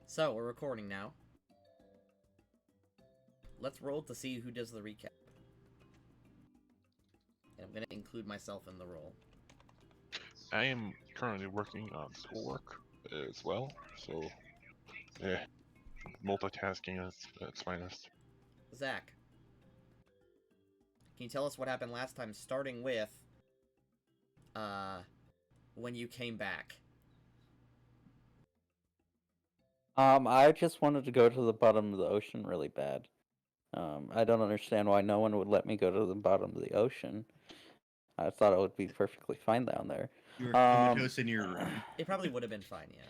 So, we're recording now. Let's roll to see who does the recap. And I'm going to include myself in the roll. I am currently working on schoolwork as well, so yeah, multitasking is at its finest. Zach, can you tell us what happened last time, starting with, when you came back? I just wanted to go to the bottom of the ocean really bad. I don't understand why no one would let me go to the bottom of the ocean. I thought it would be perfectly fine down there. You were comatose in your room. It probably would have been fine, yeah.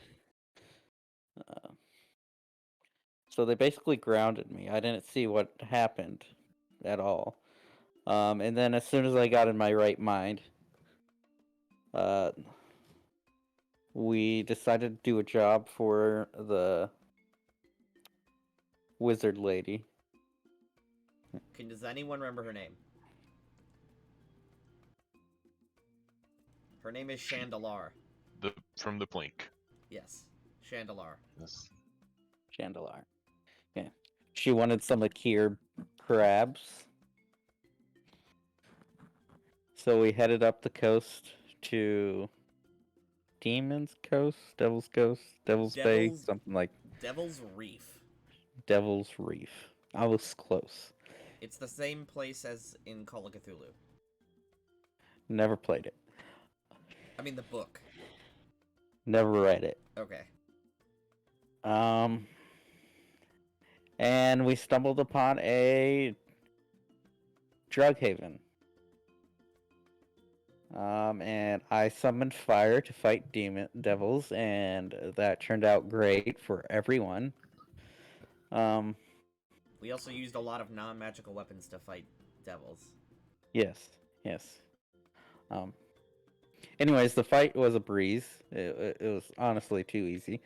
So they basically grounded me. I didn't see what happened at all. And then as soon as I got in my right mind, we decided to do a job for the wizard lady. Does anyone remember her name? Her name is Chandelar. From the Blink. Yes, Chandelar. Yes. Chandelar. Yeah. She wanted some Akir crabs. So we headed up the coast to Demon's Coast, Devil's Coast, Devil's Bay, something like Devil's Reef. Devil's Reef. I was close. It's the same place as in Call of Cthulhu. Never played it. I mean the book. Never read it. Okay. And we stumbled upon a drug haven. And I summoned fire to fight devils, and that turned out great for everyone. We also used a lot of non-magical weapons to fight devils. Yes. Anyways, the fight was a breeze. It was honestly too easy.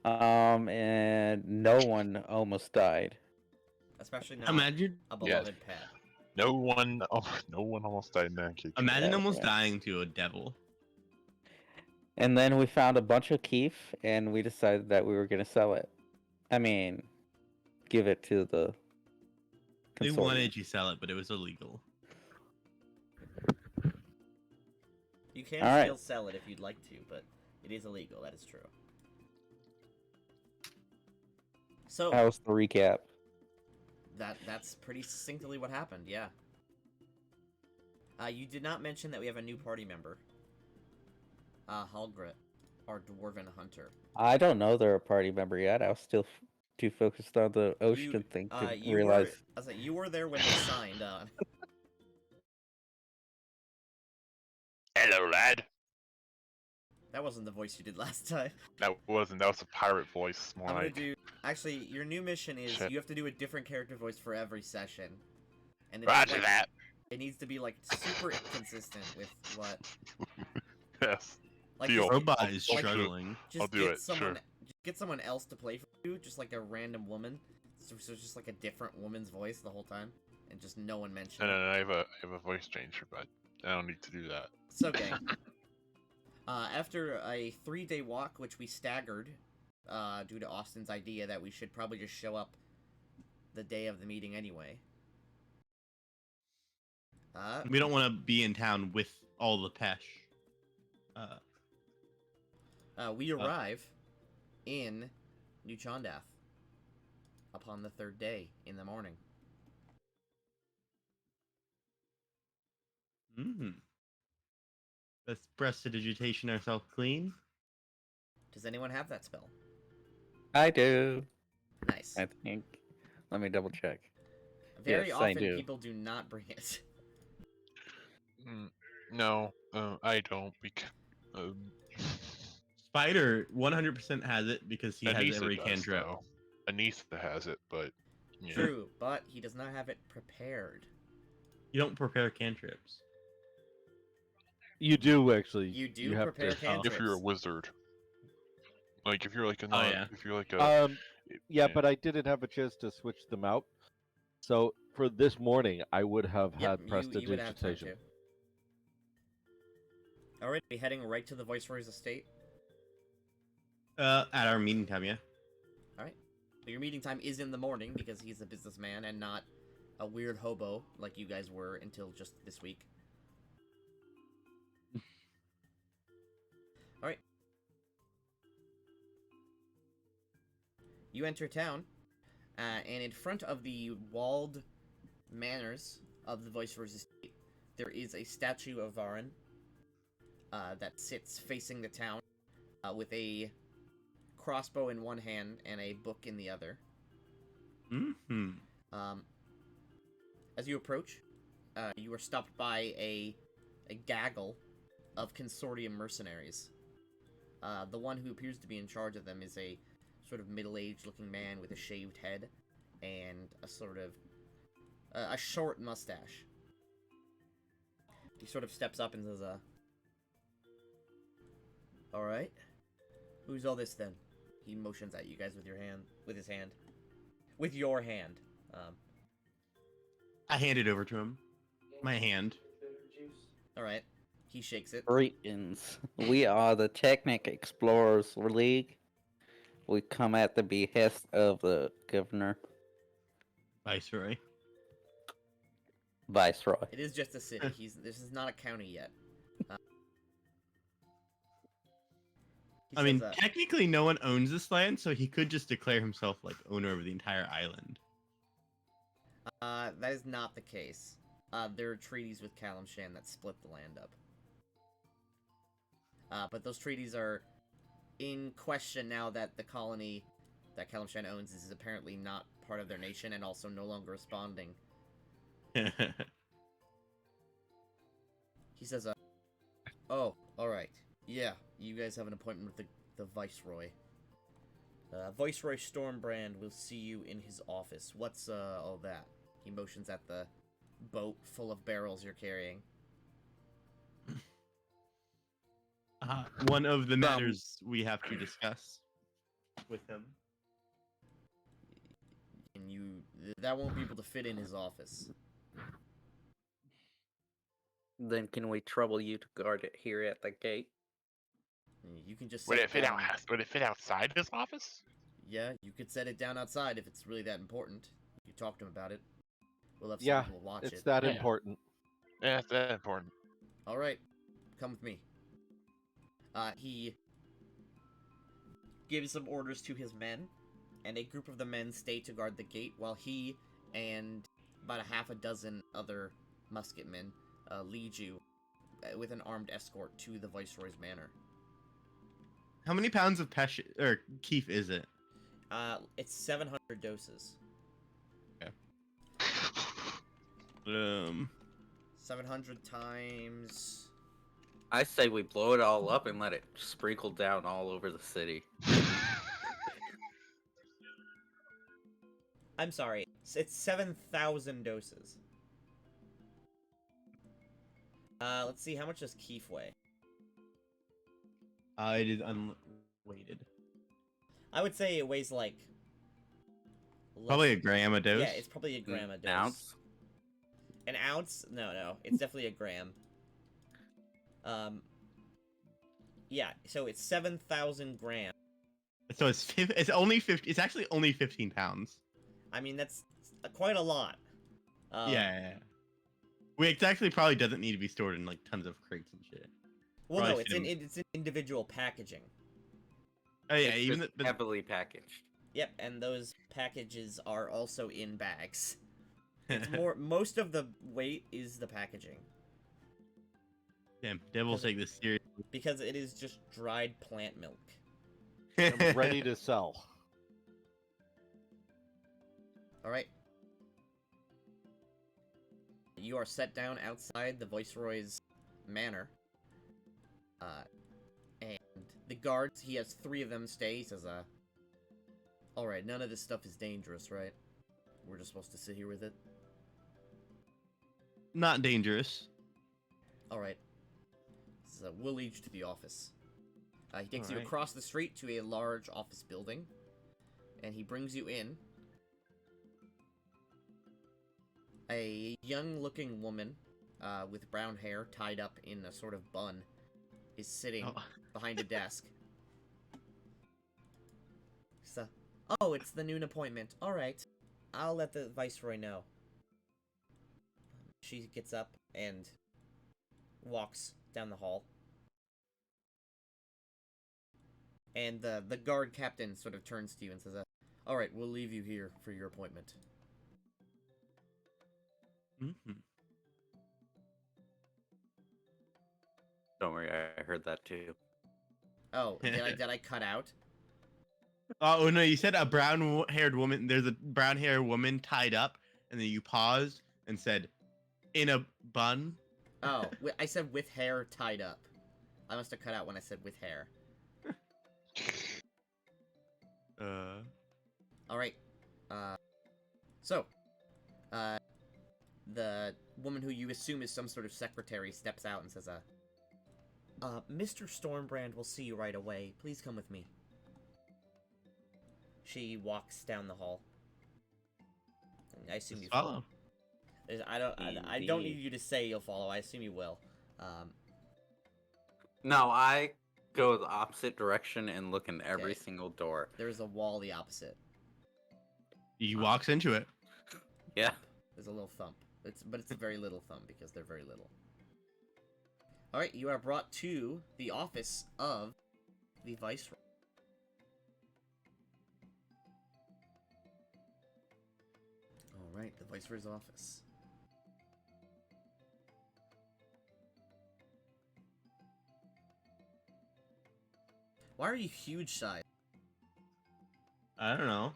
And no one almost died. Especially not Imagine a beloved pet. No one almost died in that case. Imagine almost dying to a devil. And then we found a bunch of keef, and we decided that we were going to sell it. I mean, give it to the They consortium. wanted you to sell it, but it was illegal. You can All right. still sell it if you'd like to, but it is illegal. That is true. So That was the recap. that's pretty succinctly what happened. Yeah. You did not mention that we have a new party member. Halgrit, our dwarven hunter. I don't know they're a party member yet. I was still too focused on the ocean thing to realize. You were there when they signed on. Hello, lad. That wasn't the voice you did last time. That was a pirate voice. More I'm gonna like. do. Actually, your new mission is you have to do a different character voice for every session. And Roger that. It needs to be like super consistent with what. Yes. Like Deal. Robot is I'll struggling. Just I'll do it, Just sure. get someone else to play for you, just like a random woman. So it's just like a different woman's voice the whole time, and just no one mentioned. No, it. I have a voice changer, but I don't need to do that. So, gang. After a 3-day walk, which we staggered, due to Austin's idea that we should probably just show up the day of the meeting anyway. We don't want to be in town with all the pesh. We arrive in New Chondath upon the 3rd day in the morning. Let's prestidigitation ourselves clean. Does anyone have that spell? I do. Nice. I think. Let me double check. Very Yes, I often do. people do not bring it. No, I don't. Because Spider 100% has it because he has Anissa every does, cantrip. though. Anissa has it, but yeah. True, but he does not have it prepared. You don't prepare cantrips. You do actually. You do You have prepare to. cantrips. If you're a wizard, like if you're like a yeah. if you're like a Yeah, but I didn't have a chance to switch them out. So for this morning, I would have had You would have time prestidigitation. to. Alright, we heading right to the Viceroy's estate? At our meeting time, yeah. So your meeting time is in the morning because he's a businessman and not a weird hobo like you guys were until just this week. Alright. You enter town, and in front of the walled manors of the Viceroy's estate, there is a statue of Varin that sits facing the town with a crossbow in one hand and a book in the other. Mm-hmm. As you approach, you are stopped by a gaggle of consortium mercenaries. The one who appears to be in charge of them is a sort of middle-aged looking man with a shaved head and a sort of a short mustache. He sort of steps up and says, "Alright. Who's all this then?" He motions at you guys with his hand. With your hand. I hand it over to him. My hand. Alright. He shakes it. Greetings. We are the Technic Explorers League. We come at the behest of the governor, Viceroy. Viceroy. It is just a city. This is not a county yet. He I mean, says, technically no one owns this land, so he could just declare himself like owner of the entire island. that is not the case. There are treaties with Kalimshan that split the land up. But those treaties are in question now that the colony that Kalimshan owns is apparently not part of their nation and also no longer responding. He says, "Oh, alright. Yeah, you guys have an appointment with the Viceroy. Viceroy Stormbrand will see you in his office. What's, all that?" He motions at the boat full of barrels you're carrying. One of the matters we have to discuss with him. And that won't be able to fit in his office. Then can we trouble you to guard it here at the gate? You can just Would set it fit down. Would it fit outside this office? Yeah, you could set it down outside if it's really that important. You talk to him about it. We'll have some Yeah, people watch it's it. that Yeah. important. Yeah, it's that important. Alright, come with me. He gives some orders to his men, and a group of the men stay to guard the gate while he and about a half a dozen other musketmen lead you with an armed escort to the Viceroy's manor. How many pounds of keef is it? It's 700 doses. 700 times... I say we blow it all up and let it sprinkle down all over the city. I'm sorry, it's 7,000 doses. Let's see, how much does keef weigh? It is unweighted. I would say it weighs like... Probably a gram a dose. Yeah, it's probably a gram a dose. Ounce? An ounce? No, it's definitely a gram. Yeah, so it's 7,000 grams. So it's only 50. It's actually only 15 pounds. I mean, that's quite a lot. Yeah. It actually probably doesn't need to be stored in like tons of crates and shit. Well, Probably no, it's fit in individual packaging. Oh yeah, It's even just the heavily packaged. Yep, and those packages are also in bags. It's most of the weight is the packaging. damn devils take this seriously. Because it is just dried plant milk. I'm ready to sell. Alright. You are set down outside the Viceroy's manor. And the guards, he has 3 of them stay. He says, alright, none of this stuff is dangerous, right? We're just supposed to sit here with it? Not dangerous. Alright. So we'll lead you to the office. He takes you Alright. across the street to a large office building. And he brings you in. A young-looking woman with brown hair tied up in a sort of bun is sitting Oh. behind a desk. So, Oh, it's the noon appointment. Alright. I'll let the Viceroy know. She gets up and walks down the hall. And the guard captain sort of turns to you and says, alright, we'll leave you here for your appointment. Mm-hmm. Don't worry, I heard that too. Oh, did I cut out? Oh no, you said a brown-haired woman. There's a brown-haired woman tied up, and then you paused and said, "In a bun." Oh, I said with hair tied up. I must have cut out when I said with hair. Alright. So, the woman who you assume is some sort of secretary steps out and says, Mr. Stormbrand will see you right away. Please come with me. She walks down the hall. I assume you follow. I don't need you to say you'll follow. I assume you will. No, I go the opposite direction and look in every Okay. single door. There's a wall the opposite. He walks into it. Yeah. There's a little thump. But it's a very little thump because they're very little. Alright, you are brought to the office of the Viceroy. Alright, the Viceroy's office. Why are you huge size? I don't know.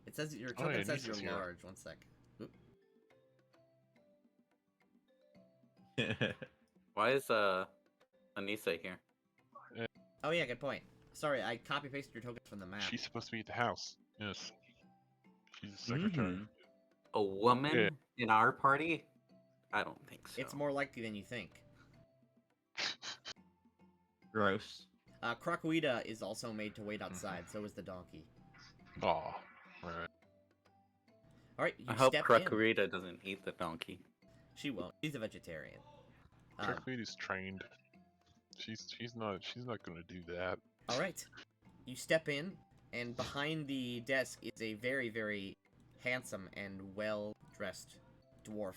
It says your Oh, token yeah, says Nisa's you're here. large. One sec. Oop. Why is Anissa here? Oh yeah, good point. Sorry, I copy pasted your tokens from the map. She's supposed to be at the house. Yes. She's the secretary. Mhm. A woman Yeah. in our party? I don't think so. It's more likely than you think. Gross. Crocoida is also made to wait outside, so is the donkey. Aw. Alright. Alright, you I hope step in. Krakarita doesn't eat the donkey. She won't. She's a vegetarian. Kirkweed trained. She's not gonna do that. Alright. You step in, and behind the desk is a very, very handsome and well-dressed dwarf.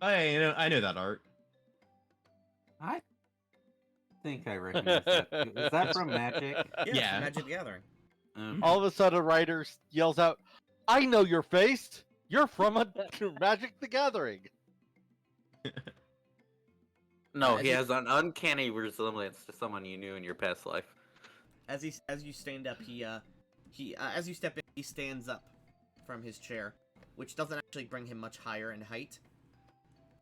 Oh, yeah, I know that art. I think I recognize that. Is that from Magic? Yeah, Yeah. Magic the Gathering. All of a sudden, a writer yells out, "I know your face! You're from a Magic the Gathering!" No, As he you- has an uncanny resemblance to someone you knew in your past life. As you stand up, as you step in, he stands up from his chair, which doesn't actually bring him much higher in height.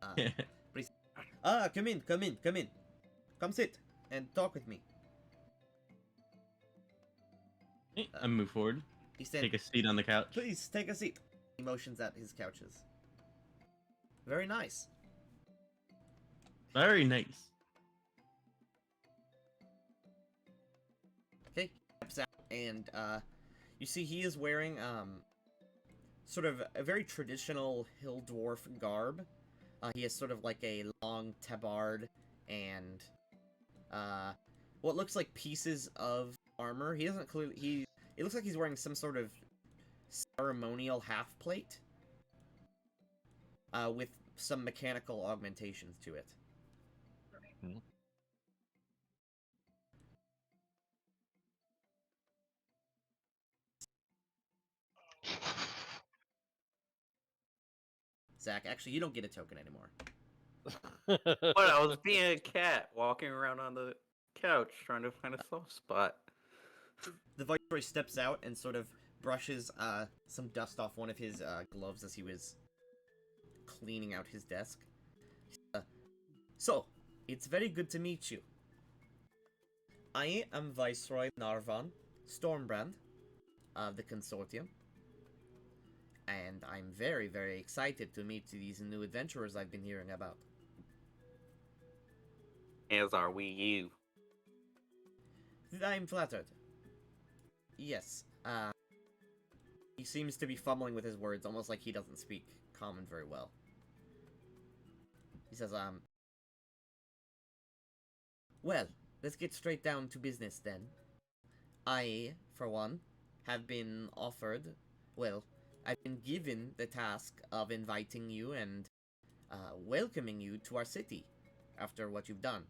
Come in. Come sit and talk with me. I move forward. He stands. Take a seat on the couch. Please take a seat. He motions at his couches. Very nice. Very nice. Okay, he steps out, and you see he is wearing sort of a very traditional hill dwarf garb. He has sort of like a long tabard and what looks like pieces of armor. He doesn't clearly. It looks like he's wearing some sort of ceremonial half plate with some mechanical augmentations to it. Hmm. Zach, actually, you don't get a token anymore. But I was being a cat walking around on the couch trying to find a soft spot. The Viceroy steps out and sort of brushes some dust off one of his gloves as he was cleaning out his desk. So, it's very good to meet you. I am Viceroy Narvan Stormbrand of the Consortium. And I'm very, very excited to meet these new adventurers I've been hearing about. As are we you. I'm flattered. Yes, he seems to be fumbling with his words, almost like he doesn't speak common very well. He says, well, let's get straight down to business then. I, for one, have been offered, well, I've been given the task of inviting you and welcoming you to our city after what you've done.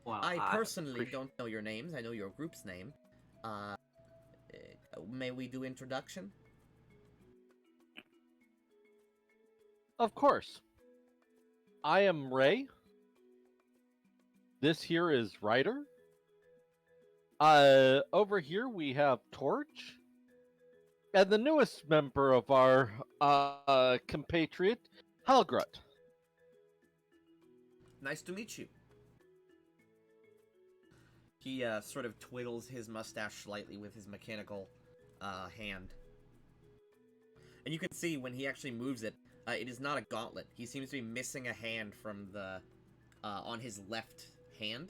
Well, I personally don't know your names. I know your group's name. May we do introduction? Of course. I am Ray. This here is Ryder. Over here we have Torch. And the newest member of our compatriot, Halgrut. Nice to meet you. He sort of twiddles his mustache slightly with his mechanical hand. And you can see when he actually moves it, it is not a gauntlet. He seems to be missing a hand from the on his left hand.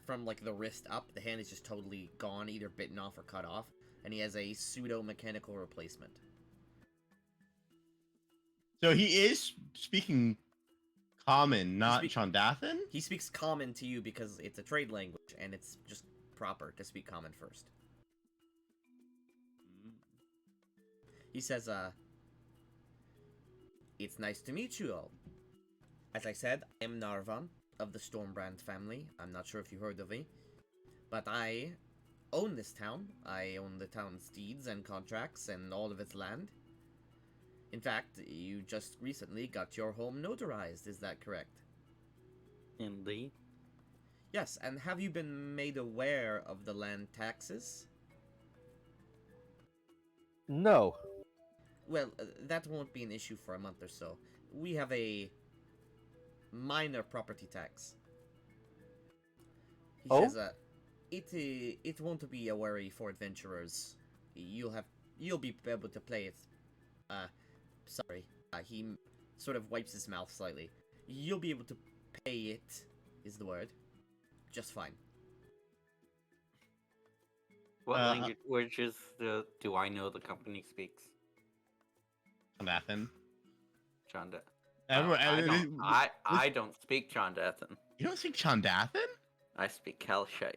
From like the wrist up, the hand is just totally gone, either bitten off or cut off, and he has a pseudo-mechanical replacement. So he is speaking common, not Chondathan? He speaks common to you because it's a trade language, and it's just proper to speak common first. He says, it's nice to meet you all. As I said, I am Narvan of the Stormbrand family. I'm not sure if you heard of me, but I own this town. I own the town's deeds and contracts and all of its land. In fact, you just recently got your home notarized, is that correct? Indeed. Yes, and have you been made aware of the land taxes? No. Well, that won't be an issue for a month or so. We have a minor property tax. He Oh? says, it won't be a worry for adventurers. You'll be able to play it. Sorry. He sort of wipes his mouth slightly. You'll be able to pay it, is the word. Just fine. What languages do I know the company speaks? Chondathan. Chonda. Everyone, I don't speak Chondathan. You don't speak Chondathan? I speak Kalashite.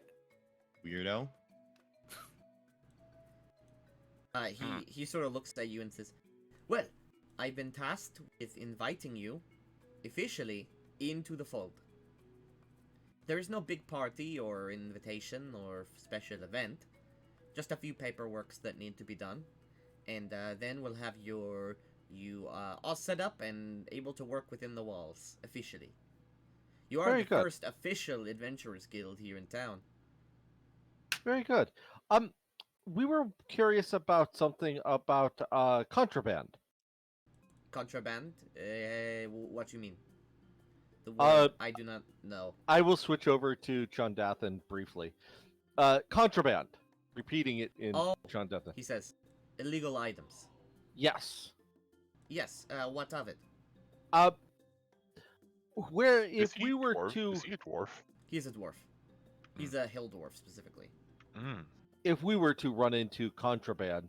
Weirdo. He sort of looks at you and says, well, I've been tasked with inviting you, officially, into the fold. There is no big party or invitation or special event, just a few paperworks that need to be done, and then we'll have you all set up and able to work within the walls, officially. You are Very the good. first official Adventurers Guild here in town. Very good. We were curious about something about contraband. Contraband? What you mean? The word I do not know. I will switch over to Chondathan briefly. Contraband. Repeating it in Chondathan. He says, illegal items. Yes. Yes, what of it? Where Is if he we a were dwarf? to Is he a dwarf? He's a dwarf. He's a hill dwarf, specifically. Mm. if we were to run into contraband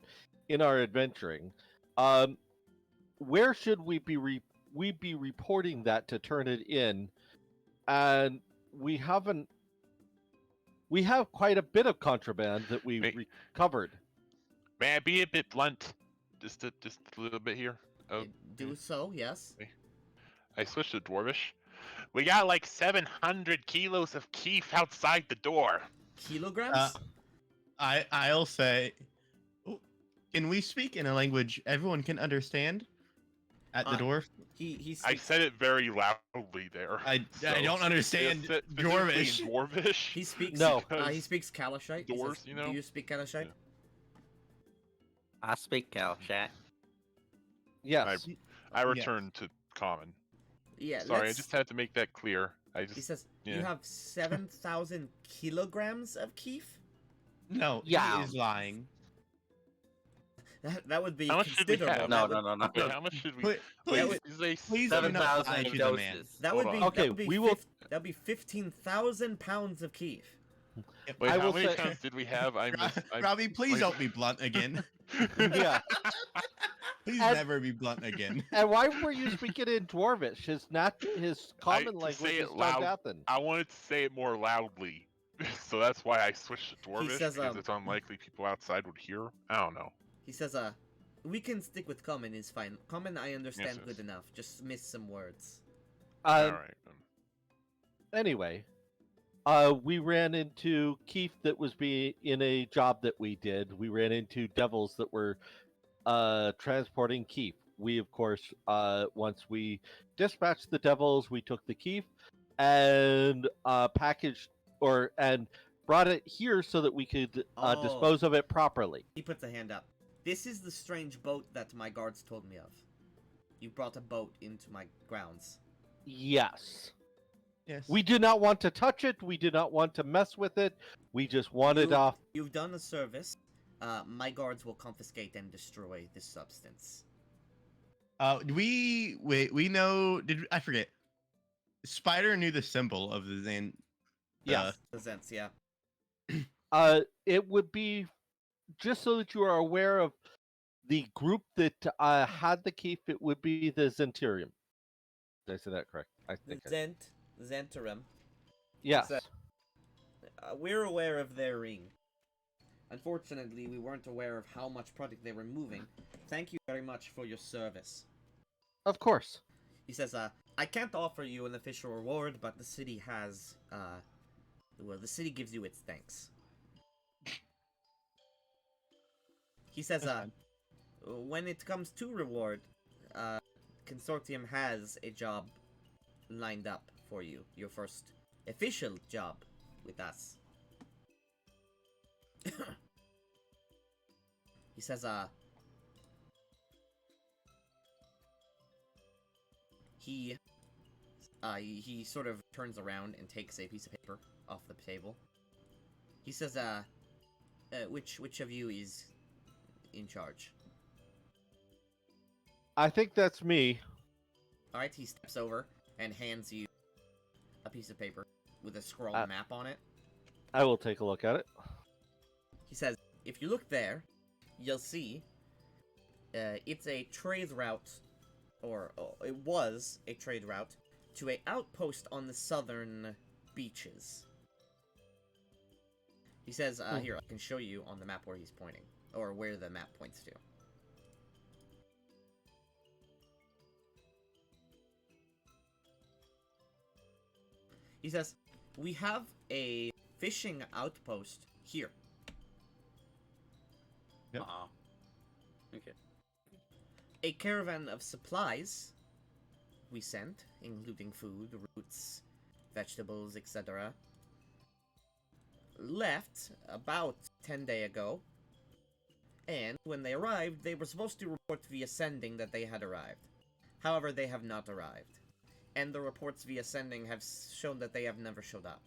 in our adventuring, where should we be reporting that to turn it in? And we have quite a bit of contraband that we recovered. May I be a bit blunt? Just a little bit here. Oh, Do so, yes. I switched to Dwarvish. We got like 700 kilos of keef outside the door. Kilograms? I'll say, can we speak in a language everyone can understand? At the dwarf? He I said it very loudly there. I don't understand Dwarvish. Dwarvish. He speaks. No. He speaks Kalashite. He Doors, says, you know? Do you speak Kalashite? I speak Kalashite. Yes. I returned to common. Yeah. Sorry, I just had to make that clear. He says yeah. you have 7,000 kilograms of keef. No, Yeah. he is lying. That would be How much should we considerable. have? No, That would- no. Wait, how much should we? Please let me not lie to the man. That would Hold be. on. Okay, That would be we will- That'd be 15,000 pounds of keef. Wait, I how will many say- times did we have? I missed. Robbie, please don't be blunt again. Yeah. Please And- never be blunt again. And why were you speaking in Dwarvish? His common to language say is it loud, Dundathan. I wanted to say it more loudly, so that's why I switched to Dwarvish, says, because it's unlikely people outside would hear. I don't know. He says, we can stick with common is fine. Common I understand Yes, good yes. enough. Just miss some words. Alright. Anyway, we ran into Keith that was in a job that we did. We ran into devils that were transporting Keith. We, of course, once we dispatched the devils, we took the Keith and packaged and brought it here so that we could Oh. dispose of it properly. He puts a hand up. This is the strange boat that my guards told me of. You brought a boat into my grounds. Yes. Yes. We did not want to touch it. We did not want to mess with it. We just wanted off. You've done a service. My guards will confiscate and destroy this substance. We know. I forget? Spider knew the symbol of the Zan. Yes. The Zents, yeah. It would be just so that you are aware of the group that had the keep. It would be the Zenturium. Did I say that correct? I think. Zentarum. Yes. We're aware of their ring. Unfortunately, we weren't aware of how much product they were moving. Thank you very much for your service. Of course. He says, I can't offer you an official reward, but the city has, well, the city gives you its thanks. He says, when it comes to reward, Consortium has a job lined up for you. Your first official job with us. He says, he sort of turns around and takes a piece of paper off the table. He says, which of you is in charge? I think that's me. Alright, he steps over and hands you a piece of paper with a scrawled map on it. I will take a look at it. He says, if you look there, you'll see it's a trade route, or it was a trade route, to a outpost on the southern beaches. He says, here, I can show you on the map where he's pointing, or where the map points to. He says, we have a fishing outpost here. Yep. Okay. A caravan of supplies we sent, including food, roots, vegetables, etc., left about 10 days ago, and when they arrived, they were supposed to report via sending that they had arrived. However, they have not arrived, and the reports via sending have shown that they have never showed up.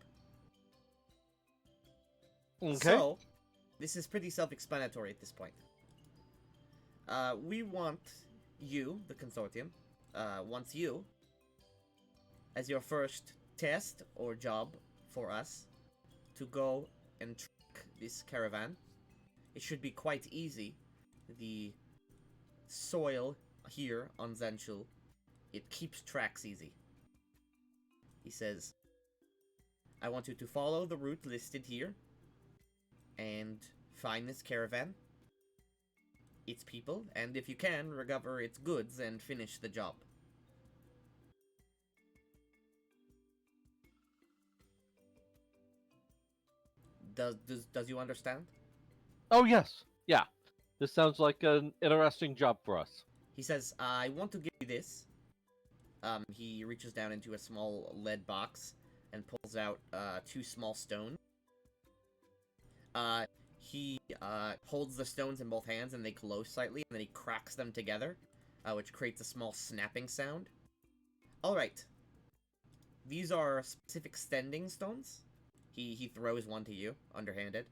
Okay. So, this is pretty self-explanatory at this point. We want you, the consortium, wants you, as your first test or job for us, to go and track this caravan. It should be quite easy. The soil here on Zenshul, it keeps tracks easy. He says, I want you to follow the route listed here, and find this caravan, its people, and if you can, recover its goods and finish the job. Does you understand? Oh, yes. Yeah. This sounds like an interesting job for us. He says, I want to give you this. He reaches down into a small lead box and pulls out 2 small stones. He holds the stones in both hands and they glow slightly, and then he cracks them together, which creates a small snapping sound. Alright. These are specific sending stones. He throws one to you, underhanded.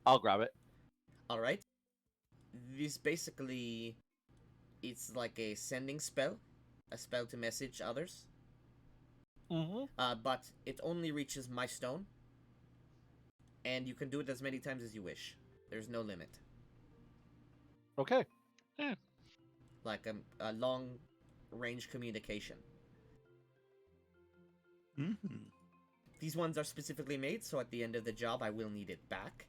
I'll grab it. Alright. This basically, it's like a sending spell. A spell to message others. Mm-hmm. But it only reaches my stone. And you can do it as many times as you wish. There's no limit. Okay. Yeah. Like a long-range communication. Mm-hmm. These ones are specifically made, so at the end of the job, I will need it back.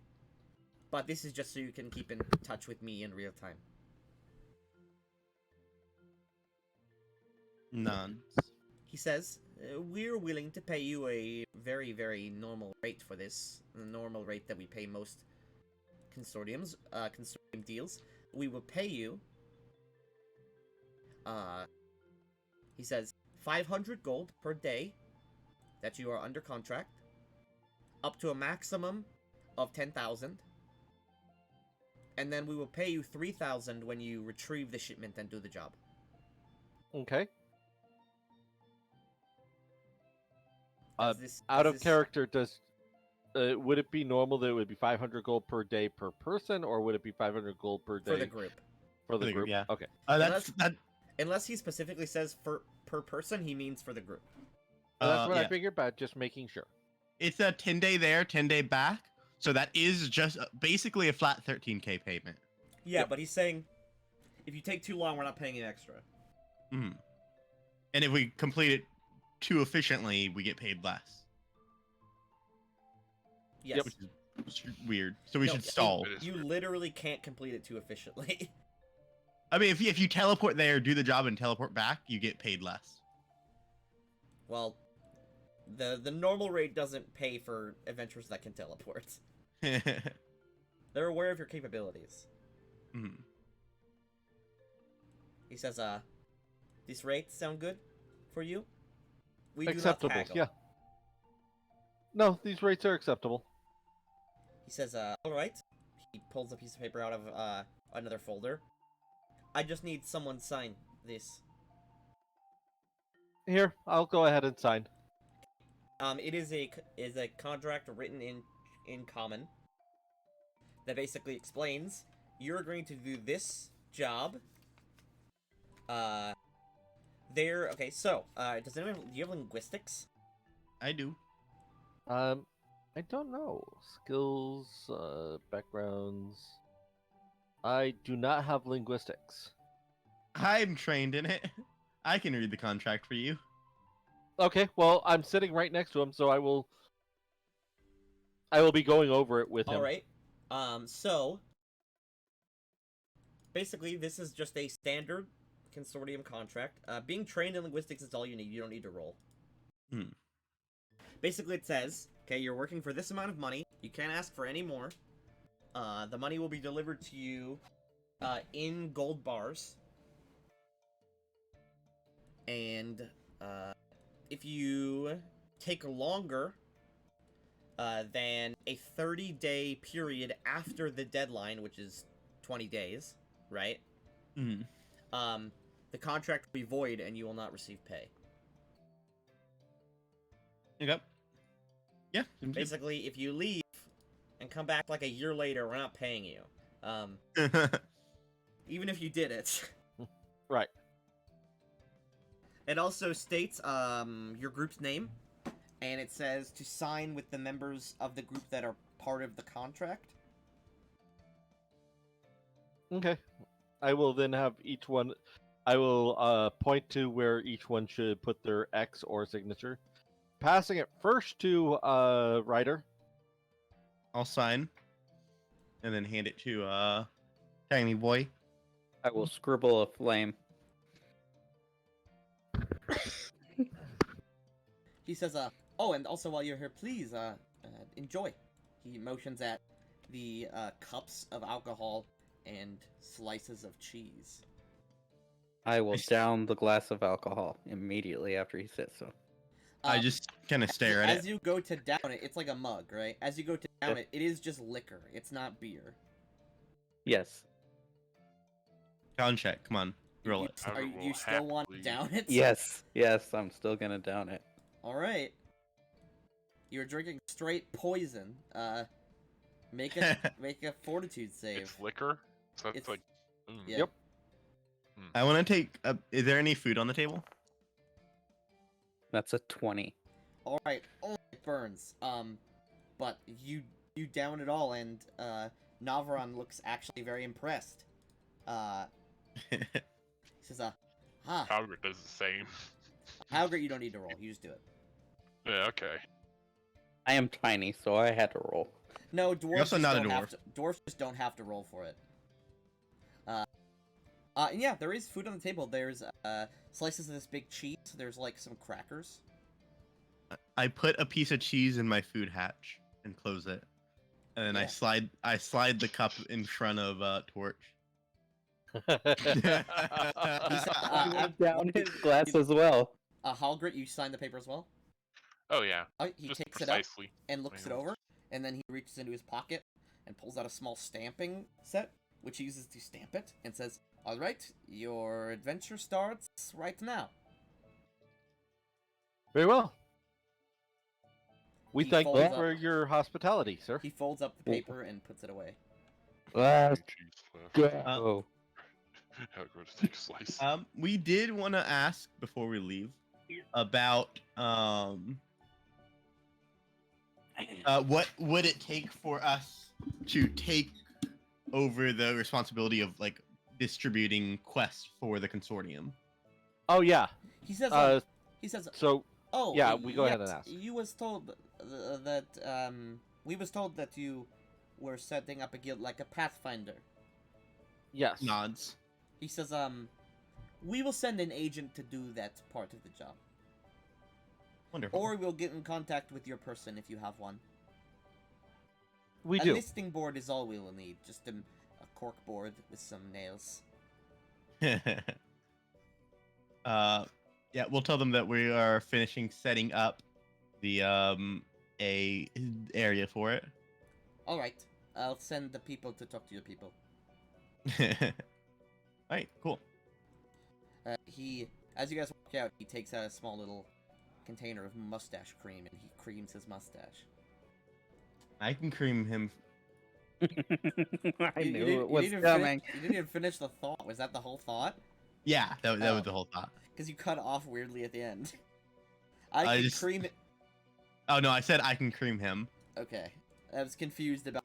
But this is just so you can keep in touch with me in real time. None. He says, we're willing to pay you a very, very normal rate for this. The normal rate that we pay most consortium deals. We will pay you, he says, 500 gold per day that you are under contract, up to a maximum of 10,000. And then we will pay you 3,000 when you retrieve the shipment and do the job. Okay. Does this- Out does of this- character, would it be normal that it would be 500 gold per day per person, or would it be 500 gold per day For the group. For the group? Yeah. Okay. That. Unless he specifically says per person, he means for the group. Well, that's what I Yeah. figured, but just making sure. It's a 10-day there, 10-day back. So that is just basically a flat 13k payment. Yeah, Yep. but he's saying, if you take too long, we're not paying you extra. Mm. And if we complete it too efficiently, we get paid less. Yes. Which is weird. So we No, should yeah, stall. It is You weird. literally can't complete it too efficiently. I mean, if you teleport there, do the job, and teleport back, you get paid less. Well, the normal rate doesn't pay for adventurers that can teleport. They're aware of your capabilities. Mhm. He says, these rates sound good for you? We do not Acceptable, haggle. yeah. No, these rates are acceptable. He says, alright. He pulls a piece of paper out of, another folder. I just need someone sign this. Here, I'll go ahead and sign. It is a contract written in common that basically explains you're going to do this job. Okay, so, do you have linguistics? I do. I don't know. Skills, backgrounds. I do not have linguistics. I'm trained in it. I can read the contract for you. Okay, well, I'm sitting right next to him, so I will be going over it with him. Alright. So, basically, this is just a standard consortium contract. Being trained in linguistics is all you need. You don't need to roll. Hmm. Basically, it says, okay, you're working for this amount of money. You can't ask for any more. The money will be delivered to you in gold bars. And if you take longer than a 30-day period after the deadline, which is 20 days, right? Mhm. The contract will be void and you will not receive pay. Okay. Yeah. seems good. Basically, if you leave and come back like a year later, we're not paying you. Even if you did it. Right. It also states your group's name, and it says to sign with the members of the group that are part of the contract. Okay. I will then have each one. I will point to where each one should put their X or signature. Passing it first to Ryder. I'll sign, and then hand it to Tiny Boy. I will scribble a flame. He says, oh, and also while you're here, please, enjoy. He motions at the cups of alcohol and slices of cheese. I will down the glass of alcohol immediately after he says so. I just kind of stare at As it. you go to down it, it's like a mug, right? As you go to down Yeah. it, it is just liquor. It's not beer. Yes. Con check. Come on. Roll it. I Are will you still want to happily- down it? Yes. Yes, I'm still gonna down it. Alright. You're drinking straight poison. Make a fortitude save. It's liquor, so that's It's- like. Yeah. Yep. I want to take. Is there any food on the table? That's a 20. Alright. Oh, it burns. But you down it all, and Navaron looks actually very impressed. He says, Hagrid does the same. Halgert, you don't need to roll. You just do it. Yeah, okay. I am tiny, so I had to roll. No, dwarves also just not a don't have dwarf. to. Dwarves just don't have to roll for it. And yeah, there is food on the table. There's slices of this big cheese. There's like some crackers. I put a piece of cheese in my food hatch and close it, and then Yeah. I slide the cup in front of Torch. He said, I went down his glass as well. Halgert, you sign the paper as well. Oh yeah. He Just takes it up precisely. and looks it over, and then he reaches into his pocket and pulls out a small stamping set, which he uses to stamp it, and says, "All right, your adventure starts right now." Very well. We He thank folds you up- for your hospitality, sir. He folds up the paper and puts it away. Let's Cheese left. go. Hagrid just take a slice. We did want to ask before we leave about what would it take for us to take over the responsibility of like distributing quests for the consortium? Oh yeah. He says, he says, So "Oh, yeah, we go ahead and yet ask. You was told we was told that you were setting up a guild like a Pathfinder." yes. Nods. He says, "We will send an agent to do that part of the job, Wonderful. or we'll get in contact with your person if you have one. We a do. listing board is all we will need, just a cork board with some nails." Yeah, we'll tell them that we are finishing setting up the a area for it. All right, I'll send the people to talk to your people. Alright, cool. As you guys walk out, he takes out a small little container of mustache cream and he creams his mustache. I can cream him. I You knew didn't- it was you didn't coming. you didn't even finish the thought. Was that the whole thought? Yeah, that Oh. was the whole thought. Because you cut off weirdly at the end. I I can just- cream it. Oh no, I said I can cream him. Okay, I was confused about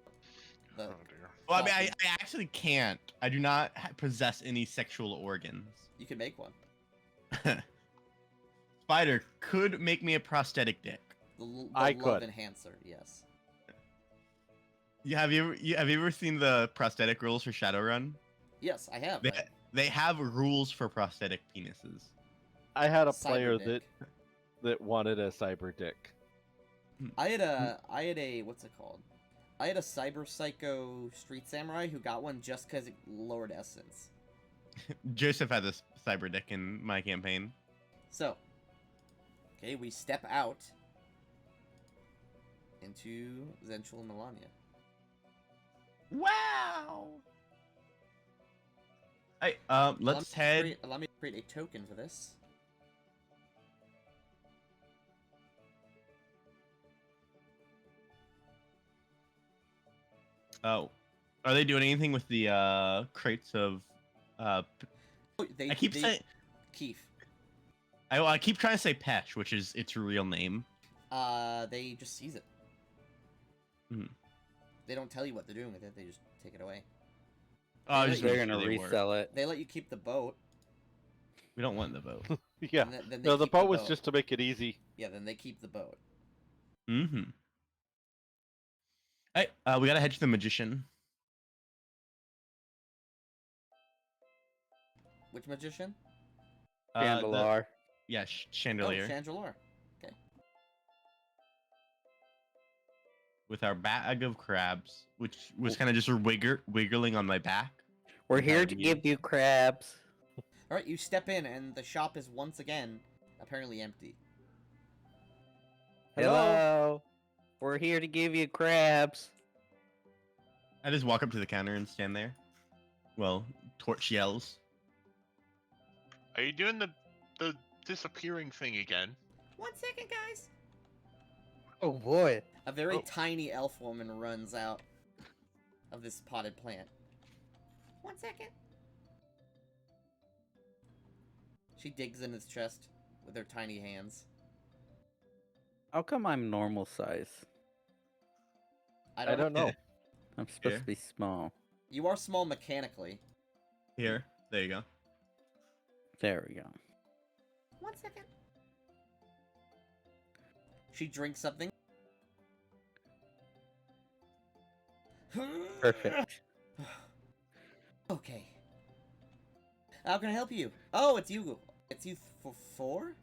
the. Oh dear. Well, I mean, I actually can't. I do not possess any sexual organs. You can make one. Spider could make me a prosthetic dick. The I love could. enhancer, yes. Have you ever seen the prosthetic rules for Shadowrun? Yes, I have. They have rules for prosthetic penises. I had a Cyber player dick. that wanted a cyber dick. I had a what's it called? I had a cyber psycho street samurai who got one just because it lowered essence. Joseph had this cyber dick in my campaign. So, okay, we step out into Zentril and Melania. Wow. Hey, let's head. Allow me to create a token for this. Oh, are they doing anything with the crates of? Oh, I keep saying. Keef. I keep trying to say Pesh, which is its real name. They just seize it. Mhm. They don't tell you what they're doing with it. They just take it away. Oh, I They're just gonna making They're sure gonna they were. resell it. They let you keep the boat. We don't want the vote. Yeah. And then they No, the keep boat was just to make it easy. Yeah, then they keep the boat. Mm-hmm. Hey, we gotta head to the magician. Which magician? Chandelar. Yeah, Oh, chandelier. Changelar. Okay. With our bag of crabs, which was kind of just wiggling on my back. We're Okay, here to we- give you crabs. All right, you step in, and the shop is once again apparently empty. Hello. We're here to give you crabs. I just walk up to the counter and stand there. Well, Torch yells. Are you doing the disappearing thing again? 1 second, guys. Oh boy. A very Oh. tiny elf woman runs out of this potted plant. 1 second. She digs in his chest with her tiny hands. How come I'm normal size? I I don't don't know. I'm supposed Yeah. to be small. You are small mechanically. Here, There you go. There we go. 1 second. She drinks something. Perfect. Okay. How can I help you? Oh, it's you. It's you for 4?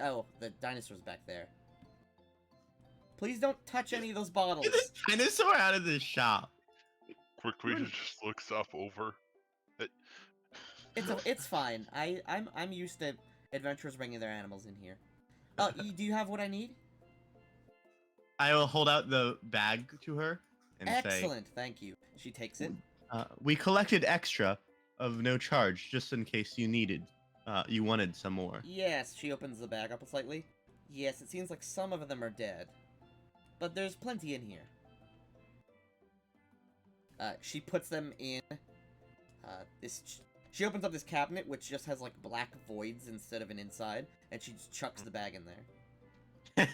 Oh, the dinosaur's back there. Please don't touch any of those bottles. Get this dinosaur out of this shop. Quickly just looks up over. It's fine. I'm used to adventurers bringing their animals in here. Do you have what I need? I will hold out the bag to her and Excellent, thank you. She takes it. say, "We collected extra of no charge, just in case you wanted some more." Yes, she opens the bag up slightly. Yes, it seems like some of them are dead. But there's plenty in here. She puts them in she opens up this cabinet, which just has, like, black voids instead of an inside, and she just chucks the bag in there.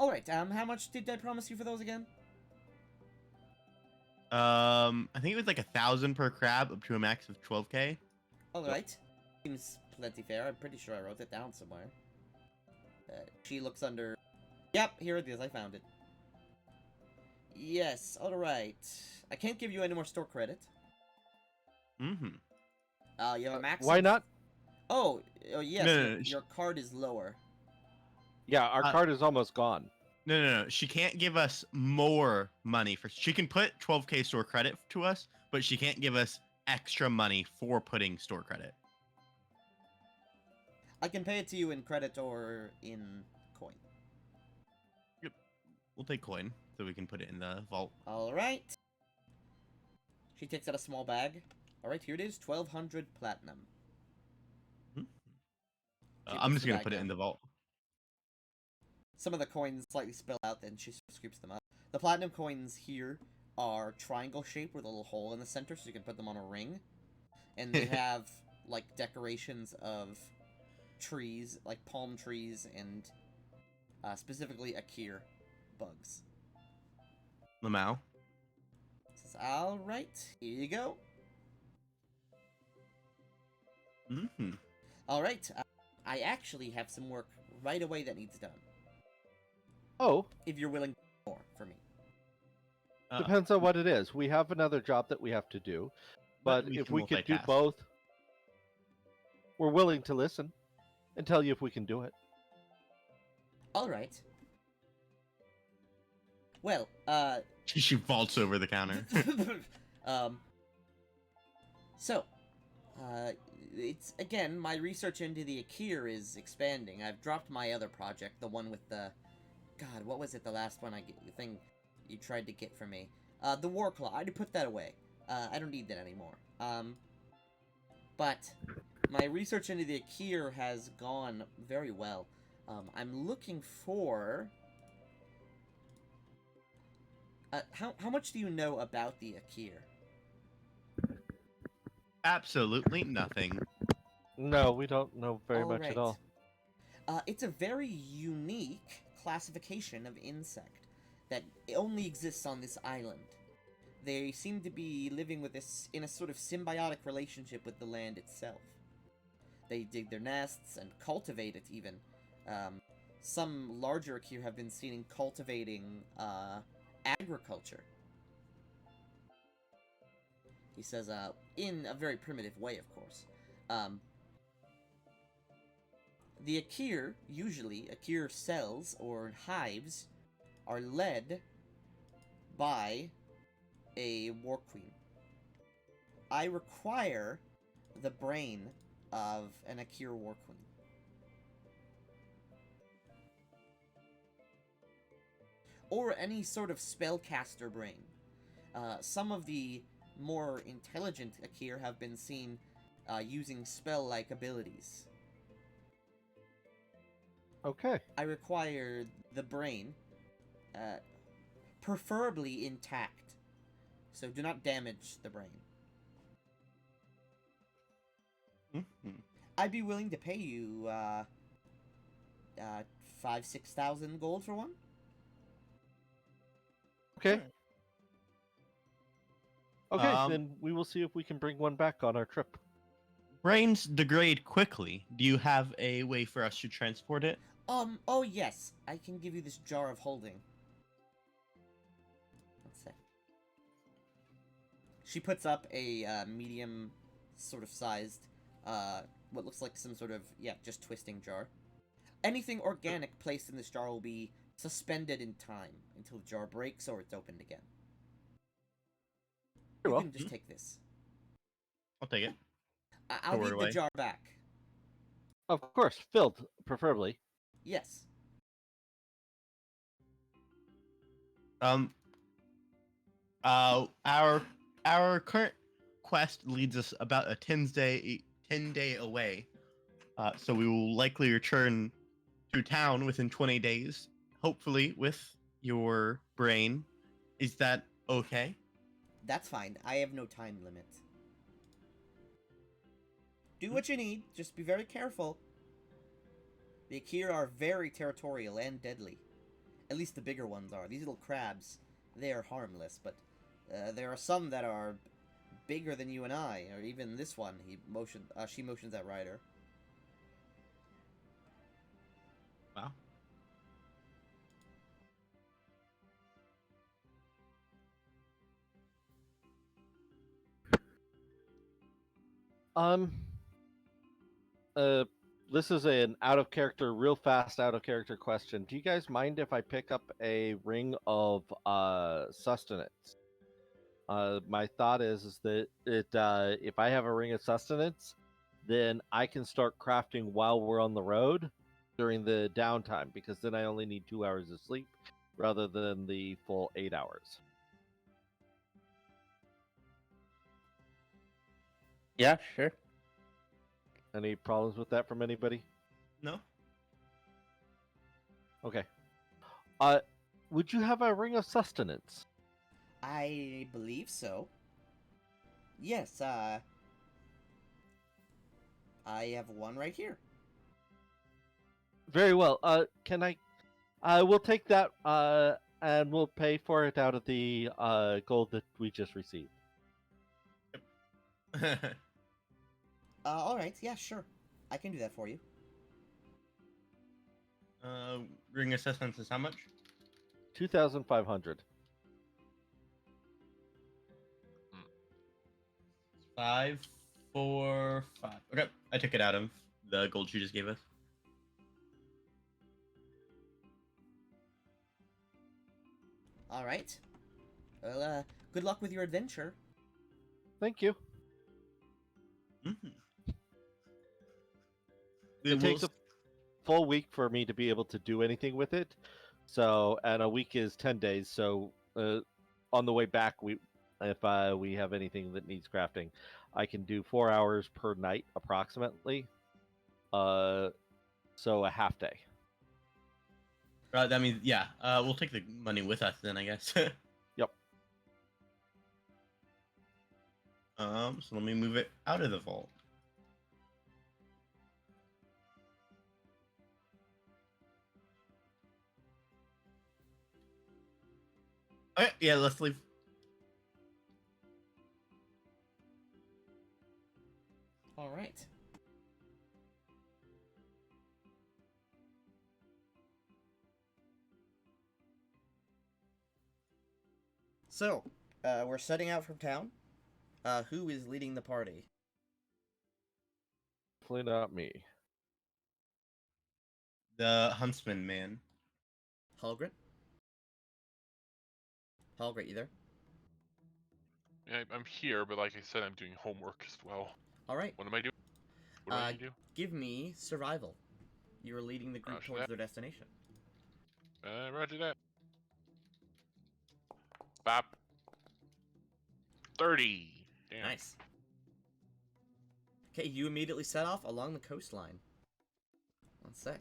Alright, how much did I promise you for those again? I think it was like 1,000 per crab, up to a max of 12k. Alright. Seems plenty fair. I'm pretty sure I wrote it down somewhere. She looks under... Yep, here it is. I found it. Yes, alright. I can't give you any more store credit. Mm-hmm. You have a max Why of- not? Oh, yes, No, your card is lower. Yeah, our card is almost gone. No. She can't give us more money for. She can put 12k store credit to us, but she can't give us extra money for putting store credit. I can pay it to you in credit or in coin. We'll take coin so we can put it in the vault. Alright. She takes out a small bag. Alright, here it is. 1,200 platinum. She I'm puts just the gonna bag put it down. in the vault. Some of the coins slightly spill out, then she scoops them up. The platinum coins here are triangle shaped with a little hole in the center, so you can put them on a ring. And they have, like, decorations of trees, like palm trees and specifically Akir bugs. Lamau. Says, alright, here you go. Mm-hmm. Alright, I actually have some work right away that needs done. Oh, If you're willing to do more for me. depends on what it is. We have another job that we have to do, but we if can we could do multitask. both, we're willing to listen and tell you if we can do it. Alright. Well, She vaults over the counter. So, it's, again, my research into the Akir is expanding. I've dropped my other project, the one with the... God, what was it, the last one the thing you tried to get from me? The War Claw. I already put that away. I don't need that anymore. But my research into the Akir has gone very well. I'm looking for... how much do you know about the Akir? Absolutely nothing. No, we don't know very much at all. It's a very unique classification of insect that only exists on this island. They seem to be living with this in a sort of symbiotic relationship with the land itself. They dig their nests and cultivate it even. Some larger Akir have been seen in cultivating agriculture. He says, in a very primitive way, of course. The Akir, usually, Akir cells or hives, are led by a war queen. I require the brain of an Akir war queen. Or any sort of spellcaster brain. Some of the more intelligent Akir have been seen using spell-like abilities. Okay. I require the brain, preferably intact, so do not damage the brain. Mm-hmm. I'd be willing to pay you 5,000-6,000 gold for one. Okay. Okay, then we will see if we can bring one back on our trip. Brains degrade quickly. Do you have a way for us to transport it? Oh yes, I can give you this jar of holding. One sec. She puts up a medium, sort of sized, what looks like some sort of, yeah, just twisting jar. Anything organic placed in this jar will be suspended in time until the jar breaks or it's opened again. Very You well. can just take this. I'll take it. I'll Store it need the away. jar back. Of course, filled, preferably. Yes. Our current quest leads us about a 10-day away. So we will likely return to town within 20 days, hopefully with your brain. Is that okay? That's fine. I have no time limit. Do what you need. Just be very careful. The Akira are very territorial and deadly. At least the bigger ones are. These little crabs, they are harmless, but there are some that are bigger than you and I, or even this one. She motions at Ryder. Wow. Um, this is an real fast out of character question. Do you guys mind if I pick up a ring of sustenance? My thought is that if I have a ring of sustenance, then I can start crafting while we're on the road during the downtime, because then I only need 2 hours of sleep rather than the full 8 hours. Yeah, sure. Any problems with that from anybody? No? Okay. Would you have a ring of sustenance? I believe so. Yes, I have one right here. Very well. Can I will take that and we'll pay for it out of the gold that we just received. Alright, yeah, sure. I can do that for you. Ring assessments is how much? 2,500. 5, 4, 5. Okay, I took it out of the gold you just gave us. Alright. Well, good luck with your adventure. Thank you. Mm-hmm. It takes a full week for me to be able to do anything with it. So, and a week is 10 days. So, on the way back, if we have anything that needs crafting, I can do 4 hours per night approximately. So a half day. That means, yeah, we'll take the money with us then, I guess. Yep. So let me move it out of the vault. Okay, yeah, let's leave. Alright. So, we're setting out from town. Who is leading the party? Definitely not me. The huntsman man. Halgren? Halgren, you there? Yeah, I'm here, but like I said, I'm doing homework as well. Alright. What am I doing? What do I need to do? Give me survival. You are leading the group Roger towards that. their destination. Roger that. Bop. 30. Damn. Nice. Okay, you immediately set off along the coastline. One sec.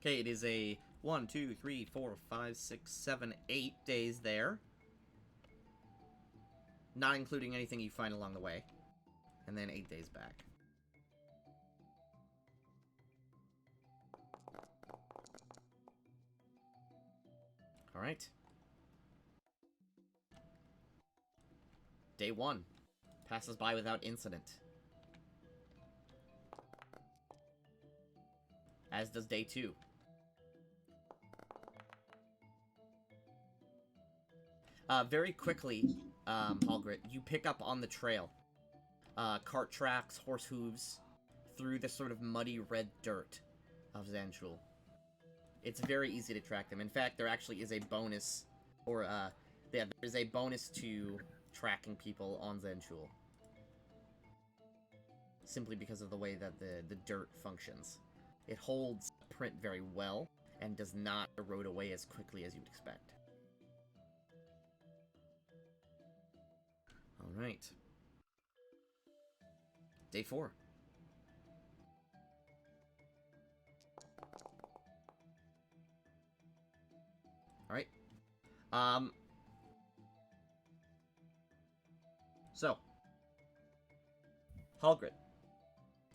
Okay, it is a 1, 2, 3, 4, 5, 6, 7, 8 days there. Not including anything you find along the way. And then 8 days back. Alright. Day 1 passes by without incident. As does day 2. Very quickly, Hallgrit, you pick up on the trail. Cart tracks, horse hooves, through the sort of muddy red dirt of Zanshul. It's very easy to track them. In fact, there actually is a bonus, or, yeah, there is a bonus to tracking people on Zanshul. Simply because of the way that the dirt functions. It holds print very well, and does not erode away as quickly as you'd expect. Alright. Day 4. Alright. So. Hallgrit.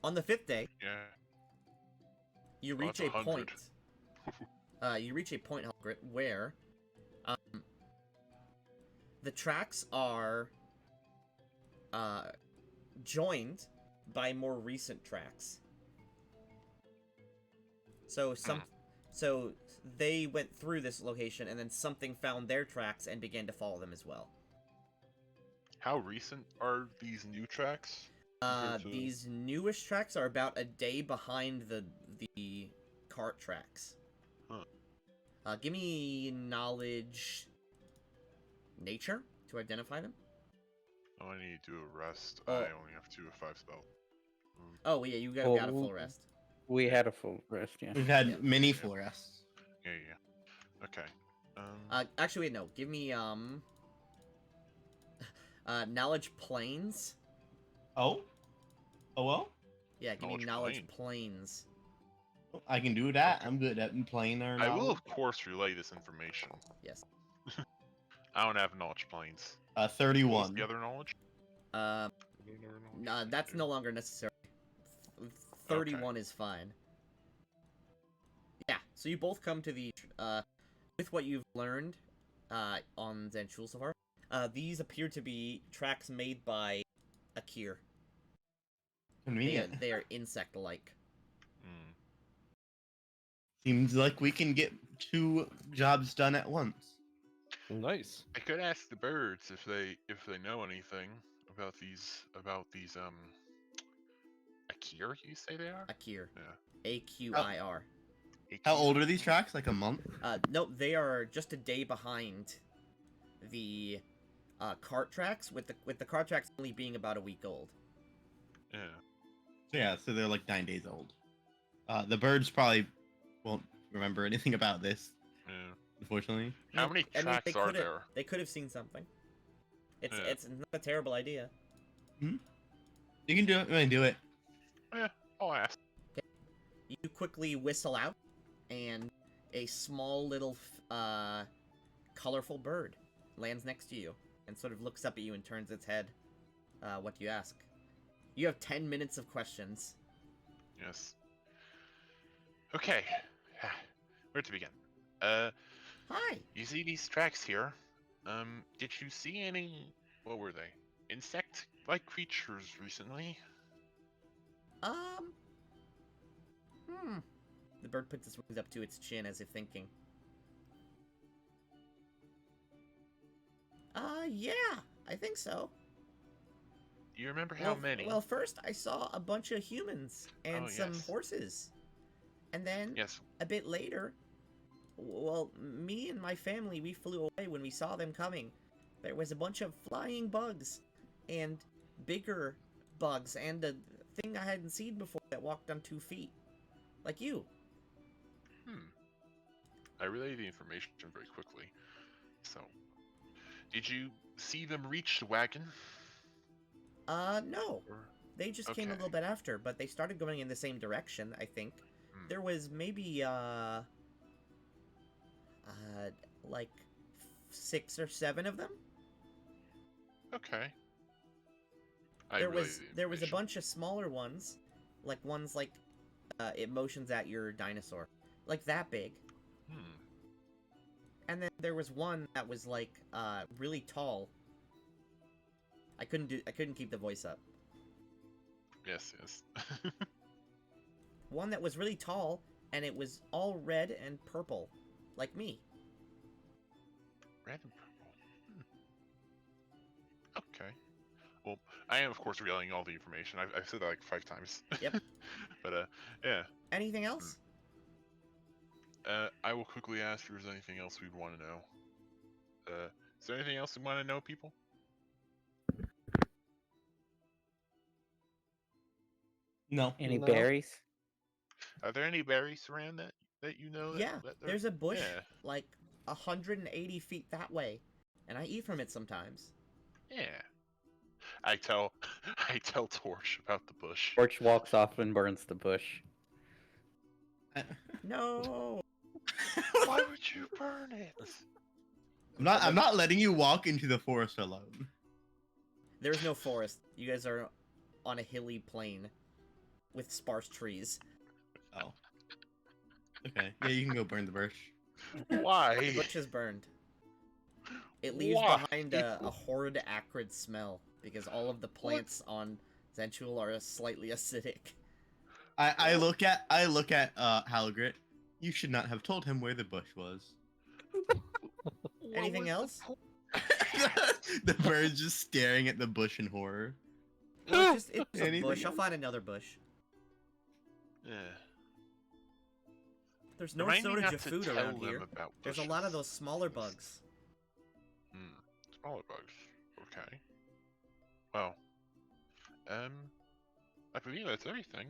On the 5th day, Yeah. you Oh, reach that's a 100. point. You reach a point, Hallgrit, where the tracks are joined by more recent tracks. So so they went through this location, and then something found their tracks and began to follow them as well. How recent are these new tracks? compared to- These newish tracks are about a day behind the cart tracks. Huh. Give me knowledge, nature to identify them. Oh, I need to do a rest. Oh. I only have 2 of 5 spell. Oh yeah, you got a full rest. We had a full rest, yeah. We've had Yeah. many full rests. Yeah, yeah. Okay. Actually, wait, no. Give me knowledge planes. Oh? Oh well? Yeah, give me Knowledge knowledge planes. I can do that. I'm good at playing there I now. will, of course, relay this information. Yes. I don't have knowledge planes. What was 31. the other knowledge? That's no longer necessary. 31 is fine. Yeah, so you both come to the, with what you've learned, on Zanshul so far, these appear to be tracks made by Akir. Convenient. They are insect-like. Hmm. Seems like we can get 2 jobs done at once. Nice. I could ask the birds if they know anything about these Akir, you say they are? Akir. Yeah. A-Q-I-R. How old are these tracks? Like a month? Nope, they are just a day behind the cart tracks, with the cart tracks only being about a week old. Yeah. Yeah, so they're like 9 days old. The birds probably won't remember anything about this, Yeah. unfortunately. How many tracks are there? They could have seen something. It's Yeah. it's not a terrible idea. You can do it. Do it. Yeah, I'll ask. You quickly whistle out, and a small little colorful bird lands next to you and sort of looks up at you and turns its head. What do you ask? You have 10 minutes of questions. Yes. Okay. Where to begin? Hi. You see these tracks here? Did you see any? What were they? Insect-like creatures recently? The bird puts its wings up to its chin as if thinking. Yeah, I think so. Do you remember how many? Well, first I saw a bunch of humans and Oh, some yes. horses. And then, Yes. a bit later, well, me and my family, we flew away when we saw them coming. There was a bunch of flying bugs, and bigger bugs, and a thing I hadn't seen before that walked on 2 feet. Like you. I relayed the information very quickly. So, did you see them reach the wagon? No. Or... They just came a Okay. little bit after, but they started going in the same direction, I think. Hmm. There was maybe, like 6 or 7 of them. Okay. There relayed was the there was a information. bunch of smaller ones, like ones like, it motions at your dinosaur, like that big. And then there was one that was like really tall. I couldn't keep the voice up. Yes, yes. One that was really tall, and it was all red and purple, like me. Red and purple. Okay. Well, I am, of course, relaying all the information. I've said that like 5 times. Yep. But, yeah. Anything else? I will quickly ask if there's anything else we'd want to know. Is there anything else we want to know, people? No. Any No. berries? Are there any berries around that you know? Yeah, that there's a bush Yeah. like 180 feet that way, and I eat from it sometimes. Yeah. I tell Torch about the bush. Torch walks off and burns the bush. No. Why would you burn it? I'm not letting you walk into the forest alone. There's no forest. You guys are on a hilly plain with sparse trees. Oh. Okay. Yeah, you can go burn the bush. The Why? bush is burned. It leaves Why? behind a horrid, acrid smell because all of the plants on Zentual are slightly acidic. I look at Halgrit. You should not have told him where the bush was. Anything else? The bird's just staring at the bush in horror. No, it's just a Anything bush. I'll else? find another bush. Yeah. There's no Remind me shortage not of to food tell around them here. about There's a lot of bushes. those smaller bugs. Smaller bugs. Okay. Well, I believe that's everything.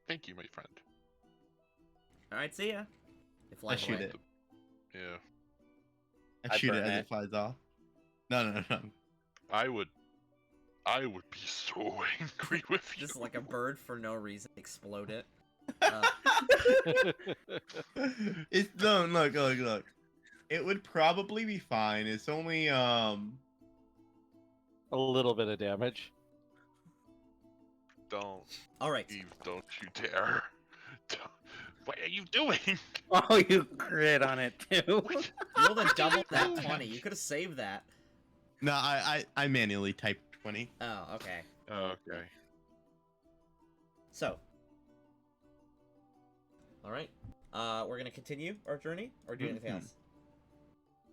Thank you, my friend. Alright, see ya. It flies shoot away. it. Yeah. I shoot it burn as it. it flies off. No. I would be so angry with you. Just like a bird for no reason. Explode it. It's no, look. It would probably be fine. It's only A little bit of damage. Don't, Alright. Eve, don't you dare. Don't- What are you doing? Oh, you crit on it too. You rolled a double nat 20. You could have saved that. no. I manually typed 20. Oh, okay. Okay. So. Alright. We're gonna continue our journey, or do anything Mhm. else?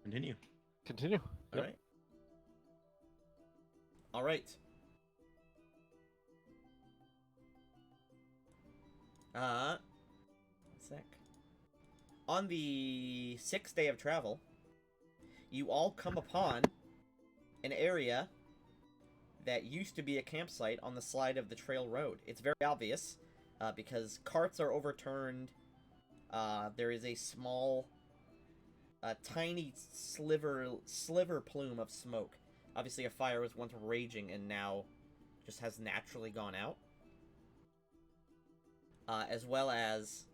Continue. Continue. Yep. Alright. Alright. One sec. On the 6th day of travel, you all come upon an area that used to be a campsite on the side of the trail road. It's very obvious, because carts are overturned. There is a small, tiny sliver plume of smoke. Obviously, a fire was once raging and now just has naturally gone out. As well as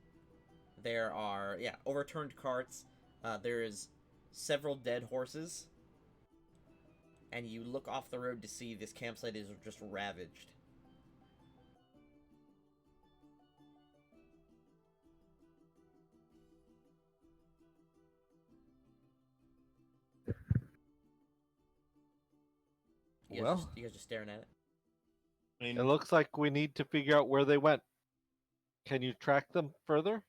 there are, overturned carts. There is several dead horses. And you look off the road to see this campsite is just ravaged. You guys just staring at it. I mean, It looks like we need to figure out where they went. Can you track them further?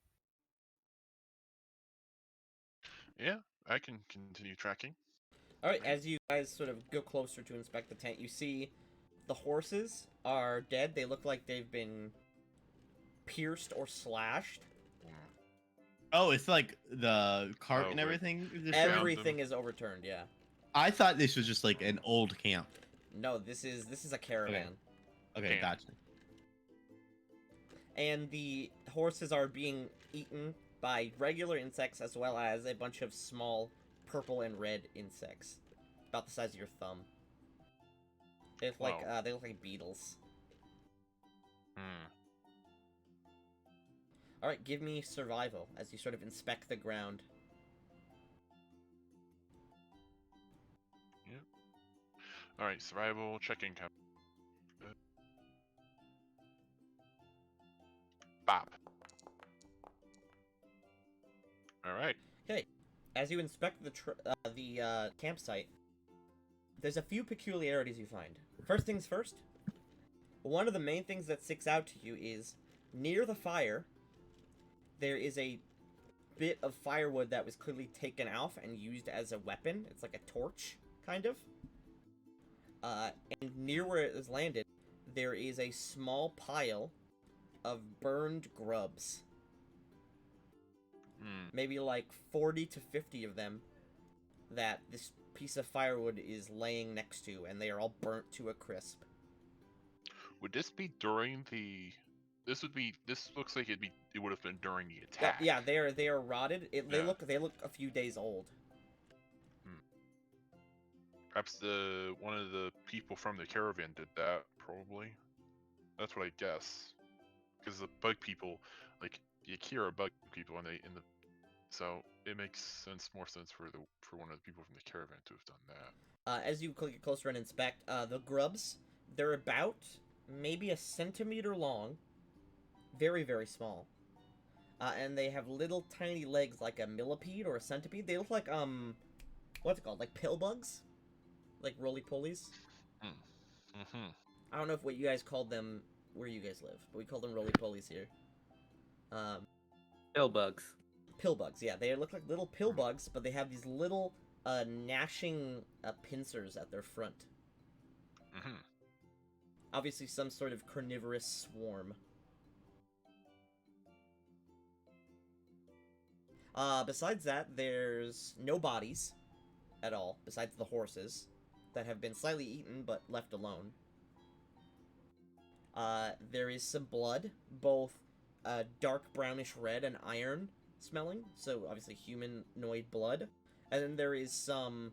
Yeah, I can continue tracking. Alright, as you guys sort of go closer to inspect the tent, you see the horses are dead. They look like they've been pierced or slashed. oh, it's like the cart Oh, and wait. everything. is Every- destroyed? Everything is overturned, yeah. I thought this was just like an old camp. No, this is a caravan. Okay, Damn. gotcha. And the horses are being eaten by regular insects as well as a bunch of small purple and red insects. About the size of your thumb. They look like beetles. Alright, give me survival as you sort of inspect the ground. Yep. Alright, survival, check-in cap. Bop. Alright. As you inspect the campsite, there's a few peculiarities you find. First things first, one of the main things that sticks out to you is near the fire, there is a bit of firewood that was clearly taken off and used as a weapon. It's like a torch, kind of. And near where it was landed, there is a small pile of burned grubs. Maybe like 40 to 50 of them that this piece of firewood is laying next to, and they are all burnt to a crisp. Would this be during the? This looks like it would have been during the attack. Yeah, they are rotted. They look a few days old. Perhaps one of the people from the caravan did that. Probably. That's what I guess. Because the bug people, like the Akira are bug people, and so it makes more sense for one of the people from the caravan to have done that. As you get closer and inspect, the grubs, they're about maybe a centimeter long, very, very small. And they have little tiny legs like a millipede or a centipede. They look like, what's it called? Like pill bugs? Like roly-polies? I don't know what you guys called them where you guys live, but we call them roly-polies here. Pill bugs. Pill bugs, yeah. They look like little pill bugs, but they have these little, gnashing, pincers at their front. Obviously some sort of carnivorous swarm. Besides that, there's no bodies at all, besides the horses, that have been slightly eaten but left alone. There is some blood, both dark brownish red and iron smelling, so obviously humanoid blood. And then there is some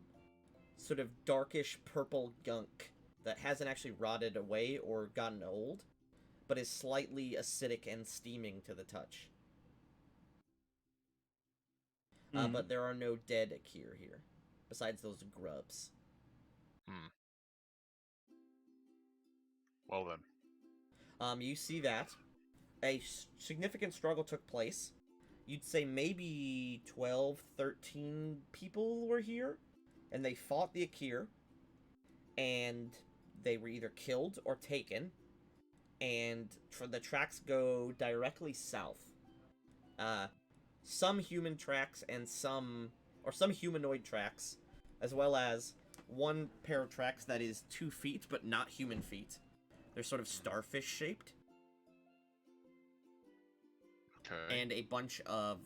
sort of darkish purple gunk that hasn't actually rotted away or gotten old, but is slightly acidic and steaming to the touch. But there are no dead Akir here, besides those grubs. Well then. You see that a significant struggle took place. You'd say maybe 12, 13 people were here, and they fought the Akir, and they were either killed or taken, and the tracks go directly south. Some human tracks and some humanoid tracks, as well as one pair of tracks that is 2 feet, but not human feet. They're sort of starfish shaped. Okay. And a bunch of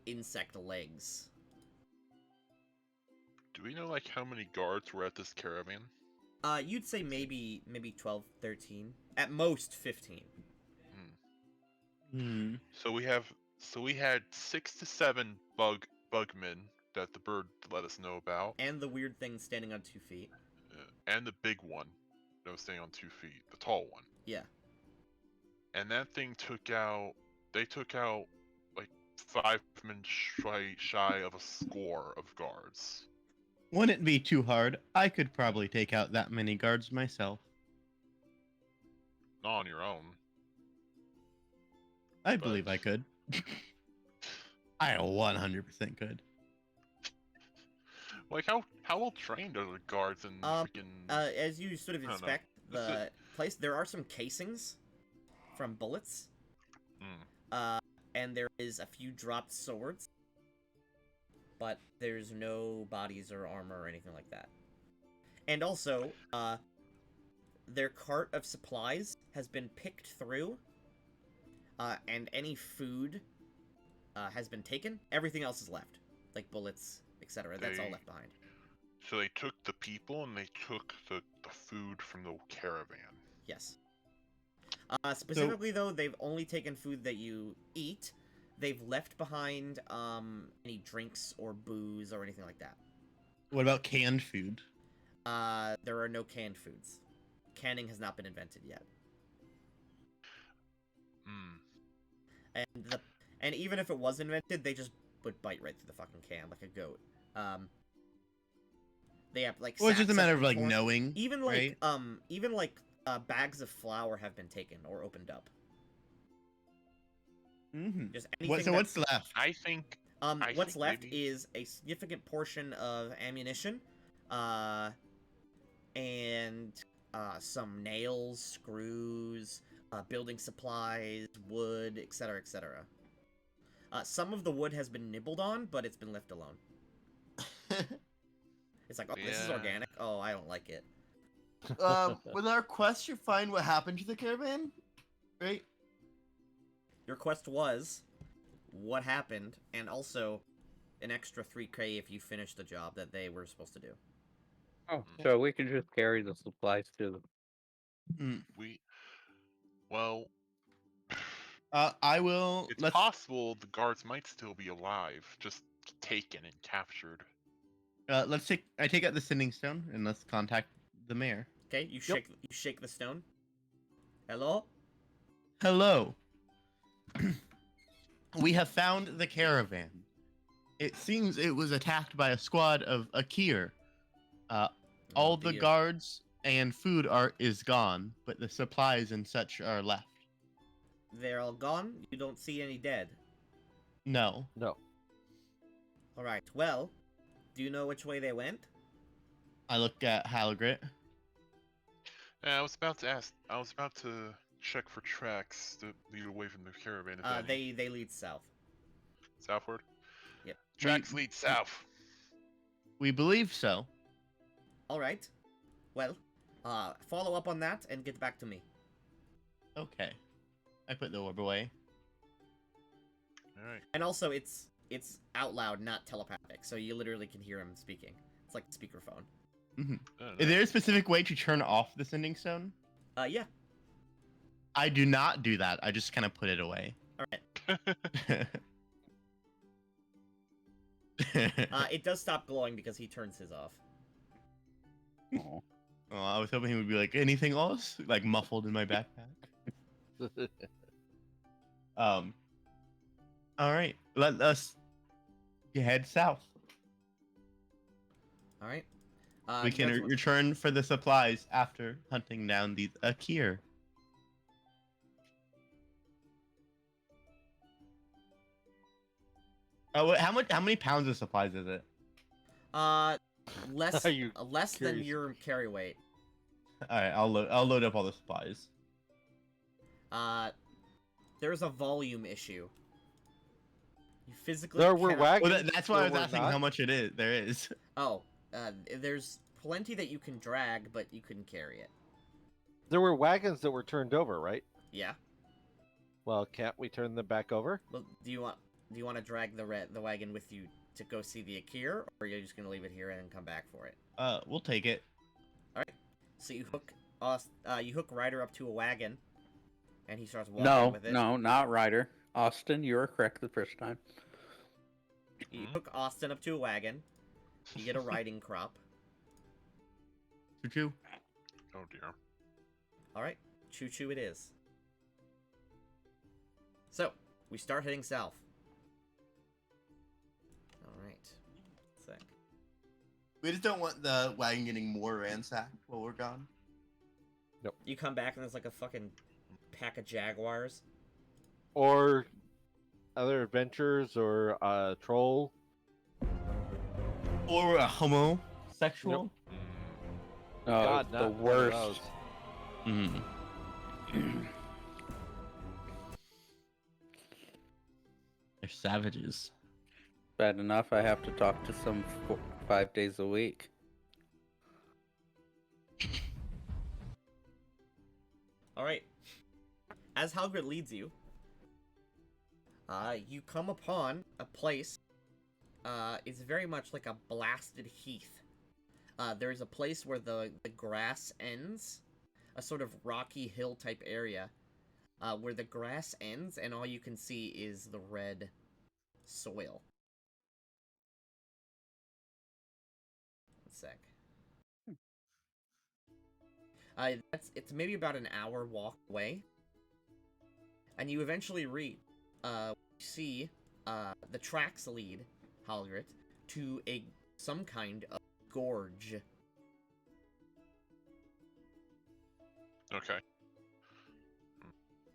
insect legs. Do we know like how many guards were at this caravan? You'd say maybe 12, 13. At most 15. So we had 6 to 7 bugmen that the bird let us know about. And the weird thing standing on 2 feet. And the big one that was standing on 2 feet, the tall one. Yeah. And that thing they took out like 5 men shy of a score of guards. Wouldn't be too hard. I could probably take out that many guards myself. Not on your own. I believe I could. I 100% could. Like how well trained are the guards in freaking? As you sort of inspect the place, there are some casings from bullets. And there is a few dropped swords, but there's no bodies or armor or anything like that. And also, their cart of supplies has been picked through, and any food has been taken. Everything else is left, like bullets, etc. That's all left behind. So they took the people and they took the food from the caravan. Yes. Specifically, though, they've only taken food that you eat. They've left behind any drinks or booze or anything like that. What about canned food? There are no canned foods. Canning has not been invented yet. And even if it was invented, they just would bite right through the fucking can like a goat. They have like. Well, it's just a matter of like corn. knowing. Even like right? bags of flour have been taken or opened up. Mm-hmm. Just anything. So what's left? I think I What's think left maybe- is a significant portion of ammunition, and some nails, screws, building supplies, wood, etc., etc. Some of the wood has been nibbled on, but it's been left alone. It's like, oh, this is Yeah. organic. Oh, I don't like it. With our quest, you find what happened to the caravan, right? Your quest was what happened, and also an extra 3K if you finish the job that they were supposed to do. Oh, so we can just carry the supplies to them. Well, I will. it's Let's. possible the guards might still be alive, just taken and captured. Let's take. I take out the sending stone and let's contact the mayor. Okay, you shake the stone. Hello? Hello. We have found the caravan. It seems it was attacked by a squad of Akir. All the dear. guards and food is gone, but the supplies and such are left. They're all gone? You don't see any dead? No. No. Alright, well, do you know which way they went? I look at Halgrit. Yeah, I was about to ask. I was about to check for tracks to lead away from the caravan. If any. They lead south. Southward. Yep. Tracks lead south. We believe so. Alright. Well, follow up on that and get back to me. Okay. I put the orb away. All right. And also, it's out loud, not telepathic, so you literally can hear him speaking. It's like speakerphone. Is there a specific way to turn off the sending stone? Yeah. I do not do that. I just kind of put it away. Alright. It does stop glowing because he turns his off. Oh. Oh, I was hoping he would be like, anything else? Like muffled in my backpack. All right. Let us head south. Alright. We you can guys- return for the supplies after hunting down these Akir. Oh, how many pounds of supplies is it? Less Are you less than curious? your carry weight. All right, I'll load up all the supplies. There's a volume issue. You physically There were cannot- wagons. Well, that's why I there was were asking not? how much it is. There is. Oh, there's plenty that you can drag, but you couldn't carry it. There were wagons that were turned over, right? Yeah. Well, can't we turn them back over? Well, do you want to drag the wagon with you to go see the Akir, or are you just gonna leave it here and then come back for it? We'll take it. All right. So you hook Ryder up to a wagon, and he starts walking No, with it. no, not Ryder. Austin, you were correct the first time. You hook Austin up to a wagon. You get a riding crop. Choo-choo. Oh dear. All right, choo choo it is. So we start heading south. All right. Sec. We just don't want the wagon getting more ransacked while we're gone. You come back and there's like a fucking pack of jaguars. Or other adventures, or a troll? Or a homosexual. Oh, God, it's the not one of worst. those. They're savages. Bad enough I have to talk to some 5 days a week. All right. As Halgrid leads you, you come upon a place. It's very much like a blasted heath. There's a place where the grass ends, a sort of rocky hill type area, where the grass ends and all you can see is the red soil. One sec. It's maybe about an hour walk away, and you eventually see the tracks lead Halgrit to some kind of gorge. Okay.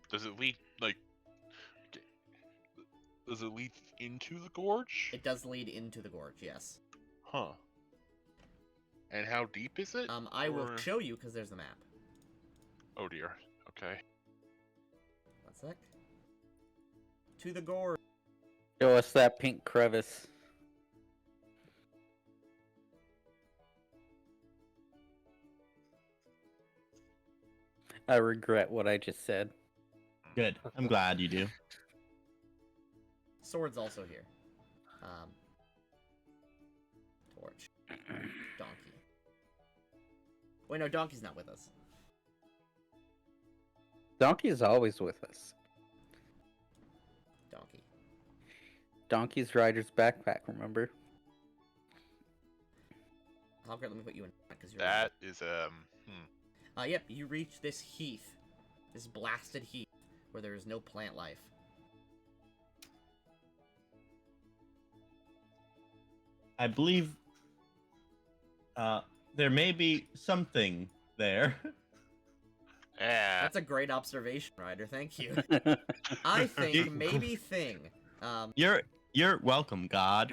Does it lead like? Does it lead into the gorge? It does lead into the gorge, yes. Huh. And how deep is it? I will Or- show you because there's the map. Oh dear. Okay. One sec. To the gorge. Show us that pink crevice. I regret what I just said. Good. I'm glad you do. Sword's also here. Torch. Donkey. Wait, no, Donkey's not with us. Donkey is always with us. Donkey. Donkey's rider's backpack, remember? Hogger, let me put you in because you're. That is Yep, you reach this heath, this blasted heath, where there is no plant life. I believe there may be something there. Yeah. That's a great observation, Ryder. Thank you. I think maybe thing. You're welcome, God.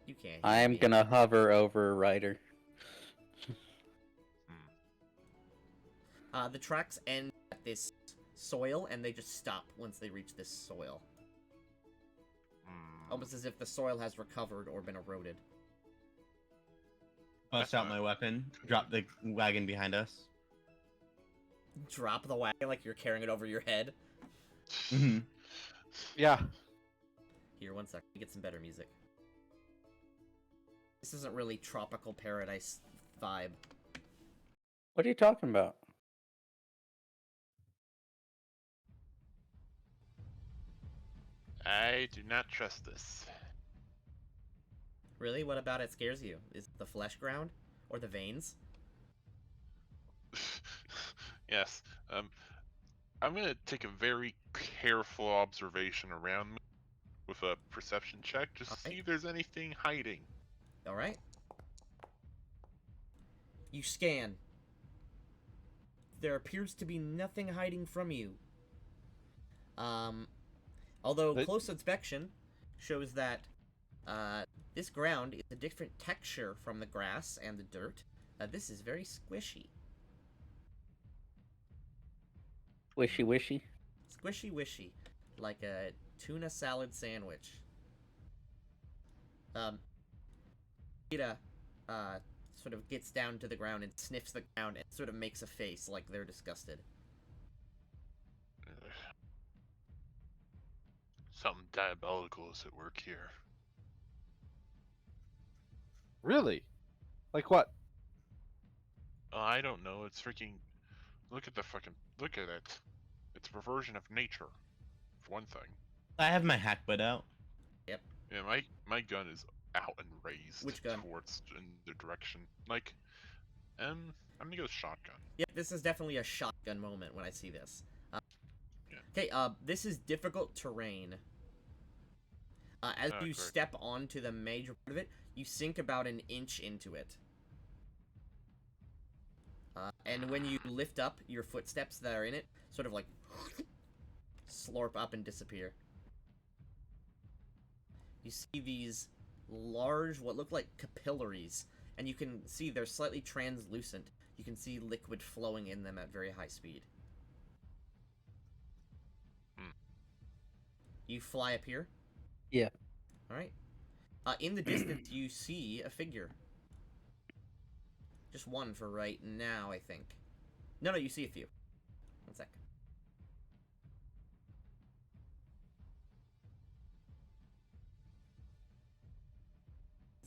You can't. I hear am me. gonna hover over Ryder. The tracks end at this soil, and they just stop once they reach this soil. Almost as if the soil has recovered or been eroded. Bust out my weapon. Drop the wagon behind us. Drop the wagon like you're carrying it over your head. Mm-hmm. Yeah. Here, one sec. Get some better music. This isn't really tropical paradise vibe. What are you talking about? I do not trust this. Really? What about it scares you? Is it the flesh ground? Or the veins? Yes. I'm gonna take a very careful observation around me with a perception check, just to Alright. see if there's anything hiding. Alright. You scan. There appears to be nothing hiding from you. Although But- close inspection shows that this ground is a different texture from the grass and the dirt. This is very squishy. Wishy wishy. Squishy wishy. Like a tuna salad sandwich. Ida, sort of gets down to the ground and sniffs the ground and sort of makes a face like they're disgusted. Something diabolical is at work here. Really? Like what? I don't know. It's freaking. Look at it. It's a perversion of nature, for one thing. I have my hackbut out. Yeah, my gun is out and raised. Which gun? Towards in the direction. Like, I'm gonna go with shotgun. Yeah, this is definitely a shotgun moment when I see this. Yeah. Okay, this is difficult terrain. As you correct. step onto the major part of it, you sink about an inch into it. And when you lift up, your footsteps that are in it sort of like slurp up and disappear. You see these large, what look like capillaries, and you can see they're slightly translucent. You can see liquid flowing in them at very high speed. You fly up here? Yeah. Alright. In the distance, you see a figure. Just one for right now, I think. No, you see a few. One sec.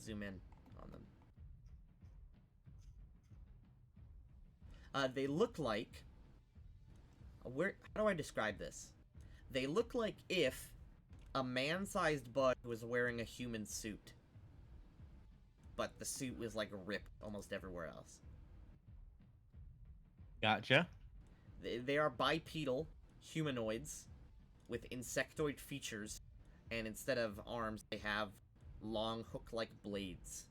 Zoom in on them. They look like... How do I describe this? They look like if a man-sized bug was wearing a human suit. But the suit was, like, ripped almost everywhere else. Gotcha. They are bipedal humanoids with insectoid features, and instead of arms, they have long hook-like blades.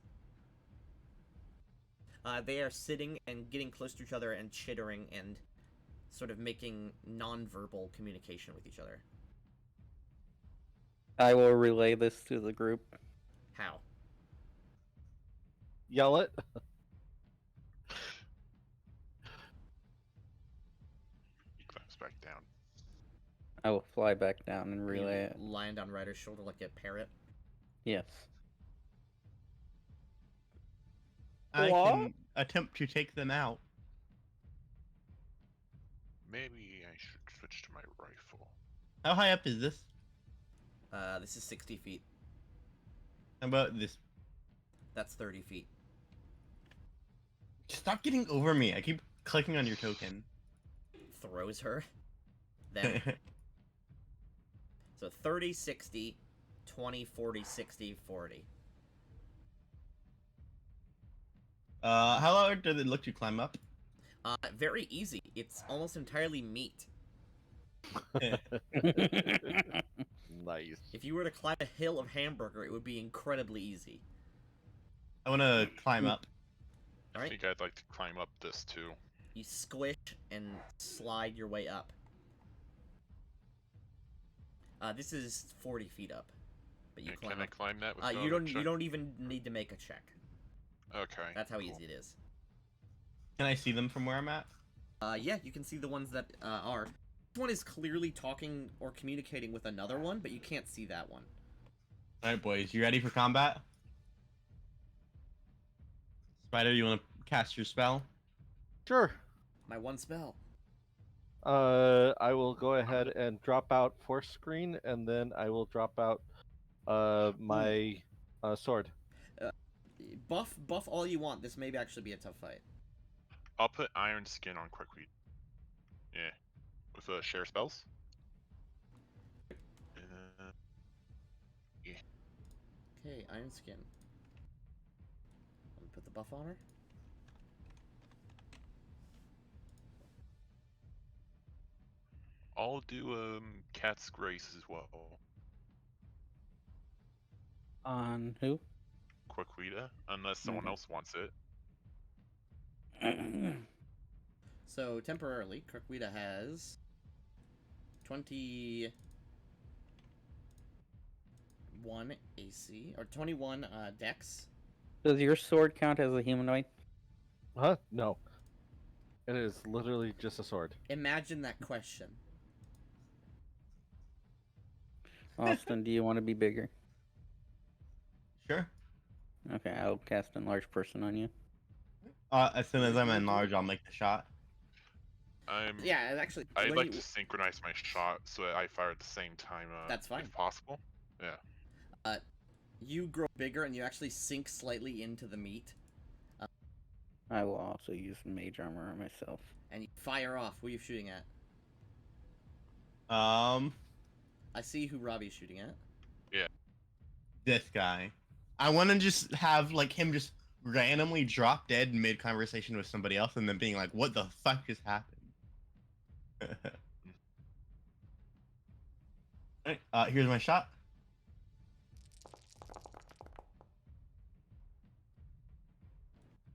They are sitting and getting close to each other and chittering and sort of making non-verbal communication with each other. I will relay this to the group. How? Yell it. He climbs back down. I will fly back down and You relay it. land on Ryder's shoulder like a parrot. Yes. I What? can attempt to take them out. Maybe I should switch to my rifle. How high up is this? This is 60 feet. How about this? That's 30 feet. Stop getting over me. I keep clicking on your token. Throws her. Then. So 30, 60, 20, 40, 60, 40. How low does it look to climb up? Very easy. It's almost entirely meat. Nice. If you were to climb a hill of hamburger, it would be incredibly easy. I want to climb up. I Alright? think I'd like to climb up this too. You squish and slide your way up. This is 40 feet up. But you And climb can I up. climb that without You a don't check? you don't even need to make a check. Okay. That's how cool. easy it is. Can I see them from where I'm at? Yeah, you can see the ones that are. This one is clearly talking or communicating with another one, but you can't see that one. Alright, boys. You ready for combat? Spider, you want to cast your spell? Sure. My one spell. I will go ahead and drop out force screen, and then I will drop out my sword. Buff all you want. This may actually be a tough fight. I'll put Iron Skin on Quickweed. Yeah. With share spells. Okay, Iron Skin. Let me put the buff on her. I'll do Cat's Grace as well. On who? Quickweeda, unless someone Okay. else wants it. So temporarily, Kirkwita has 21 AC or 21 Dex. Does your sword count as a humanoid? Huh? No. It is literally just a sword. Imagine that question. Austin, do you want to be bigger? Sure. Okay, I'll cast Enlarge Person on you. As soon as I'm enlarged, I'll make the shot. Yeah, actually, I'd when like you- to synchronize my shot so that I fire at the same time. That's fine. If possible. Yeah. you grow bigger and you actually sink slightly into the meat, I will also use Mage Armor on myself. and you fire off. Who are you shooting at? I see who Robbie's shooting at. This guy. I want to just have like him just randomly drop dead mid conversation with somebody else, and then being like, "What the fuck just happened?" Alright, here's my shot.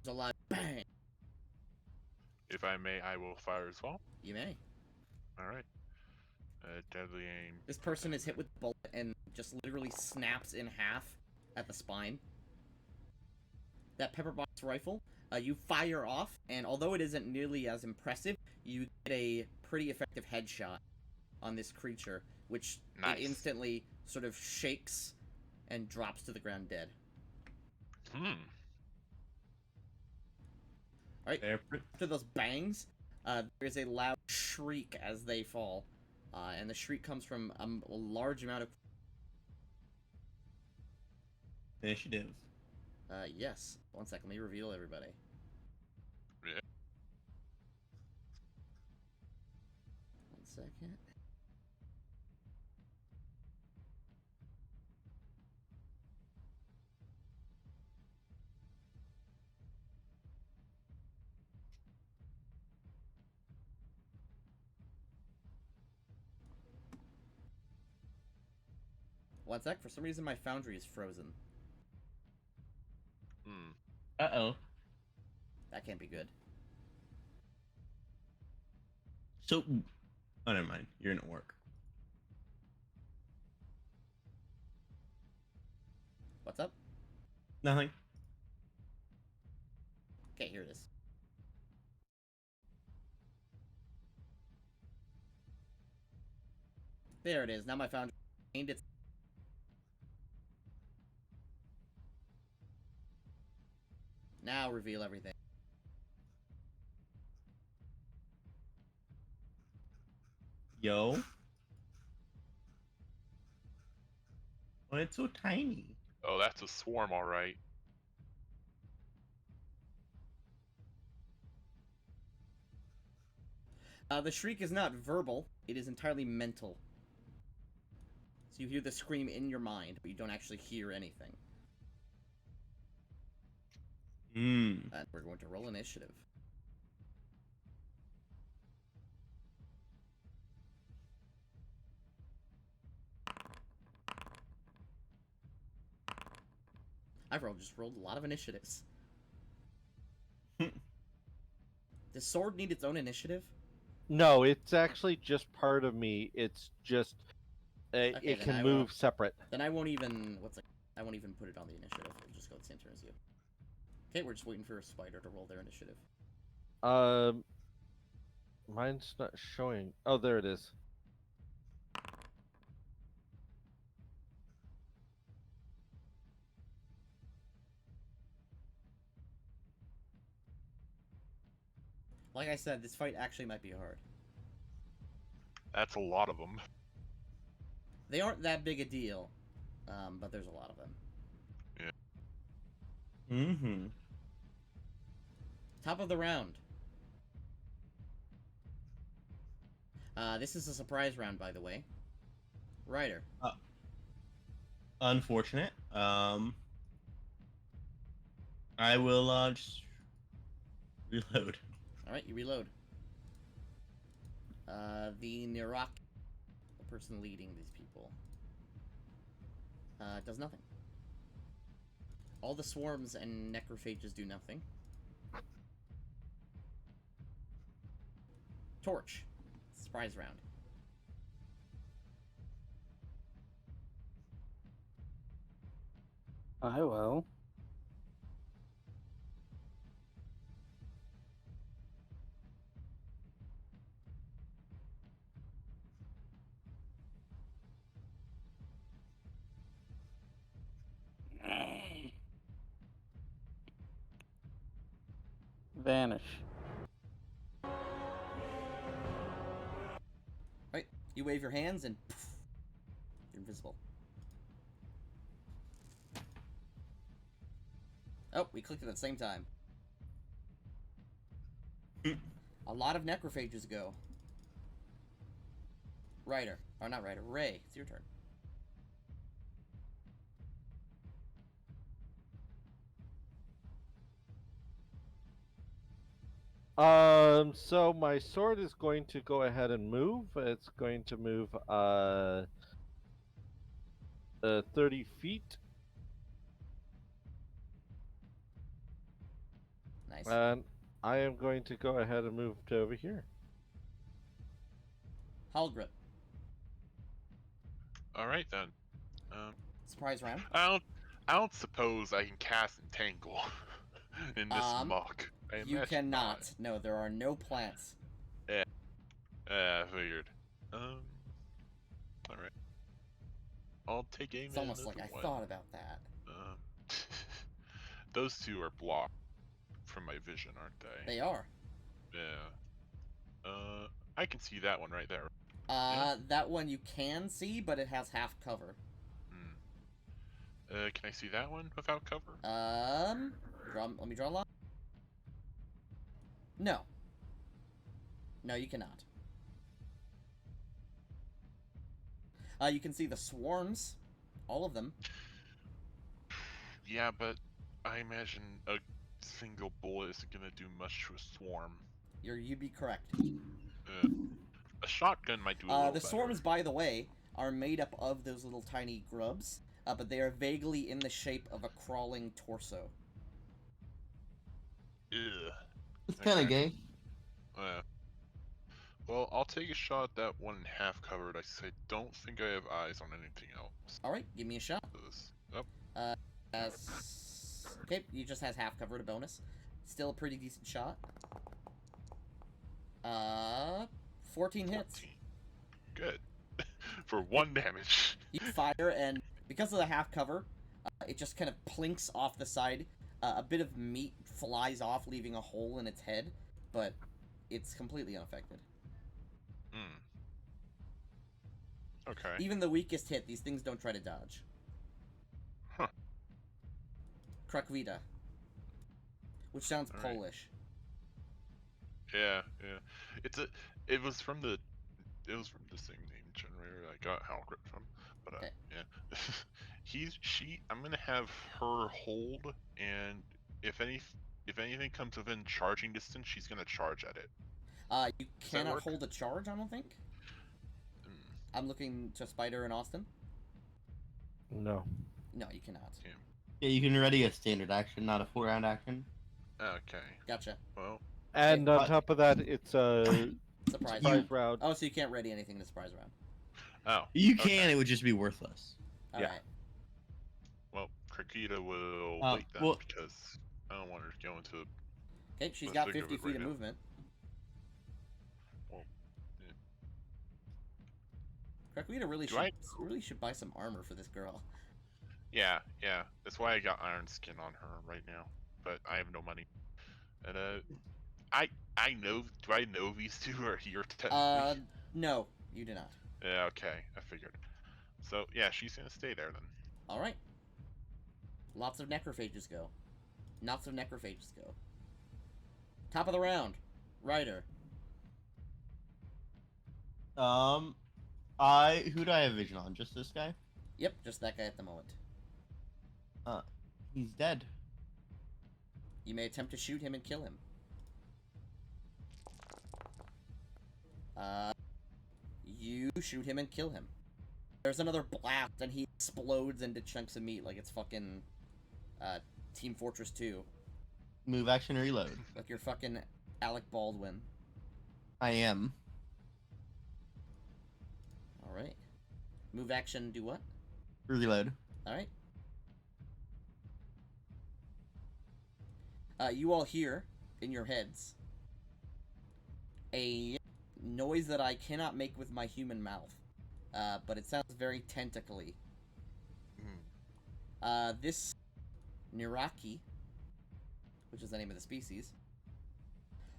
There's a loud bang. If I may, I will fire as well. You may. Alright. Deadly aim. This person is hit with the bullet and just literally snaps in half at the spine. That pepperbox rifle, you fire off, and although it isn't nearly as impressive, you get a pretty effective headshot on this creature, which Nice. it instantly sort of shakes and drops to the ground dead. Alright, There. after those bangs, there's a loud shriek as they fall. And the shriek comes from a large amount of... Initiative. Yes. One second, let me reveal everybody. Yeah. One second. One sec, for some reason my foundry is frozen. Uh-oh. That can't be good. So, oh, never mind. You're in at work. Nothing. Okay, here it is. There it is. Now my foundry gained its. Now reveal everything. Yo. Oh, it's so tiny. Oh, that's a swarm, all right. The shriek is not verbal, it is entirely mental. So you hear the scream in your mind, but you don't actually hear anything. Hmm. And we're going to roll initiative. I've just rolled a lot of initiatives. Does sword need its own initiative? No, it's actually just part of me. It's just Okay, it then can I move won't- separate. Then I won't even I won't even put it on the initiative. It'll just go the same turn as you. Okay, we're just waiting for a spider to roll their initiative. Um, mine's not showing. Oh, there it is. Like I said, this fight actually might be hard. That's a lot of them. They aren't that big a deal, but there's a lot of them. Mm-hmm. Top of the round. This is a surprise round, by the way. Ryder. Unfortunate. I will just reload. Alright, you reload. The Nirok, the person leading these people, does nothing. All the swarms and necrophages do nothing. Torch. Surprise round. I will. Vanish. Right, you wave your hands and poof, you're invisible. Oh, we clicked it at the same time. A lot of necrophages go. Ryder. Or not Ryder. Ray, it's your turn. So my sword is going to go ahead and move. It's going to move 30 feet, Nice. and I am going to go ahead and move to over here. Hull All right then. Surprise round. I don't suppose I can cast Entangle in this muck. I You imagine cannot. not. No, there are no plants. I figured. All right. I'll take aim. It's at almost like another I one. thought about that. Those two are blocked from my vision, aren't they? They are. Yeah. I can see that one right there. That one you can see, but it has half cover. Can I see that one without cover? Let me draw a line. No. No, you cannot. You can see the swarms. All of them. Yeah, but I imagine a single bullet isn't gonna do much to a swarm. You'd be correct. A shotgun might do a little The better. swarms, by the way, are made up of those little tiny grubs, but they are vaguely in the shape of a crawling torso. Ugh. It's kind of Okay. gay. Well, I'll take a shot at that one half covered. I don't think I have eyes on anything else. Alright, give me a shot. Oh. bonus. Okay, he just has half cover to bonus. Still a pretty decent shot. 14 hits. 14. Good. For 1 damage. You fire, and because of the half cover, it just kind of plinks off the side. A bit of meat flies off, leaving a hole in its head, but it's completely unaffected. Hmm. Okay. Even the weakest hit, these things don't try to dodge. Huh. Krakvita. Which sounds All right. Polish. Yeah, yeah. It was from the same name generator I got Halgrit from. But Okay. yeah. I'm gonna have her hold, and if anything comes within charging distance, she's gonna charge at it. You Does that cannot work? hold a charge, I don't think. Hmm. I'm looking to Spider and Austin. No. No, you cannot. Yeah, you can ready a standard action, not a 4-round action. Okay. Gotcha. Well, And on but- top of that, it's a Surprise. surprise round. Oh, so you can't ready anything in the surprise round. oh. You okay. can, it would just be worthless. All Yeah. right. Well, Krakita will wait then well- because I don't want her to go into. Okay, she's The got thick of 50 it feet right of now. movement. Well, Krakvita really Do I- should buy some armor for this girl. yeah. That's why I got Iron Skin on her right now, but I have no money. And I know. Do I know these two are here technically? No, you do not. Yeah. Okay, I figured. So yeah, she's gonna stay there then. All right. Lots of necrophages go. Lots of necrophages go. Top of the round, Ryder. Who do I have vision on? Just this guy? Yep, just that guy at the moment. He's dead. You may attempt to shoot him and kill him. You shoot him and kill him. There's another blast, and he explodes into chunks of meat like it's fucking Team Fortress 2. Move action reload. Like you're fucking Alec Baldwin. I am. Alright. Move action, do what? Reload. Alright. You all hear, in your heads, a noise that I cannot make with my human mouth. But it sounds very tentacly. This Niraki, which is the name of the species,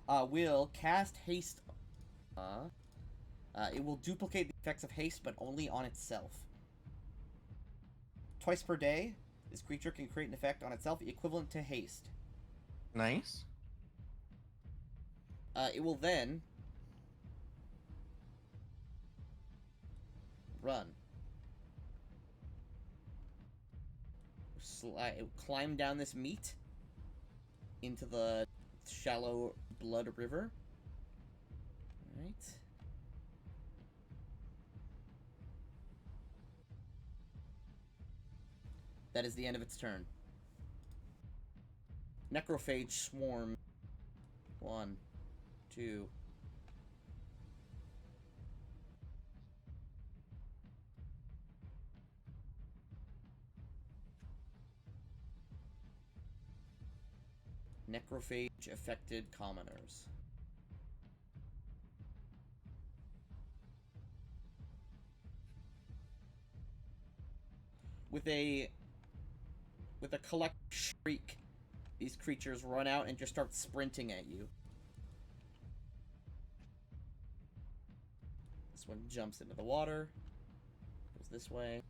will cast haste. It will duplicate the effects of haste, but only on itself. Twice per day, this creature can create an effect on itself equivalent to haste. Nice. It will then run. It will climb down this meat into the shallow blood river. Alright. That is the end of its turn. Necrophage swarm. 1, 2. Necrophage affected commoners. With a collective shriek, these creatures run out and just start sprinting at you. This one jumps into the water. Goes this way.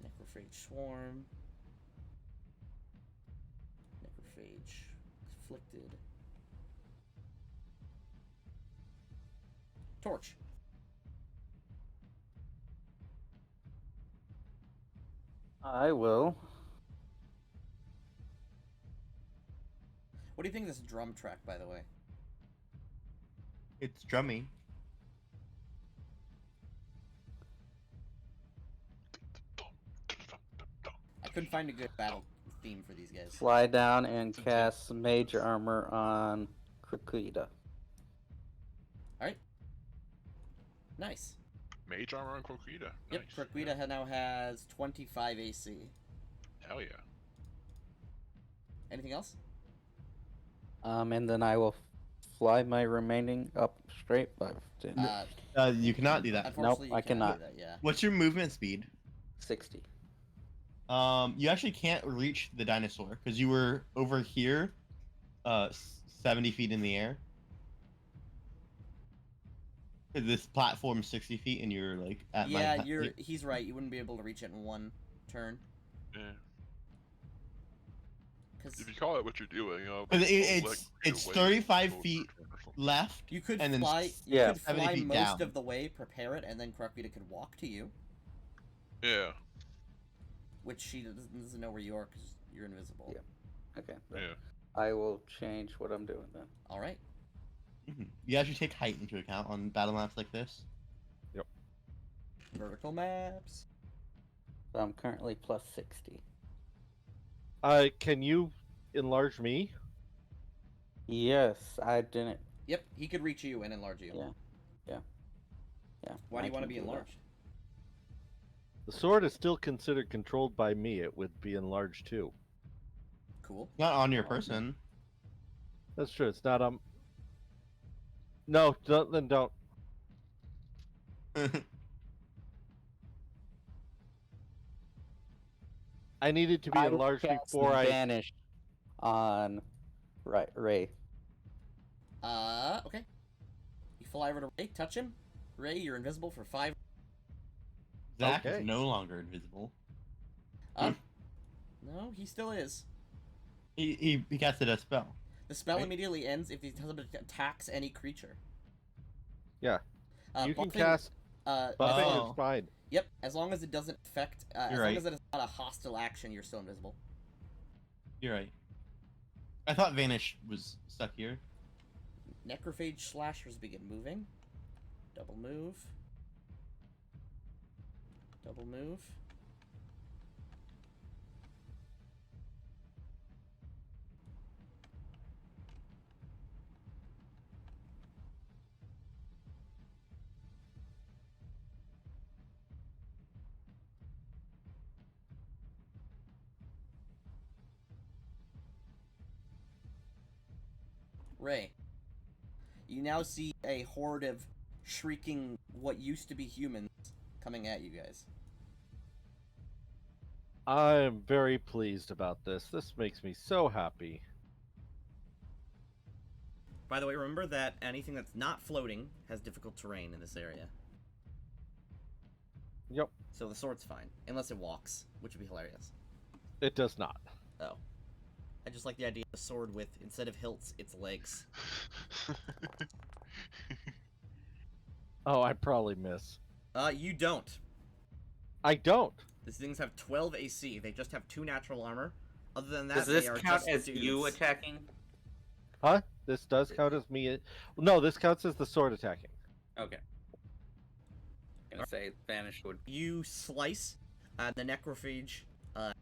Necrophage swarm. Necrophage afflicted. Torch. I will. What do you think of this drum track, by the way? It's drummy. I couldn't find a good battle theme for these guys. Fly down and cast Major Armor on Krakita. Nice. Mage armor on Krakita. Yep, Nice. Krakita now has 25 AC. Hell yeah. Anything else? And then I will fly my remaining up straight. You cannot do that. Unfortunately, Nope, I you cannot do cannot. that. Yeah. What's your movement speed? 60. You actually can't reach the dinosaur because you were over here, 70 feet in the air. This platform's 60 feet, and you're like at my. Yeah, he's right. You wouldn't be able to reach it in one turn. Yeah. Because If you call it what you're doing, It's 35 feet left. you could and then fly. yeah, You could 70 fly feet most down. of the way, prepare it, and then Crocvita could walk to you, Yeah. which she doesn't know where you are because you're invisible. Yeah. Okay. then Yeah. I will change what I'm doing then. All right. You actually take height into account on battle maps like this. Vertical maps. So I'm currently plus 60. Can you enlarge me? Yes, I didn't. Yep, he could reach you and enlarge you. Yeah. Why do you want to be do that. enlarged? The sword is still considered controlled by me. It would be enlarged too. Cool. Not on your person. That's true. It's not No, then don't. I needed to be I will enlarged cast before I. Vanish on Ray. Okay. You fly over to Ray, touch him. Ray, you're invisible for 5. Zach Okay. is no longer invisible. No, he still is. He casted a spell. The spell Right. immediately ends if he attacks any creature. Yeah. You can buffing, cast. as Buffing long- is fine. Yep, as long as it doesn't affect. As You're long right. as it is not a hostile action, you're still invisible. You're right. I thought Vanish was stuck here. Necrophage slashers begin moving. Double move. Double move. Ray, you now see a horde of shrieking what used to be humans coming at you guys. I am very pleased about this. This makes me so happy. By the way, remember that anything that's not floating has difficult terrain in this area. Yep, So the sword's fine, unless it walks, which would be hilarious. it does not. Oh. I just like the idea of a sword with, instead of hilts, it's legs. Oh, I probably miss. You don't. I don't. These things have 12 AC. They just have 2 natural armor. Other than that, Does this they are count just as dudes. you attacking? Huh? This does count as me. No, this counts as the sword attacking. Okay. Gonna say Vanish would. You slice the necrophage.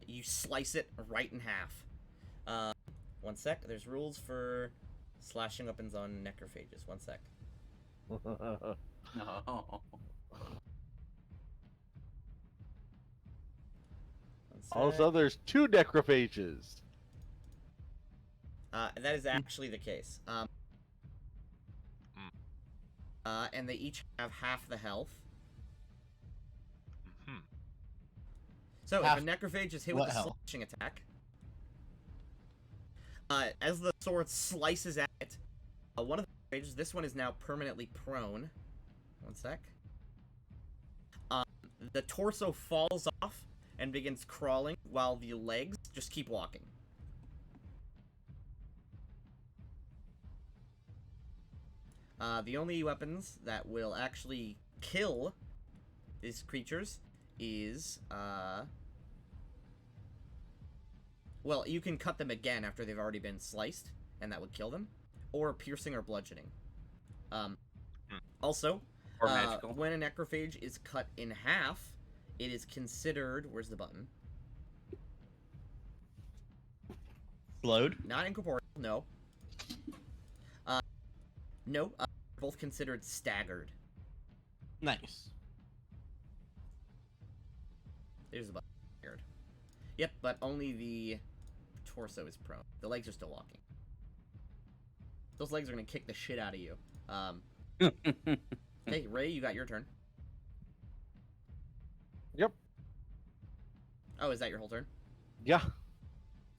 You slice it right in half. One sec. There's rules for slashing weapons on necrophages. One sec. No. One sec. Also, there's 2 necrophages. That is actually the case. And they each have half the health. Mhm. So Half if a necrophage is hit with what a health? slashing attack, as the sword slices at it, one of the necrophages, this one is now permanently prone. One sec. The torso falls off and begins crawling, while the legs just keep walking. The only weapons that will actually kill these creatures is, well, you can cut them again after they've already been sliced, and that would kill them, or piercing or bludgeoning. Also, Or magical. when a necrophage is cut in half, it is considered, where's the button? Slowed. Not incorporeal, no. No, both considered staggered. Nice. There's the button. Staggered. Yep, but only the torso is prone. The legs are still walking. Those legs are gonna kick the shit out of you. Okay, Ray, you got your turn. Yep. Oh, is that your whole turn? Yeah.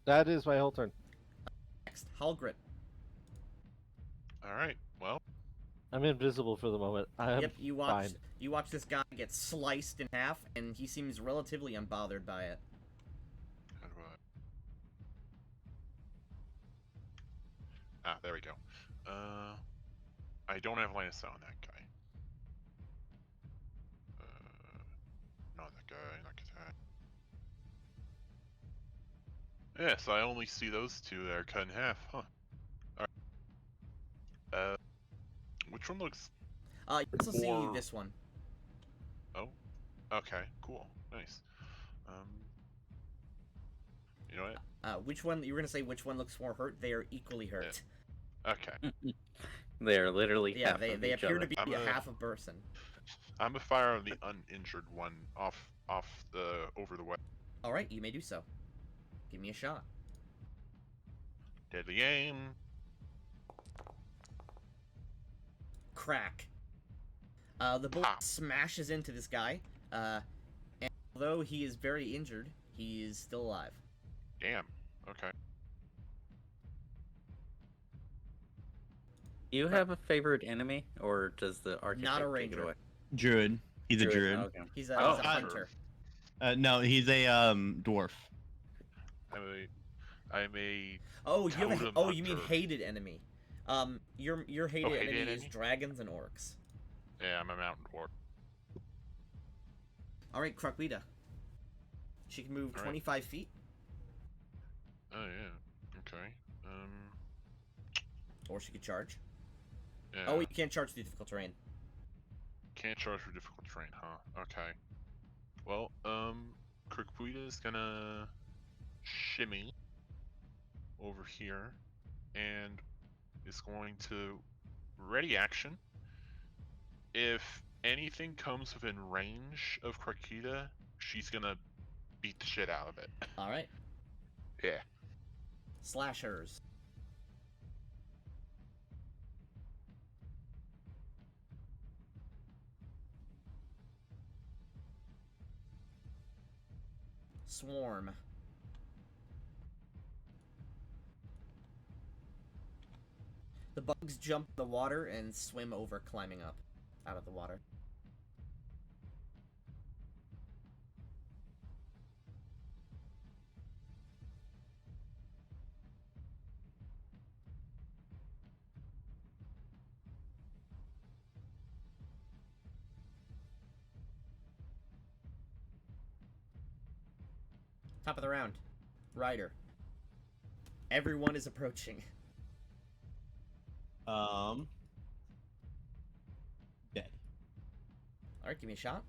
That is my whole turn. Next, Hallgrit. All right. Well, I'm invisible for the moment. I'm Yep, you watch. fine. You watch this guy get sliced in half, and he seems relatively unbothered by it. how do I... there we go. I don't have line of sight on that guy. Not that guy. Not that. Yes, I only see those two that are cut in half. Huh. All right. Which one looks? You also see Or- this one. Oh. Okay. Cool. Nice. You know what? Which one? You were gonna say which one looks more hurt? They are equally hurt. Okay. They are literally Yeah, half they of they each appear other. to be I'm a a- half a person. I'm gonna fire on the uninjured one off the over the way. All right, you may do so. Give me a shot. Deadly aim. Crack. The bullet Pow. smashes into this guy. And although he is very injured, he is still alive. Damn. Okay. Do you have a favorite enemy, or does the architect Not a take ranger. it away? Druid. He's a druid. Okay. He's Oh, a sure. hunter. No, he's a dwarf. I'm a Oh, you have a, Totem oh, you mean hunter. hated enemy. Your hated hated enemy is enemy? dragons and orcs. yeah, I'm a mountain dwarf. All right, Krakwita. She can move All right. 25 feet, Oh yeah. Okay. or she could charge. Yeah. Oh, you can't charge through difficult terrain. Can't charge for difficult terrain, huh? Okay. Well, Kirkweeda is gonna shimmy over here and is going to ready action. If anything comes within range of Kirkweeda, she's gonna beat the shit out of it. All right, Yeah. slashers. Swarm. The bugs jump in the water and swim over, climbing up out of the water. Top of the round. Ryder. Everyone is approaching. Dead. Alright, give me a shot.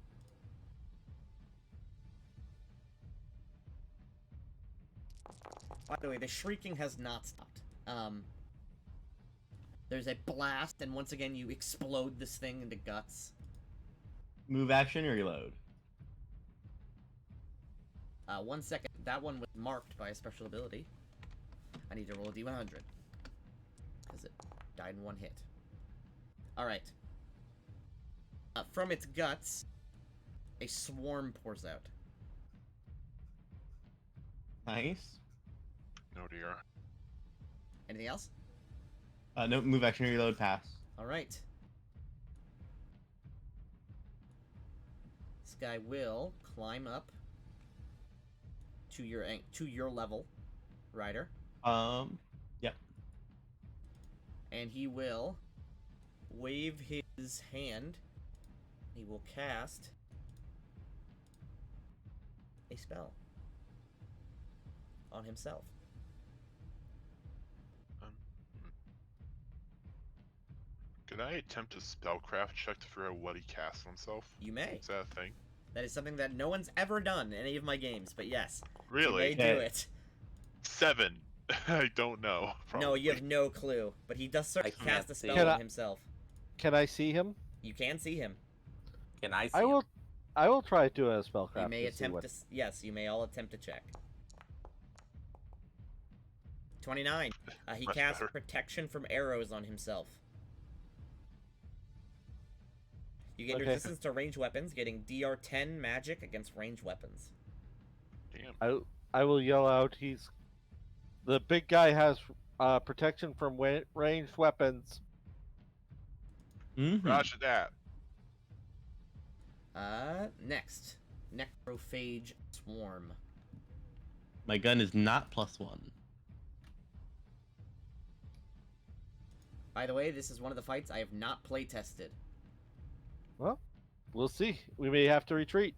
By the way, the shrieking has not stopped. There's a blast, and once again you explode this thing into guts. Move action or reload? 1 second. That one was marked by a special ability. I need to roll a d100. Because it died in one hit. Alright. From its guts, a swarm pours out. Nice. No dear. Anything else? No, move action or reload, pass. Alright. This guy will climb up to your level, Ryder. Yep. And he will wave his hand. He will cast a spell on himself. Could I attempt a spellcraft check to figure out what he cast on himself? You may. Is that a thing? That is something that no one's ever done in any of my games, but yes, Really? you may do Okay. it. 7. I don't know. No, you have probably. no clue, but he does start I to cast can't a see. spell Can on I- himself. Can I see him? You can see him. Can I see I will. him? I will try doing a spellcraft. You may to see attempt what... to. Yes, you may all attempt to check. 29. He Much casts better. protection from arrows on himself. You gain Okay. resistance to ranged weapons, getting DR 10 magic against ranged weapons. Damn. I will yell out. The big guy has protection from ranged weapons. Mhm. Roger that. Next. Necrophage Swarm. My gun is not +1. By the way, this is one of the fights I have not play tested. Well, we'll see. We may have to retreat.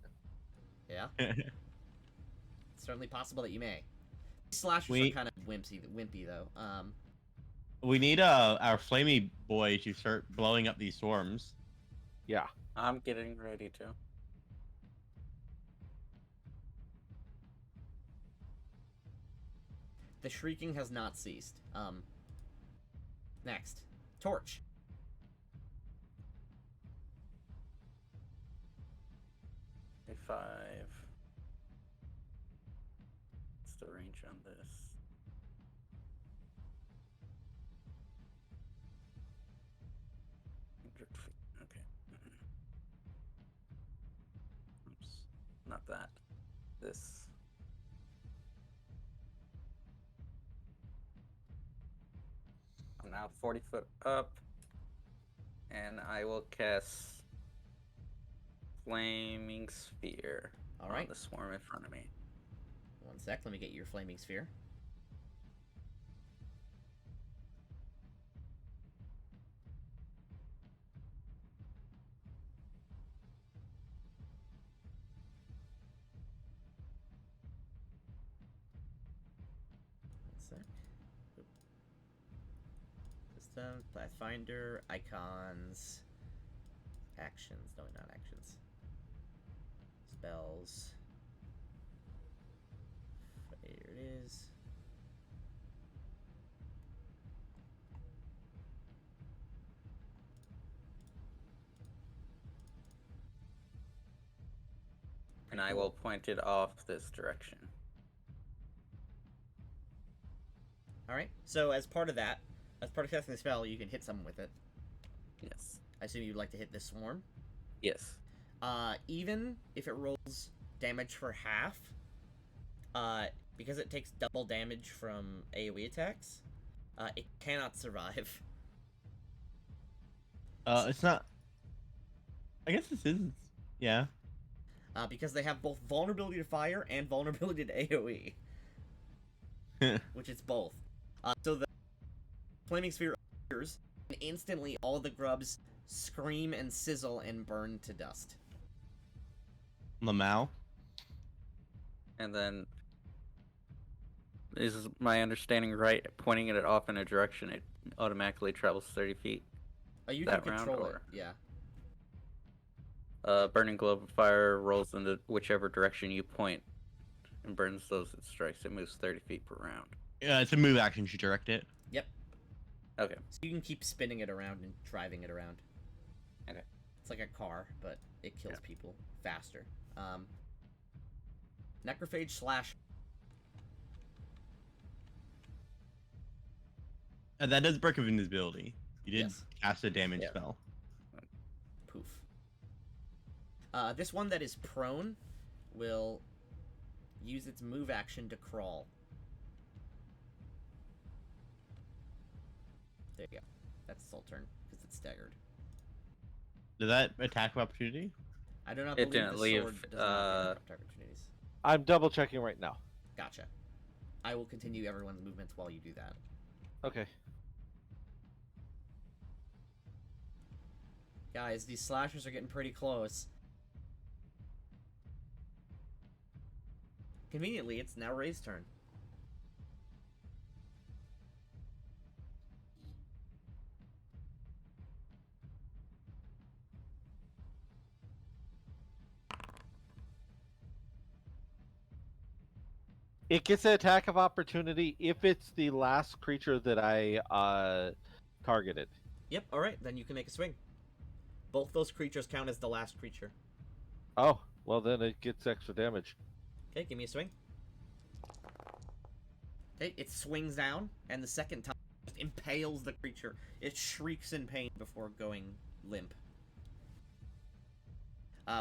Yeah? It's certainly possible that you may. Slashers We- are kind of wimpy though. We need our flamey boy to start blowing up these swarms. Yeah. I'm getting ready to. The shrieking has not ceased. Next. Torch. A 5. What's the range on this? Okay. Oops. Not that. This. I'm now 40 foot up. And I will cast Flaming Sphere on Alright. the swarm in front of me. One sec, let me get your flaming sphere. One sec. Oop. System, Pathfinder, icons, actions. No, not actions. Spells. Here it is. And I will point it off this direction. Alright, so as part of that, as part of casting the spell, you can hit someone with it. Yes. I assume you'd like to hit this swarm. Yes. Even if it rolls damage for half, because it takes double damage from AoE attacks, it cannot survive. It's not. I guess this is. Yeah. Because they have both vulnerability to fire and vulnerability to AoE, which it's both. So the flaming sphere appears, and instantly all the grubs scream and sizzle and burn to dust. Lamau. And then, is my understanding right? Pointing it off in a direction, it automatically travels 30 feet. You That can round, control it, or- yeah. Burning globe of fire rolls into whichever direction you point and burns those it strikes. It moves 30 feet per round. Yeah, it's a move action to direct it. Yep. Okay. So you can keep spinning it around and driving it around. Okay. It's like a car, but it kills people faster. Necrophage slash. That does break of invisibility. You did Yes. cast a damage Yeah. spell. Poof. This one that is prone will use its move action to crawl. There you go. That's its whole turn, because it's staggered. Did that attack of opportunity? I do not It believe didn't the leave, sword does not get opportunities. I'm double checking right now. Gotcha. I will continue everyone's movements while you do that. Okay. Guys, these slashers are getting pretty close. Conveniently, it's now Ray's turn. It gets an attack of opportunity if it's the last creature that I targeted. Yep, alright, then you can make a swing. Both those creatures count as the last creature. Oh, well then it gets extra damage. Okay, give me a swing. Okay, it swings down, and the second time just impales the creature. It shrieks in pain before going limp.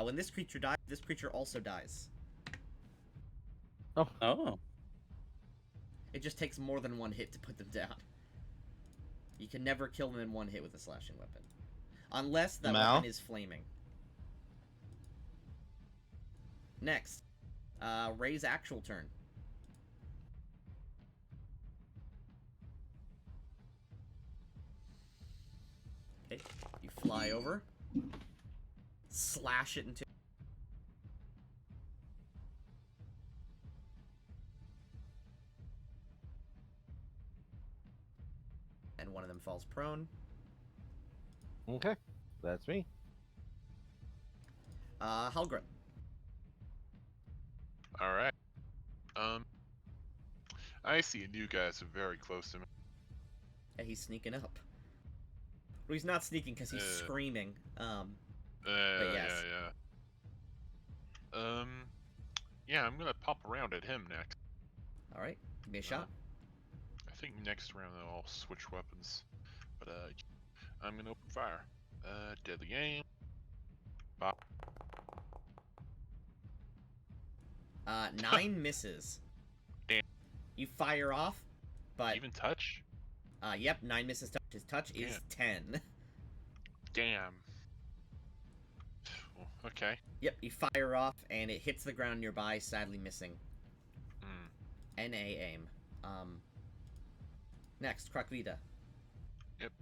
When this creature dies, this creature also dies. Oh. It just takes more than one hit to put them down. You can never kill them in one hit with a slashing weapon. Unless that weapon is flaming. Next, Ray's actual turn. Okay, you fly over, slash it into. And one of them falls prone. Okay, that's me. Halgrim. All right. I see a new guy so very close to me. Yeah, he's sneaking up. Well, he's not sneaking because he's screaming. But yes. Yeah, I'm gonna pop around at him next. All right, give me a shot. I think next round I'll switch weapons, but I'm gonna open fire. Deadly aim. Pop. 9 misses. Damn. You fire off, but Even touch? yep, 9 misses touch. His touch is 10. Damn. Okay. Yep, you fire off, and it hits the ground nearby, sadly missing. NA aim. Next, Krakvita. Yep.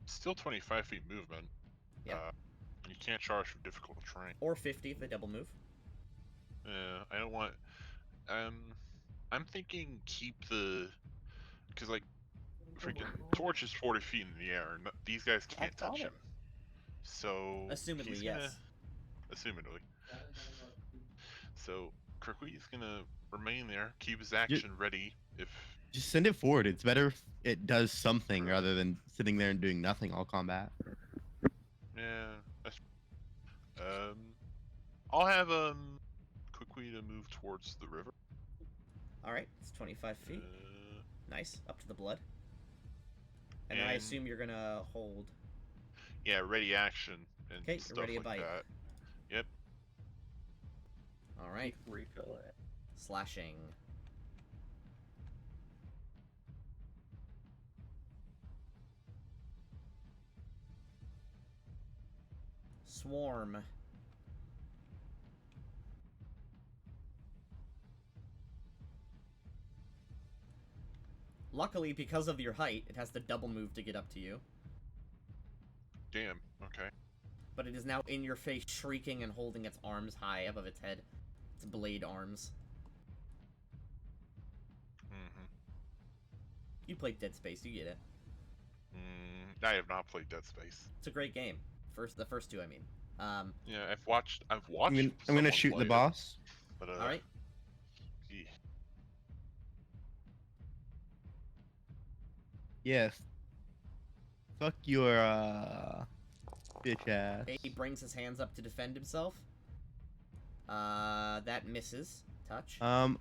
Still 25 feet movement. Yep. You can't charge from difficult terrain. Or 50 if they double move. I don't want. I'm thinking keep the, because like, freaking torch is 40 feet in the air. These guys can't touch him. So Assumedly, he's yes. gonna, assumedly. So Kirkwee's gonna remain there, keep his action ready. If Just send it forward. It's better if it does something rather than sitting there and doing nothing all combat. yeah, that's, I'll have Kirkwee to move towards the river. All right, it's 25 feet. Nice, up to the blood. And then I and- assume you're gonna hold. Yeah, ready action and Okay, stuff ready a like bite. that. Yep. All right, Refill it. slashing. Swarm. Luckily, because of your height, it has to double move to get up to you. Damn. Okay. But it is now in your face, shrieking and holding its arms high above its head. Its blade arms. You played Dead Space, you get it. I have not played Dead Space. It's a great game. The first two, I mean. Yeah, I've watched. I'm gonna someone shoot play the it, boss. but all right. yeah. Yes. Fuck your bitch ass. He brings his hands up to defend himself. That misses. Touch. Gonna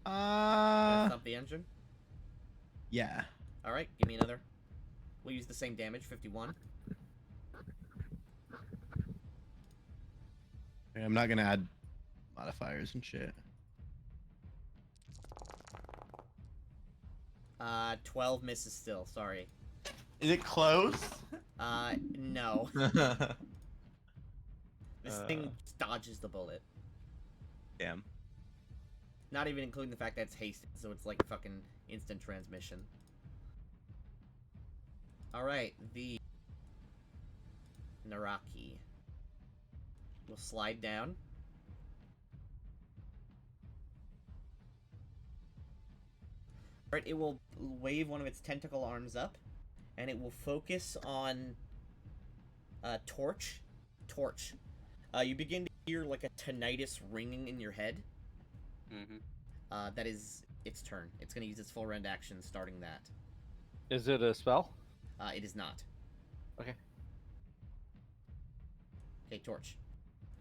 stop the engine. Yeah. All right, give me another. We'll use the same damage, 51. I'm not gonna add modifiers and shit. 12 misses still. Sorry. Is it close? No. This thing dodges the bullet. Damn. Not even including the fact that it's hasted, so it's like fucking instant transmission. Alright, the Naraki will slide down. Alright, it will wave one of its tentacle arms up, and it will focus on Torch. Torch. You begin to hear like a tinnitus ringing in your head. That is its turn. It's going to use its full round action starting that. Is it a spell? It is not. Okay. Okay, Torch.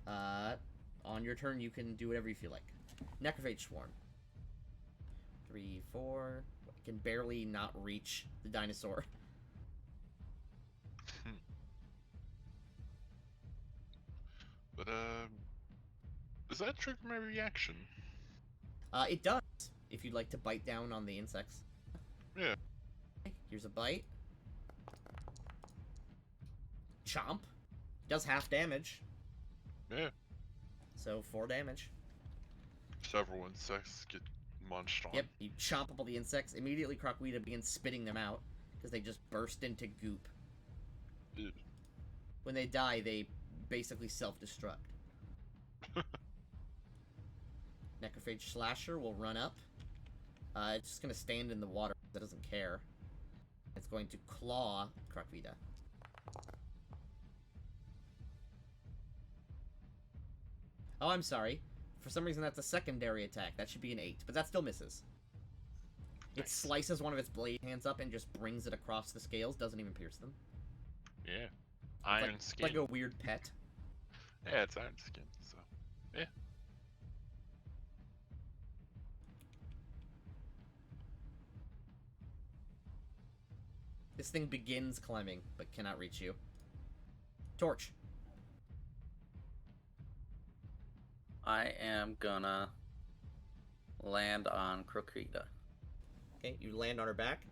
On your turn, you can do whatever you feel like. Necrophage Swarm. 3, 4. Can barely not reach the dinosaur. But does that trigger my reaction? It does. If you'd like to bite down on the insects. Yeah. Okay, here's a bite. Chomp. Does half damage. Yeah. So 4 damage. Several insects get munched on. Yep, you chomp up all the insects. Immediately, Croquita begins spitting them out because they just burst into goop. Ew. When they die, they basically self-destruct. Necrophage Slasher will run up. It's just gonna stand in the water. It doesn't care. It's going to claw Croquita. Oh, I'm sorry. For some reason, that's a secondary attack. That should be an 8, but that still misses. It Nice. slices one of its blade hands up and just brings it across the scales. Doesn't even pierce them. Yeah. It's Iron like, skin. like a weird pet. Yeah, it's iron skin. So yeah. This thing begins climbing, but cannot reach you. Torch. I am gonna land on Croquita. Okay, you land on her back.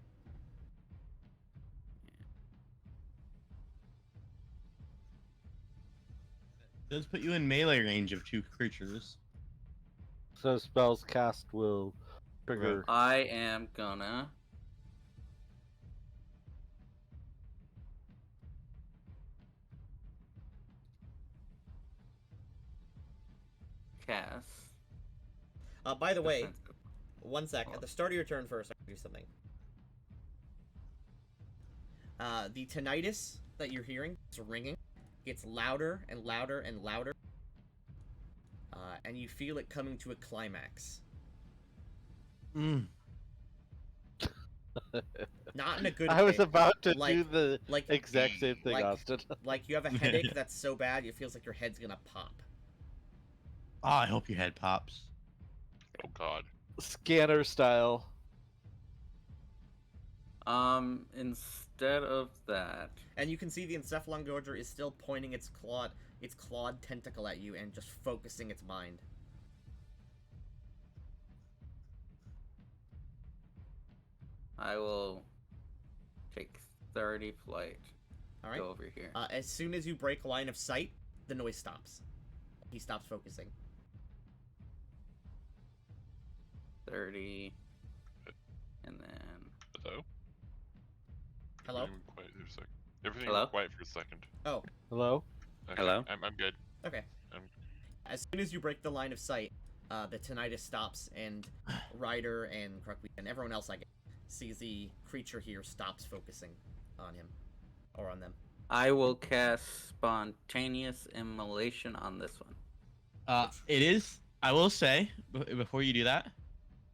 Does put you in melee range of 2 creatures. So spells cast will trigger. I am gonna cast. By the way, defensive. one sec. At the start of your turn first, I can do something. The tinnitus that you're hearing, it's ringing, gets louder and louder and louder. And you feel it coming to a climax. Mm. Not in a good I was way. about to Like- do the like- exact same thing, like- Austin. Like you have a headache that's so bad it feels like your head's gonna pop. Oh, I hope your head pops. Oh god. Scanner style. Instead of that, And you can see the Encephalongorger is still pointing its clawed tentacle at you and just focusing its mind. I will take 30 flight. Alright? Go over here. As soon as you break line of sight, the noise stops. He stops focusing. 30. And then. Hello? Hello? Everything went quiet for a second. Everything Hello? went quiet for a second. Oh, Hello? Okay, Hello? I'm good. okay. As soon as you break the line of sight, the tinnitus stops, and Ryder and Croquita and everyone else, I guess, sees the creature here stops focusing on him. Or on them. I will cast Spontaneous Immolation on this one. It is. I will say before you do that,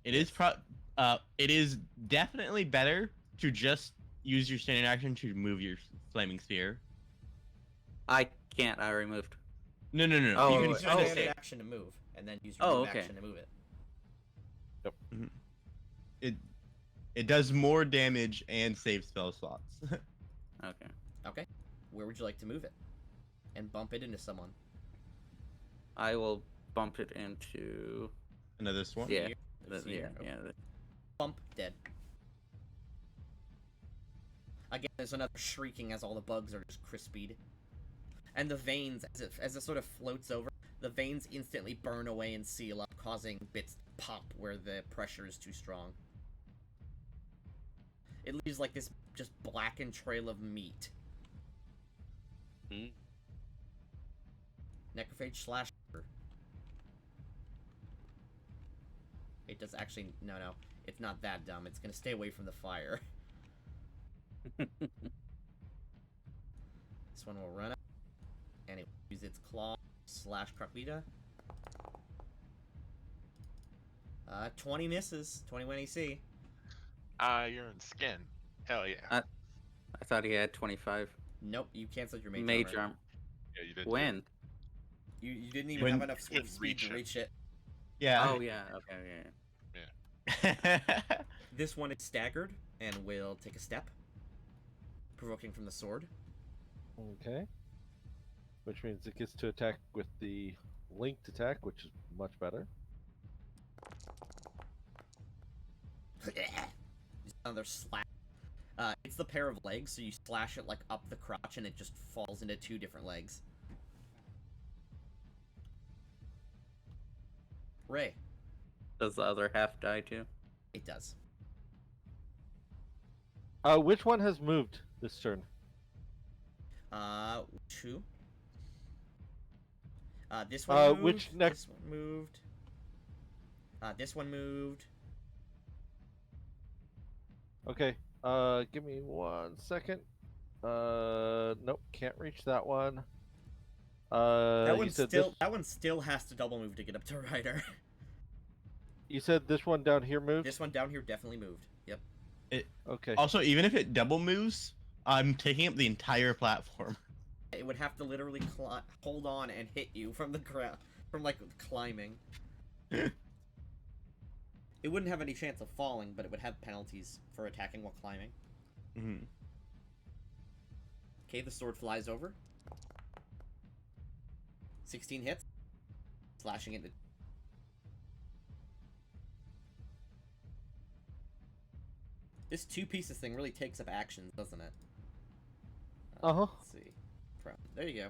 it is definitely better to just use your standard action to move your flaming sphere. I can't. I removed. No. Oh, You can you use can your oh, standard okay. action to move, and then use your Oh, move okay. action to move it. It does more damage and saves spell slots. Okay. Okay. Where would you like to move it? And bump it into someone. I will bump it into. Another swarm. Yeah. Here, The, here. yeah. Bump, dead. Again, there's another shrieking as all the bugs are just crispied. And the veins, as it sort of floats over, the veins instantly burn away and seal up, causing bits to pop where the pressure is too strong. It leaves like this just blackened trail of meat. Hmm. Necrophage Slasher. It does actually... No. It's not that dumb. It's gonna stay away from the fire. This one will run up. And it will use its claw slash Croquita. 20 misses. 21 AC. Iron skin. Hell yeah. I thought he had 25. Nope, you canceled your mage Mage armor. arm. Yeah, you did. When? You didn't even When- have enough Couldn't speed reach to it. reach it. Yeah. Oh yeah. Okay. Yeah. This one is staggered and will take a step, provoking from the sword. Okay. Which means it gets to attack with the linked attack, which is much better. Just another slash. It's the pair of legs, so you slash it like up the crotch, and it just falls into 2 different legs. Ray, Does the other half die too? it does. Which one has moved this turn? 2. This one moved. Which next? This one moved. This one moved. Okay. Give me 1 second. Nope, can't reach that one. That You one said still. this. That one still has to double move to get up to Ryder. You said this one down here moved. This one down here definitely moved. Yep. Okay. Also, even if it double moves, I'm taking up the entire platform. It would have to literally hold on and hit you from the ground, from like climbing. It wouldn't have any chance of falling, but it would have penalties for attacking while climbing. Mm-hmm. Okay, the sword flies over. 16 hits, slashing into. This 2 pieces thing really takes up actions, doesn't it? Uh-huh. Let's see. There you go.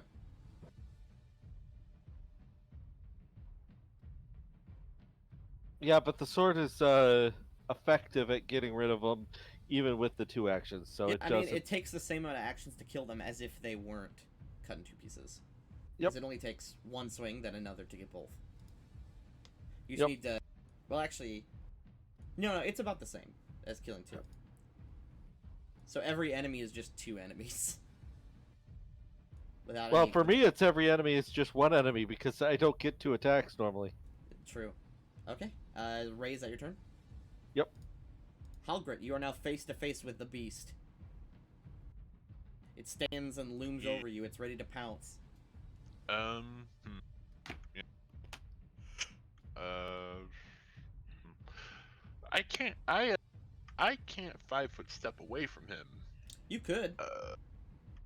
Yeah, but the sword is effective at getting rid of them, even with the 2 actions. So it I doesn't. mean, it takes the same amount of actions to kill them as if they weren't cut in 2 pieces. Yep. Because it only takes 1 swing, then another to get both. You just need to. Well, actually, no, it's about the same as killing 2. So every enemy is just 2 enemies. Without Well, any... for me, it's every enemy is just 1 enemy because I don't get 2 attacks normally. True. Okay. Ray, is that your turn? Yep. Halgrit, you are now face to face with the beast. It stands and looms over you. It's ready to pounce. Yeah. I can't. I can't 5-foot step away from him. You could.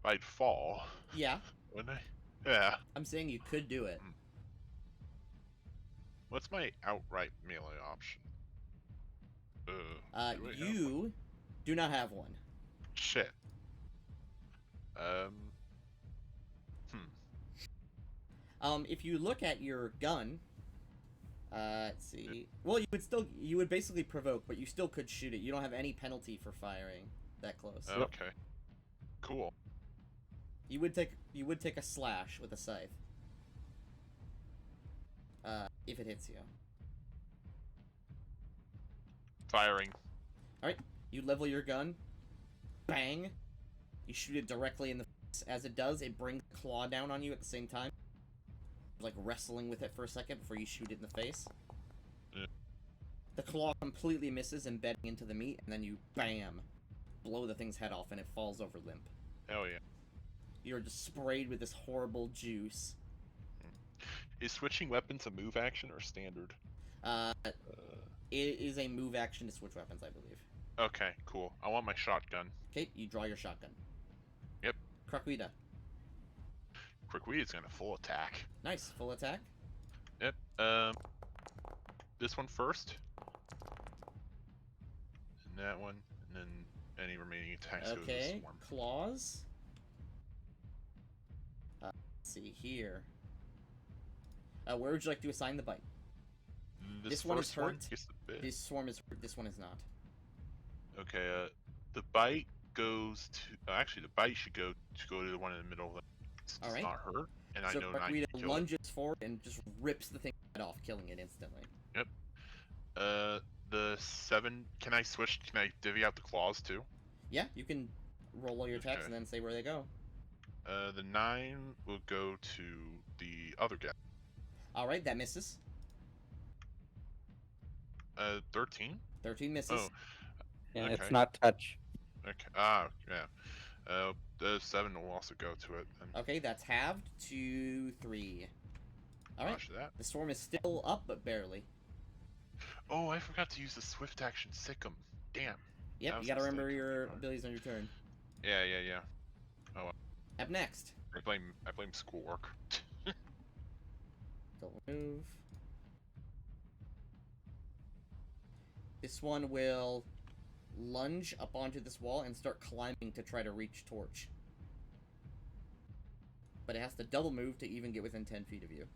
I'd fall. Yeah. Wouldn't I? Yeah. I'm saying you could do it. What's my outright melee option? Do I have one? You do not have one. Shit. If you look at your gun, let's see. Well, you would basically provoke, but you still could shoot it. You don't have any penalty for firing that close. Okay. Cool. You would take a slash with a scythe. If it hits you. Firing. Alright, you level your gun. Bang! You shoot it directly in the face. As it does, it brings a claw down on you at the same time. Like wrestling with it for a second before you shoot it in the face. Yeah. The claw completely misses, embedding into the meat, and then you, bam, blow the thing's head off and it falls over limp. Hell yeah. You're just sprayed with this horrible juice. Is switching weapons a move action or standard? It is a move action to switch weapons, I believe. Okay, cool. I want my shotgun. Okay, you draw your shotgun. Yep. Krakwita. Quickweed's gonna full attack. Nice, full attack. Yep. This one first. And that one, and then any remaining attacks go to the Okay, swarm. claws. Let's see here. Where would you like to assign the bite? This one is first hurt. gets the bit. This swarm is hurt. This one is not. Okay. The bite goes to. Actually, the bite should go to the one in the middle. It's All right. not hurt, and So I know not Krakwita kill it. lunges forward and just rips the thing head off, killing it instantly. The 7. Can I switch? Can I divvy out the claws too? Yeah, you can roll all your attacks Okay. and then say where they go. The 9 will go to the other guy. All right, that misses. 13. 13 misses. Oh, Yeah, Okay. it's not touch. okay. Yeah. The 7 will also go to it. And Okay, that's halved to 3. All right, Roger that. the swarm is still up, but barely. Oh, I forgot to use the swift action sick 'em. Damn. Yep, That you was gotta a remember mistake on your my part. abilities on your turn. Yeah. Up next, I blame schoolwork. don't move. This one will lunge up onto this wall and start climbing to try to reach Torch. But it has to double move to even get within 10 feet of you.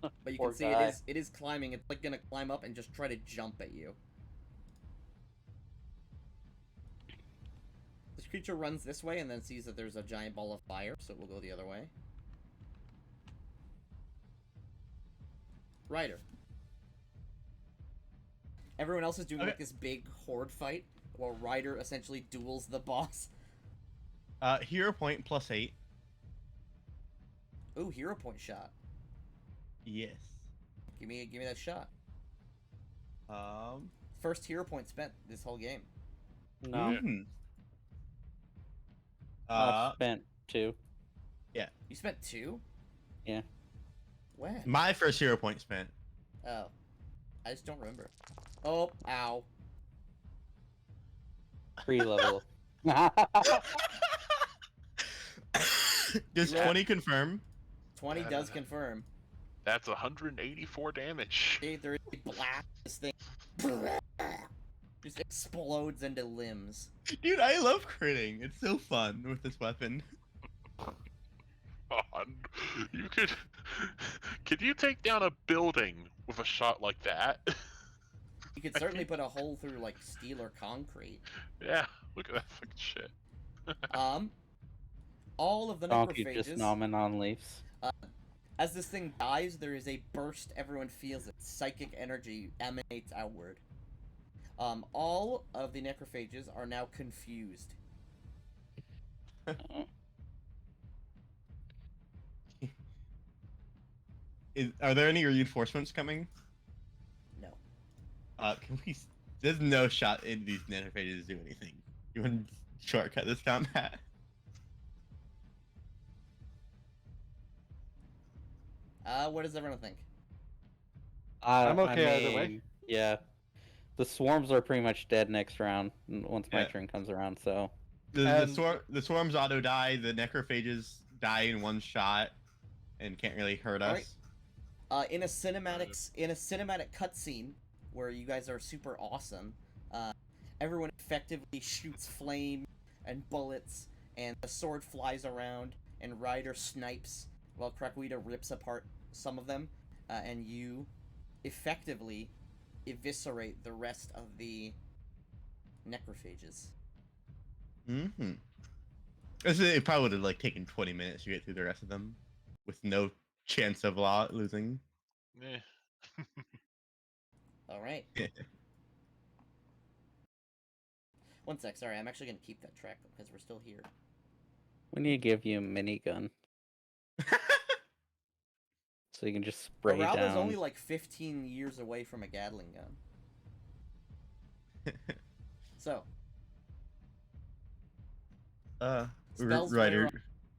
But you Poor can see guy. it is climbing. It's like gonna climb up and just try to jump at you. This creature runs this way and then sees that there's a giant ball of fire, so it will go the other way. Ryder. Everyone else is doing like this big horde fight, while Ryder essentially duels the boss. Hero point +8. Ooh, hero point shot. Yes. Give me that shot. First hero point spent this whole game. No, mhm. I've spent 2. You spent 2? Yeah. When? My first hero point spent. Oh. I just don't remember. Oh, ow. 3 level. Does Yeah. 20 confirm? 20 does confirm. That's 184 damage. Okay, there is a blast. This thing just explodes into limbs. Dude, I love critting. It's so fun with this weapon. God, you could you take down a building with a shot like that? You could certainly put a hole through, like, steel or concrete. Yeah, look at that fucking shit. All of the Donkey just necrophages... nomming on leaves. As this thing dies, there is a burst. Everyone feels it. Psychic energy emanates outward. All of the necrophages are now confused. Are there any reinforcements coming? No. Can we? There's no shot in these necrophages to do anything. You want to shortcut this combat? What does everyone think? I'm okay either way. mean, Yeah. The swarms are pretty much dead next round, once my Yeah. turn comes around, so... The swarms auto die. The necrophages die in one shot, and can't really hurt us. Alright. In a cinematic cutscene where you guys are super awesome, everyone effectively shoots flame and bullets, and the sword flies around, and Ryder snipes while Krakwita rips apart some of them, and you effectively eviscerate the rest of the necrophages. Mm-hmm. It probably would have like taken 20 minutes to get through the rest of them, with no chance of losing. Eh. Alright. One sec, sorry, I'm actually gonna keep that track because we're still here. We need to give you a minigun, so you can just spray Aralda's down. only like 15 years away from a Gatling gun. So, spells Ryder. flare up,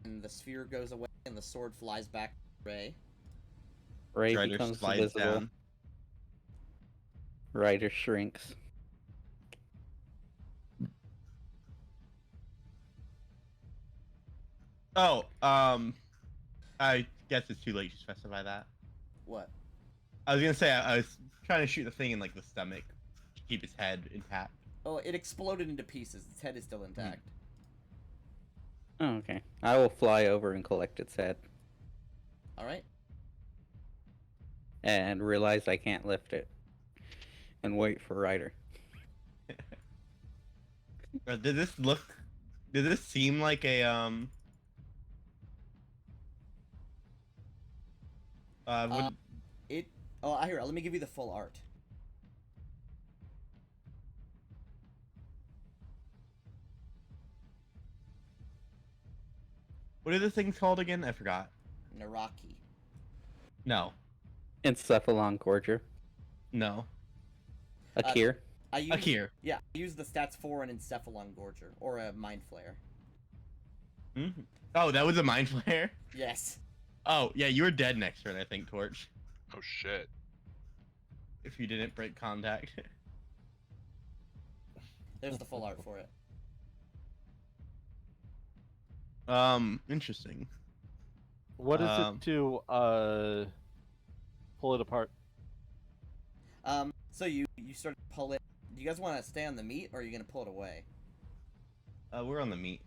and the sphere goes away, and the sword flies back to Ray. Ray Ryder becomes slides invisible. down. Ryder shrinks. Oh, I guess it's too late to specify that. What? I was gonna say I was trying to shoot the thing in like the stomach to keep its head intact. Oh, it exploded into pieces. Its head is still intact. Oh, okay. I will fly over and collect its head, Alright. and realize I can't lift it, and wait for Ryder. Did this seem like a Oh, here, let me give you the full art. what are the things called again? I forgot. Naraki. No. Encephalon Gorger. No. Akir. I use, Akir. Yeah, I use the stats for an Encephalon Gorger, or a Mind Flare. Mm-hmm. Oh, that was a mind flare? Yes. Oh, yeah, you were dead next turn, I think, Torch. Oh shit. if you didn't break contact. There's the full art for it. Interesting. What is Um, it to pull it apart? So you sort of pull it. Do you guys want to stay on the meat, or are you gonna pull it away? We're on the meat.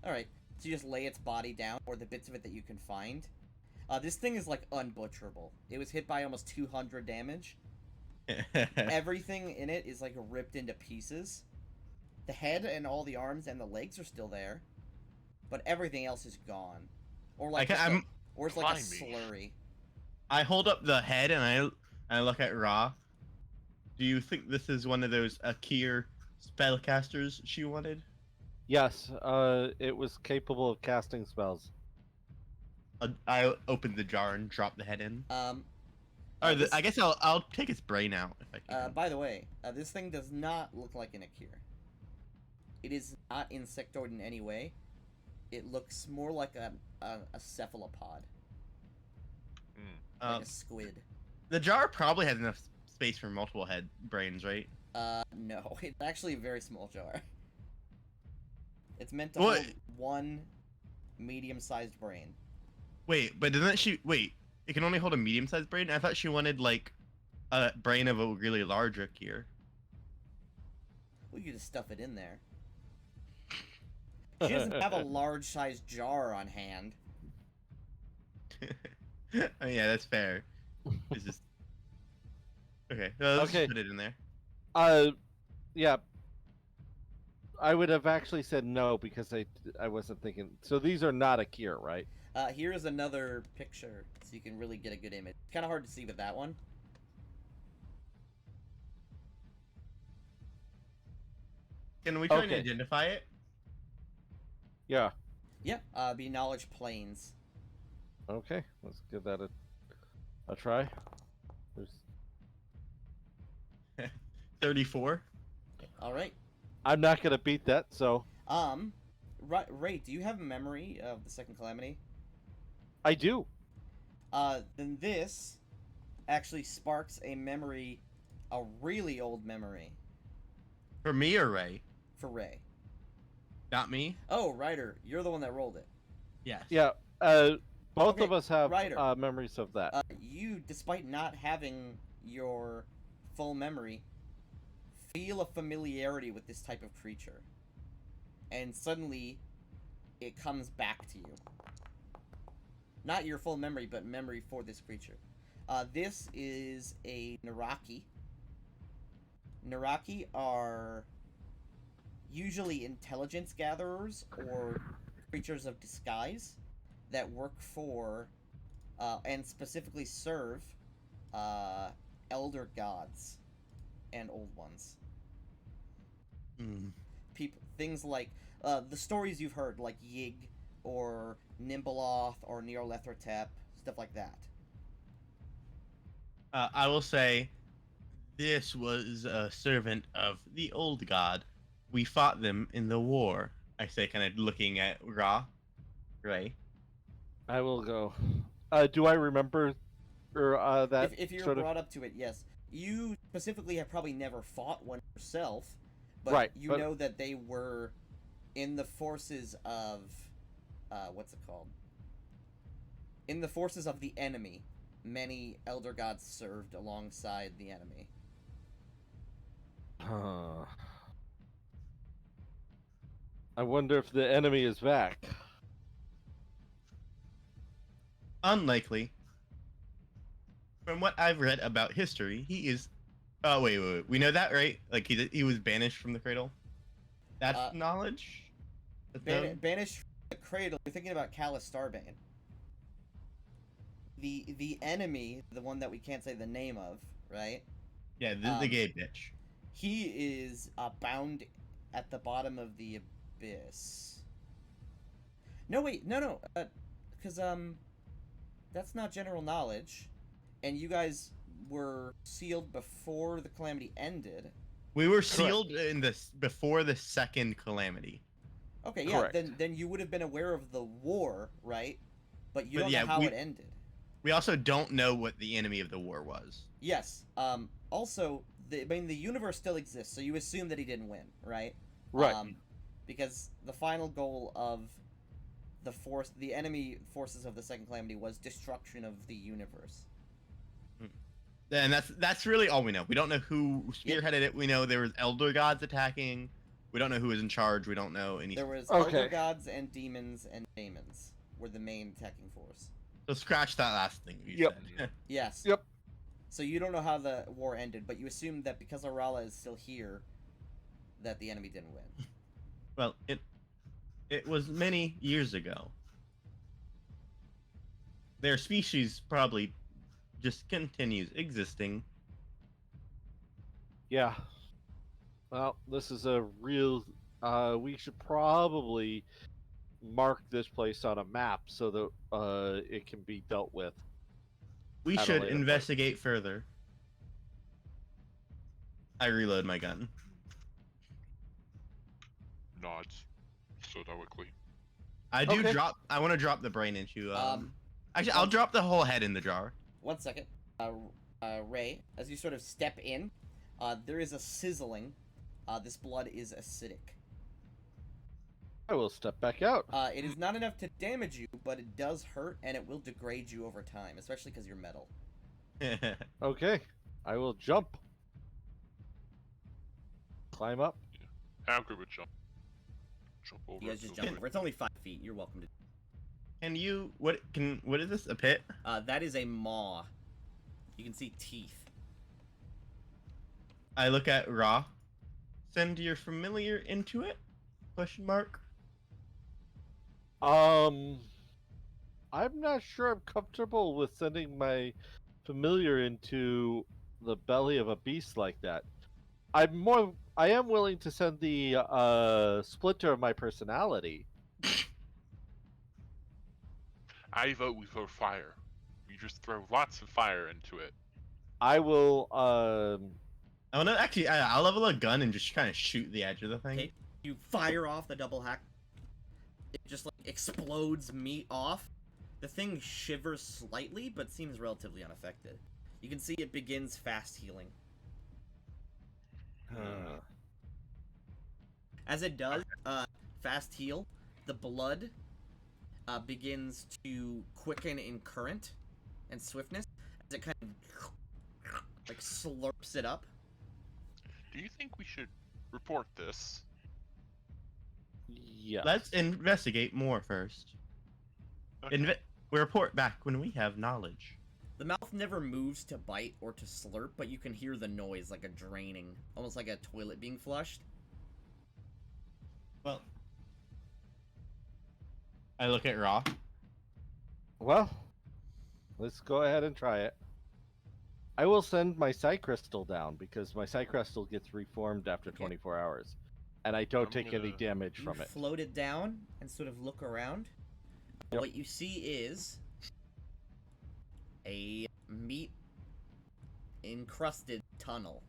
All right. So you just lay its body down, or the bits of it that you can find. This thing is like unbutcherable. It was hit by almost 200 damage. Everything in it is like ripped into pieces. The head and all the arms and the legs are still there, but everything else is gone. Or like, or it's like a Find me. slurry. I hold up the head and I look at Ra. Do you think this is one of those Akir spellcasters she wanted? Yes, it was capable of casting spells. I open the jar and drop the head in. Or this, I guess I'll take its brain out if I can. by the way, this thing does not look like an Akir. It is not insectoid in any way. It looks more like a cephalopod, like a squid. The jar probably has enough space for multiple brains, right? No, it's actually a very small jar. It's meant to hold one medium-sized brain. Wait, but doesn't she? Wait, it can only hold a medium-sized brain. I thought she wanted like a brain of a really large Akir. We could just stuff it in there. She doesn't have a large-sized jar on hand. Oh, yeah, that's fair. It's just okay. Let's Okay. just put it in there. Yeah. I would have actually said no because I wasn't thinking. So these are not Akir, right? Here's another picture, so you can really get a good image. It's kind of hard to see with that one. Can we try and Okay. identify it? Yeah. Yeah, be knowledge planes. Okay, let's give that a try. There's... 34. All right. I'm not gonna beat that, so Ray, do you have a memory of the second calamity? I do. Then this actually sparks a memory, a really old memory For me or Ray? for Ray. Not me. Oh, Ryder, you're the one that rolled it. Yes. Yeah. Both Okay, of us have Ryder. memories of that. You, despite not having your full memory, feel a familiarity with this type of creature. And suddenly, it comes back to you. Not your full memory, but memory for this creature. This is a Naraki. Naraki are usually intelligence gatherers or creatures of disguise that work for and specifically serve elder gods and old ones. Mm. Things like the stories you've heard, like Yig or Nimbleoth or Nyarlathotep, stuff like that. I will say, this was a servant of the old god. We fought them in the war. I say, kind of looking at Ray. I will go. Do I remember or that If you're sort of brought up to it, yes. You specifically have probably never fought one yourself, but Right, you but- know that they were in the forces of what's it called? In the forces of the enemy. Many elder gods served alongside the enemy. I wonder if the enemy is back. Unlikely. From what I've read about history, he is. Oh wait. We know that, right? Like he was banished from the cradle. That's knowledge. That's known? Banished from the cradle. You're thinking about Callus Starbane. The enemy, the one that we can't say the name of, right? Yeah, the gay bitch. He is bound at the bottom of the abyss. No, wait, no, because that's not general knowledge, and you guys were sealed before the calamity ended. We were sealed in this before the second calamity. Okay, yeah, Correct. then you would have been aware of the war, right? But you don't know how it ended. We also don't know what the enemy of the war was. Yes, Also, the universe still exists, so you assume that he didn't win, right? Right. Because the final goal of the enemy forces of the Second Calamity was destruction of the universe. And that's really all we know. We don't know who spearheaded it. We know there was elder gods attacking. We don't know who was in charge. We don't know anything. There was Okay. elder gods and demons and daemons were the main attacking force. So scratch that last thing you Yep. said. Yes. Yep. So you don't know how the war ended, but you assume that because Arala is still here, that the enemy didn't win. Well, it was many years ago. Their species probably just continues existing. Yeah. Well, this is a real. We should probably mark this place on a map so that it can be dealt with. We At a should later point. investigate further. I reload my gun. Nods stoically. I do Okay. drop. I want to drop the brain into. Actually, well- I'll drop the whole head in the jar. 1 second. Ray, as you sort of step in, there is a sizzling. This blood is acidic. I will step back out. It is not enough to damage you, but it does hurt, and it will degrade you over time, especially because you're metal. Okay. I will jump. Climb up. Algor would jump over. You guys just feel jump free. over. It's only 5 feet. You're welcome to. Can you? What is this? A pit? That is a maw. You can see teeth. I look at Ra. Send your familiar into it? Question mark. I'm not sure I'm comfortable with sending my familiar into the belly of a beast like that. I am willing to send the splinter of my personality. I vote we throw fire. We just throw lots of fire into it. I will I want to actually. I'll level a gun and just kind of shoot the edge of the thing. Okay. You fire off the double hack. It just like explodes meat off. The thing shivers slightly, but seems relatively unaffected. You can see it begins fast healing. As it does, fast heal, the blood begins to quicken in current and swiftness as it kind of like slurps it up. Do you think we should report this? yes. Let's investigate more first. Okay. We report back when we have knowledge. The mouth never moves to bite or to slurp, but you can hear the noise like a draining, almost like a toilet being flushed. Well, I look at Ra. Well, let's go ahead and try it. I will send my psi crystal down because my psi crystal gets reformed after 24 hours, and I don't I'm take any gonna- damage You from it. float it down and sort of look around. Yep. What you see is a meat encrusted tunnel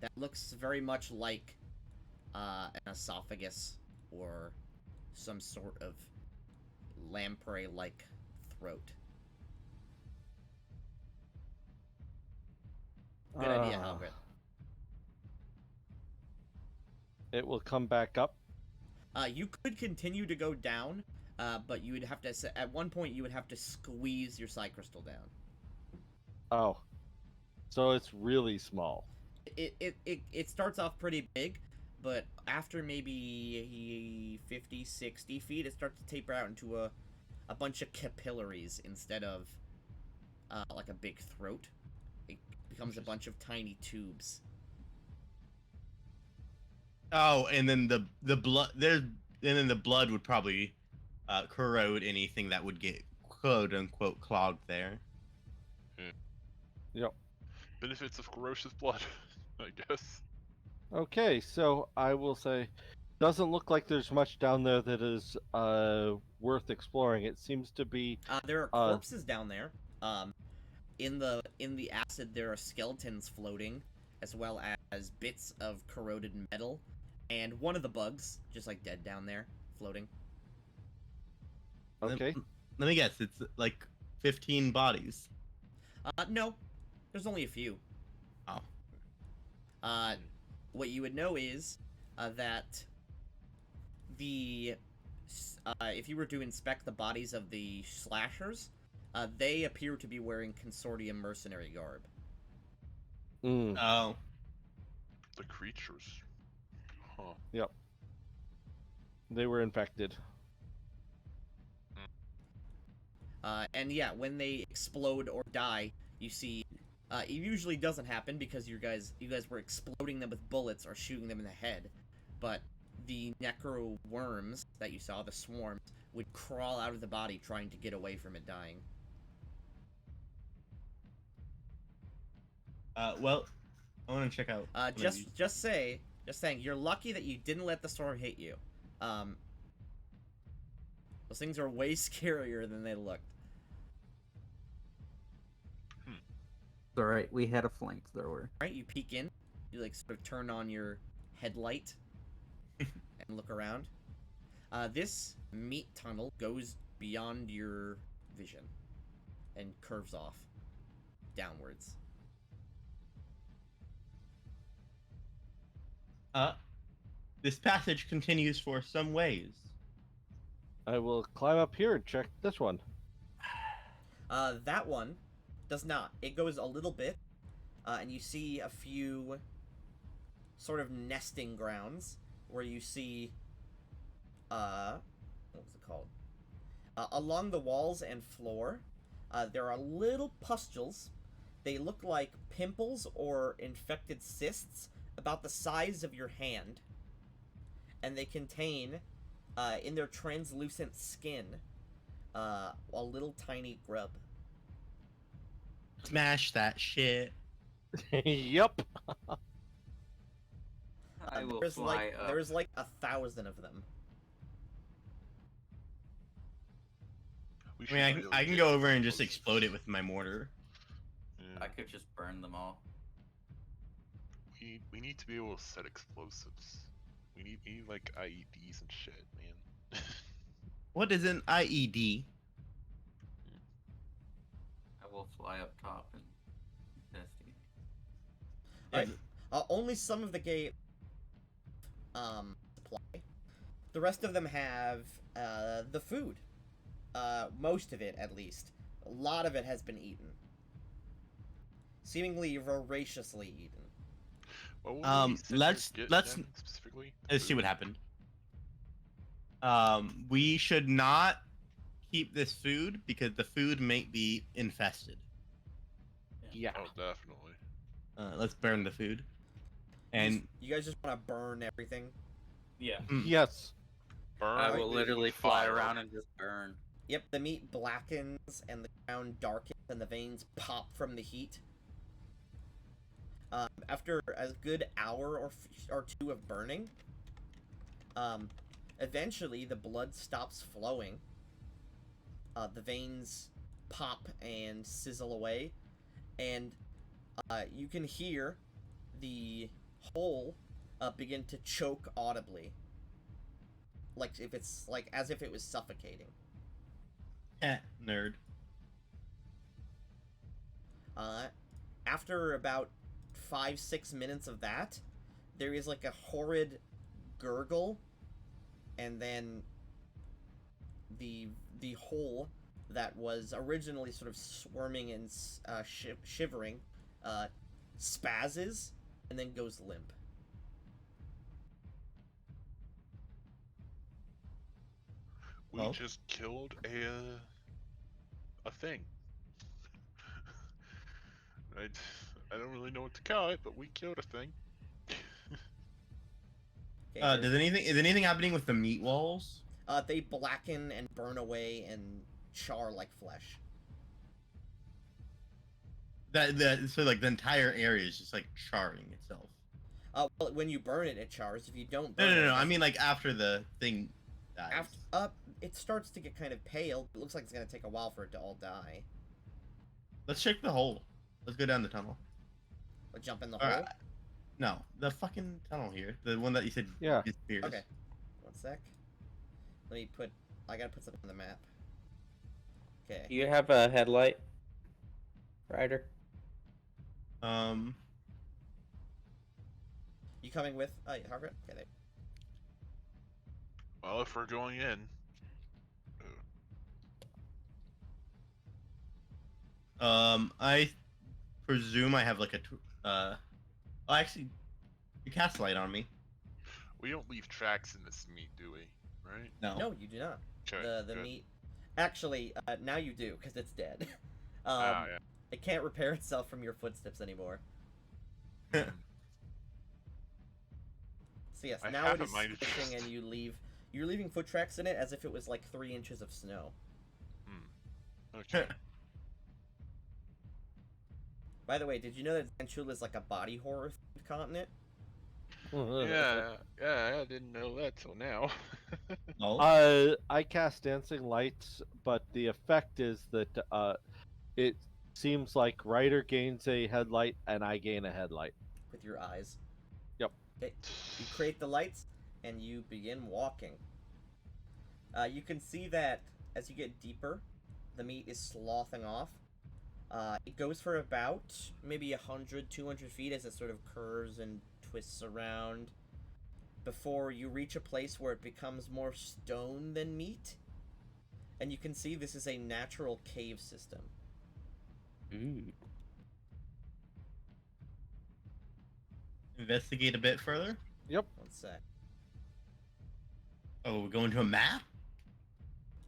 that looks very much like an esophagus or some sort of lamprey-like throat. Good idea, Ah. Halgrit. It will come back up. You could continue to go down, but you would have to. At one point, you would have to squeeze your psi crystal down. Oh, so it's really small. It starts off pretty big, but after maybe 50, 60 feet, it starts to taper out into a bunch of capillaries instead of like a big throat. It becomes a bunch of tiny tubes. Oh, and then the blood the blood would probably corrode anything that would get quote unquote clogged there. Yep. Benefits of corrosive blood, I guess. Okay, so I will say, doesn't look like there's much down there that is worth exploring. It seems to be. There are corpses down there. In the acid, there are skeletons floating, as well as bits of corroded metal, and one of the bugs, just like dead down there, floating. Okay. Let me guess. It's like 15 bodies. No, There's only a few. Oh. What you would know is that if you were to inspect the bodies of the slashers, they appear to be wearing consortium mercenary garb. Oh. The creatures. Huh. Yep. They were infected. And yeah, when they explode or die, you see, it usually doesn't happen because you guys were exploding them with bullets or shooting them in the head, but the necro worms that you saw, the swarms, would crawl out of the body trying to get away from it dying. Well, I want to check out. one of these. Just saying, you're lucky that you didn't let the storm hit you. Those things are way scarier than they looked. It's alright, we had a flamethrower. Right, you peek in, you like sort of turn on your headlight and look around. This meat tunnel goes beyond your vision and curves off downwards. This passage continues for some ways. I will climb up here and check this one. That one does not. It goes a little bit, and you see a few sort of nesting grounds where you see, what was it called? Along the walls and floor, there are little pustules. They look like pimples or infected cysts about the size of your hand, and they contain, in their translucent skin, a little tiny grub. Smash that shit. Yep. I will There's fly like up. there's like 1,000 of them. We I mean, should really I can get go over and just explosives. explode it with my mortar. Yeah. I could just burn them all. We need to be able to set explosives. We need like IEDs and shit, man. What is an IED? I will fly up top and investigate. Alright. Only some of the gate supply. The rest of them have the food. Most of it, at least. A lot of it has been eaten. Seemingly voraciously eaten. What would let's- get let's- then, specifically. Let's see what happened. We should not keep this food because the food may be infested. Yeah. Oh, definitely. Let's burn the food. And You guys just want to burn everything? Yeah. Yes. Burn I it will with literally fly fire. around and just burn. Yep, the meat blackens and the ground darkens and the veins pop from the heat. After a good hour or two of burning, eventually the blood stops flowing. The veins pop and sizzle away, and you can hear the hole begin to choke audibly, as if it was suffocating. nerd. After about 5-6 minutes of that, there is like a horrid gurgle, and then the hole that was originally sort of swarming and shivering spazzes and then goes limp. We Well. just killed a thing. I don't really know what to call it, but we killed a thing. Okay, Is anything happening with the meat walls? they blacken and burn away and char like flesh. So like the entire area is just like charring itself. Well, when you burn it, it chars. If you don't No, burn no, it, no. I mean like after the thing dies. it starts to get kind of pale. It looks like it's gonna take a while for it to all die. Let's check the hole. Let's go down the tunnel. But jump in the Alright. hole. No, the fucking tunnel here. The one that you said Yeah. disappears. Okay. One sec. I gotta put something on the map. Okay. Do you have a headlight, Ryder? Um, You coming with Hargret? Okay, there. Well, if we're going in, I presume I have like oh, actually, you cast light on me. we don't leave tracks in this meat, do we? Right? No. No, you do not. Okay. The good. meat. Actually, now you do because it's dead. Yeah. It can't repair itself from your footsteps anymore. Hmm. So yes, I now have it a is mind squishing, and you leave. You're leaving foot tracks in it as if it was like 3 inches of snow. Okay. By the way, did you know that Zanchula is like a body horror continent? Yeah, I didn't know that till now. No. I cast dancing lights, but the effect is that it seems like Ryder gains a headlight and I gain a headlight. With your eyes. Yep. Okay. You create the lights, and you begin walking. You can see that as you get deeper, the meat is sloughing off. It goes for about maybe 100, 200 feet as it sort of curves and twists around before you reach a place where it becomes more stone than meat. And you can see this is a natural cave system. Ooh. Investigate a bit further. Yep. One sec. Oh, we're going to a map.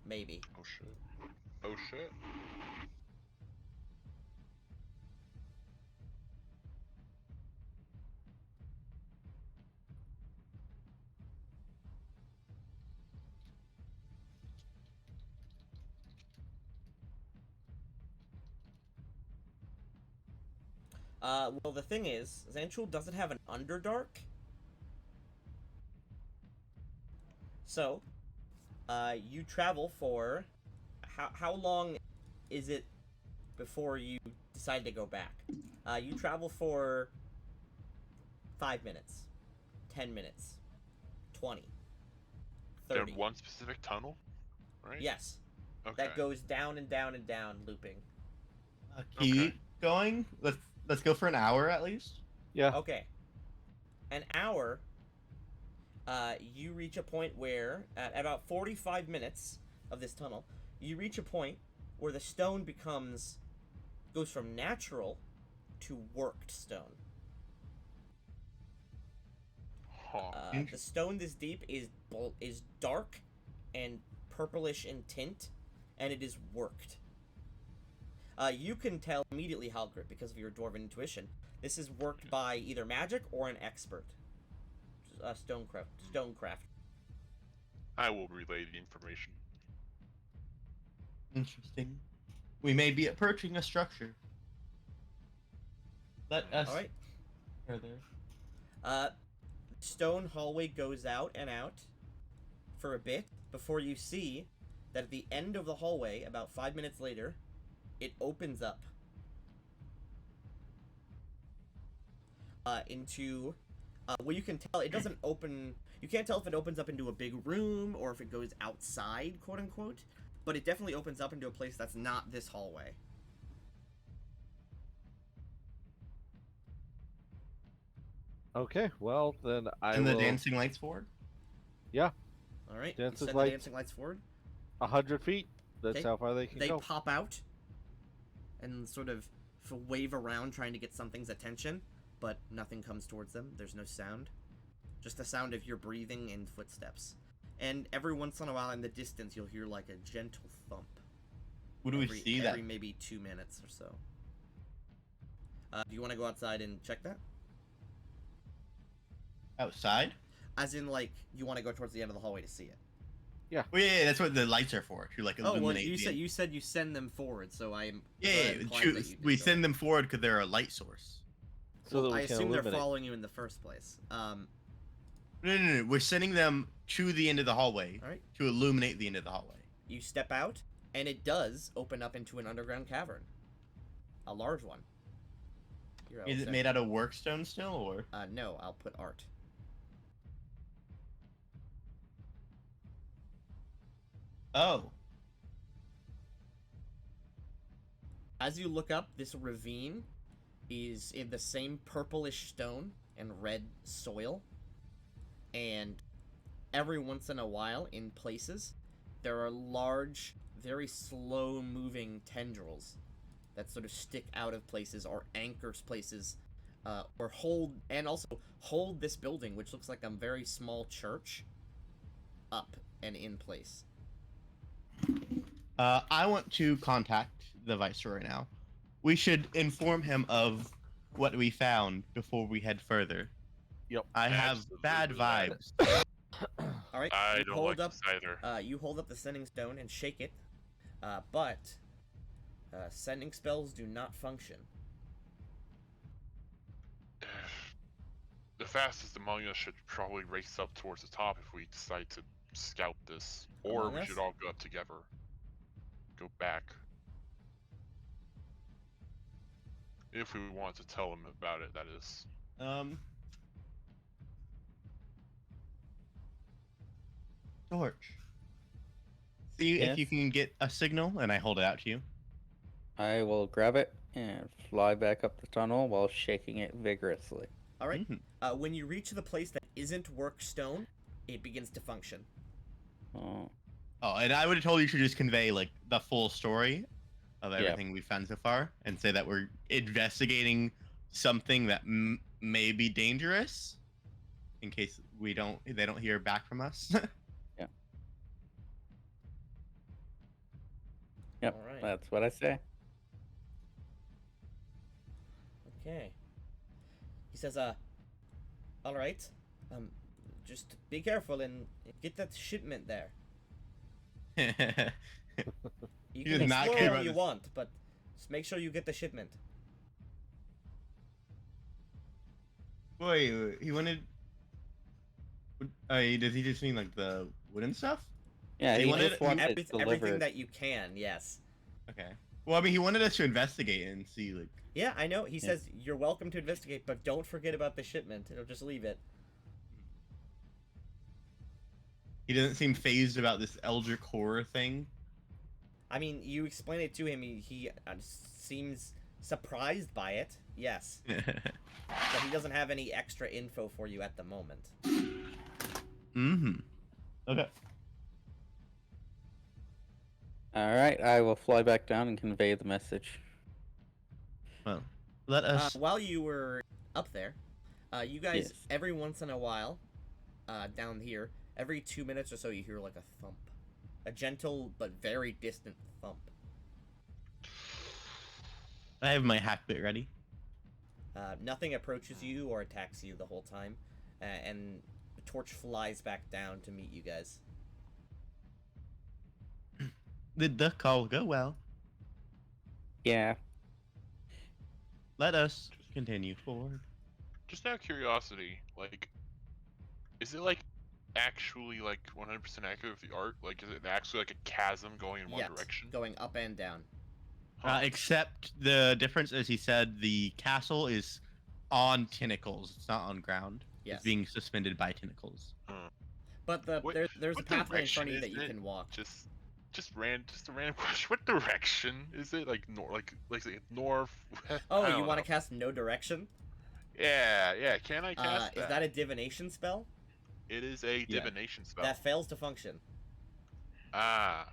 Maybe. Oh shit. Oh shit. Well, the thing is, Zanchul doesn't have an Underdark. So, you travel for... How long is it before you decide to go back? You travel for 5 minutes, 10 minutes, 20, That 30. one specific tunnel, right? Yes, Okay. that goes down and down and down, looping. Keep going. Let's go for an hour at least. Yeah. Okay. An hour, you reach a point where, at about 45 minutes of this tunnel, you reach a point where the stone goes from natural to worked stone. Huh. The stone this deep is dark and purplish in tint, and it is worked. You can tell immediately, Halgrit, because of your dwarven intuition. This is worked by either magic or an expert. Stonecraft. I will relay the information. Interesting. We may be approaching a structure. Let us. All right. Further. Stone hallway goes out and out for a bit before you see that at the end of the hallway, about 5 minutes later, it opens up into well, you can tell it doesn't open. You can't tell if it opens up into a big room or if it goes outside, quote unquote, but it definitely opens up into a place that's not this hallway. Okay. Well, then I And will. the dancing lights forward. Yeah. All right, Dancing you send lights. the dancing lights forward. 100 feet. That's Okay. how far they can They go. pop out and sort of wave around trying to get something's attention, but nothing comes towards them. There's no sound. Just the sound of your breathing and footsteps. And every once in a while in the distance, you'll hear like a gentle thump. Would we see that? Every maybe 2 minutes or so. Do you want to go outside and check that? Outside? As in, like, you want to go towards the end of the hallway to see it? Well, yeah, that's what the lights are for. To like Oh, illuminate. well, the- you said you send them forward, so I am... Yeah, we send them forward because they're a light source. So Well, that I we can assume they're illuminate. following you in the first place. No. We're sending them to the end of the hallway All right. to illuminate the end of the hallway. You step out, and it does open up into an underground cavern. A large one. Here, I'll Is it check. made out of workstone still, or? No, I'll put art. Oh. As you look up, this ravine is in the same purplish stone and red soil, and every once in a while, in places, there are large, very slow-moving tendrils that sort of stick out of places or anchors places, or hold this building, which looks like a very small church, up and in place. I want to contact the Viceroy now. We should inform him of what we found before we head further. Yep. I have bad Absolutely. vibes. All right, I you don't hold like up. this either. You hold up the sending stone and shake it, but sending spells do not function. The fastest among us should probably race up towards the top if we decide to scout this. Or Among we us? should all go up together. Go back. If we want to tell them about it, that is. Torch. See if you Yes? can get a signal, and I hold it out to you. I will grab it and fly back up the tunnel while shaking it vigorously. All right. Mhm. When you reach the place that isn't work stone, it begins to function. Oh, Oh, and I would have told you to just convey like the full story of Yeah. everything we've found so far, and say that we're investigating something that may be dangerous, in case they don't hear back from us. yep, All right. that's what I say. Okay. He says, all right. Just be careful and get that shipment there. You He can does not explore care all about you this. want, but just make sure you get the shipment. Wait, he wanted. Does he just mean like the wooden stuff? Yeah, He he wanted- just wants it Everything delivered. that you can, yes. Okay. Well, I mean, he wanted us to investigate and see, like. Yeah, I know. He Yeah. says you're welcome to investigate, but don't forget about the shipment. It'll just leave it. He doesn't seem phased about this Eldritch horror thing. I mean, you explain it to him. He seems surprised by it. Yes, but he doesn't have any extra info for you at the moment. Mm-hmm. Okay. All right, I will fly back down and convey the message. Well, let us. While you were up there, you guys Yes. every once in a while, down here, every 2 minutes or so, you hear like a thump, a gentle but very distant thump. I have my hack bit ready. Nothing approaches you or attacks you the whole time, and the torch flies back down to meet you guys. Did the call go well? Yeah, Let us continue forward. Just out of curiosity, like, is it like actually like 100% accurate with the art? Like, is it actually like a chasm going in one Yes, direction? going up and down. Huh. Except the difference, as he said, the castle is on tentacles. It's not on ground. Yes, It's being suspended by tentacles. but What- there's a what pathway in front of you direction that is you it? can walk. Just a random question. What direction is it? Like say north? Oh, I you don't want know. to cast no direction? Yeah. Can I cast Is that a divination spell? It is a Yeah. divination spell. That fails to function. Ah,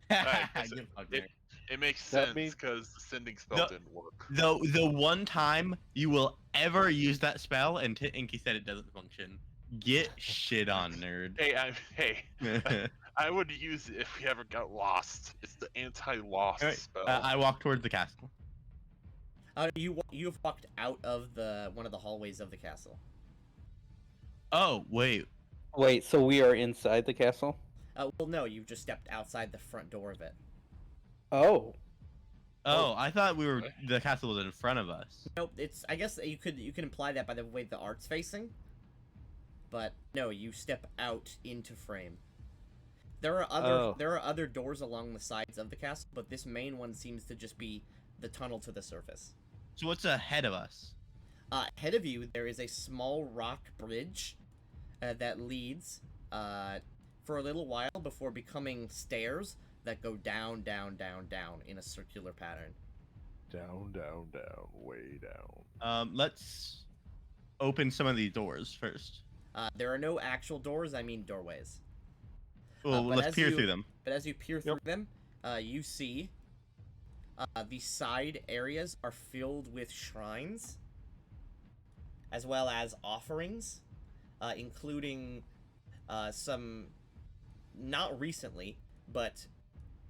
guess You fuck it- nerd. it makes That sense means- because the sending spell The- didn't work. The one time you will ever use that spell, and Inky said it doesn't function. Get shit on, nerd. Hey, I would use it if we ever got lost. It's the anti-lost Alright, spell. I walk towards the castle. You've walked out of one of the hallways of the castle. Oh wait, wait, so we are inside the castle? Well, no, you've just stepped outside the front door of it. Oh, I thought we were What? the castle was in front of us. Nope, it's. I guess you could imply that by the way the art's facing. But no, you step out into frame. There are other doors along the sides of the castle, but this main one seems to just be the tunnel to the surface. So what's ahead of us? Ahead of you, there is a small rock bridge that leads for a little while before becoming stairs that go down, down, down, down in a circular pattern. Down, down, down, way down. Let's open some of these doors first. There are no actual doors. I mean doorways. Well, but let's as peer you- through them. But as you peer through them, you see the side areas are filled with shrines, as well as offerings, including some, not recently, but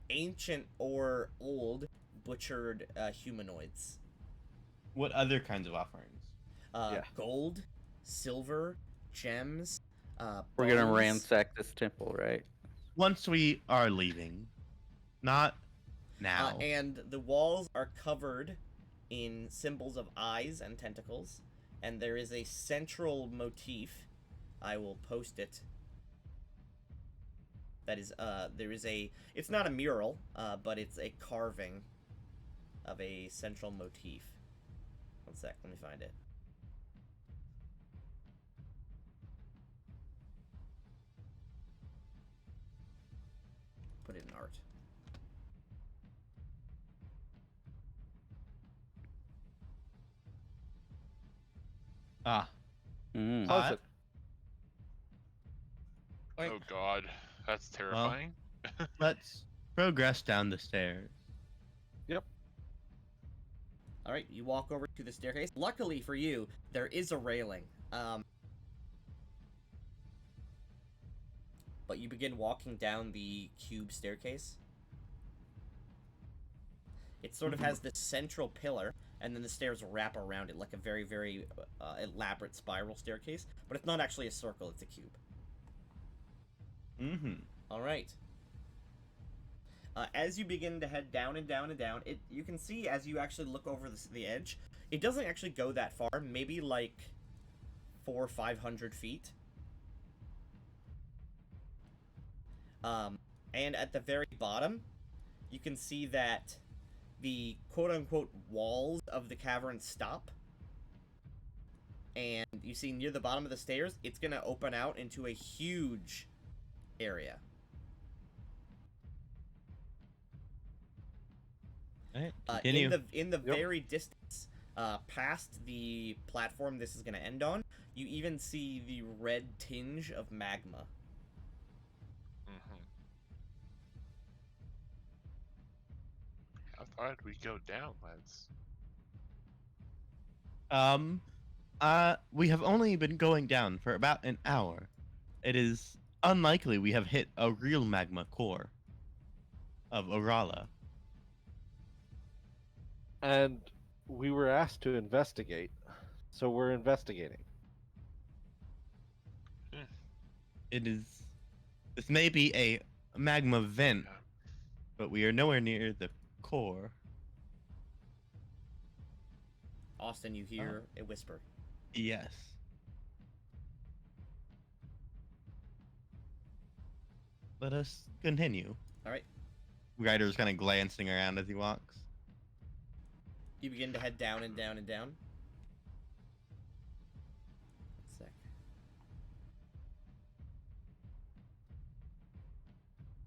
ancient or old butchered humanoids. What other kinds of offerings? Yeah. Gold, silver, gems. We're gonna bones. ransack this temple, right? Once we are leaving, not now. And the walls are covered in symbols of eyes and tentacles, and there is a central motif. I will post it. That is, there is a. It's not a mural, but it's a carving of a central motif. One sec, let me find it. Put it in art. Ah, Mm. How's it? Wait. Oh god, that's terrifying. let's progress down the stairs. All right, you walk over to the staircase. Luckily for you, there is a railing. But you begin walking down the cube staircase. It sort of has this central pillar, and then the stairs wrap around it like a very, very elaborate spiral staircase. But it's not actually a circle; it's a cube. Mm-hmm. All right. As you begin to head down and down and down, you can see as you actually look over the edge, it doesn't actually go that far. Maybe like 400 or 500 feet. And at the very bottom, you can see that the quote-unquote walls of the cavern stop. And you see near the bottom of the stairs, it's going to open out into a huge area. All right, continue. In the very distance, past the platform this is going to end on, you even see the red tinge of magma. Mm-hmm. I thought we'd go down, lads. We have only been going down for about an hour. It is unlikely we have hit a real magma core of Orala. And we were asked to investigate, so we're investigating. This may be a magma vent, Yeah. but we are nowhere near the core. Austin, you hear a whisper. Yes. Let us continue. All right. Ryder's kind of glancing around as he walks. You begin to head down and down and down. One sec.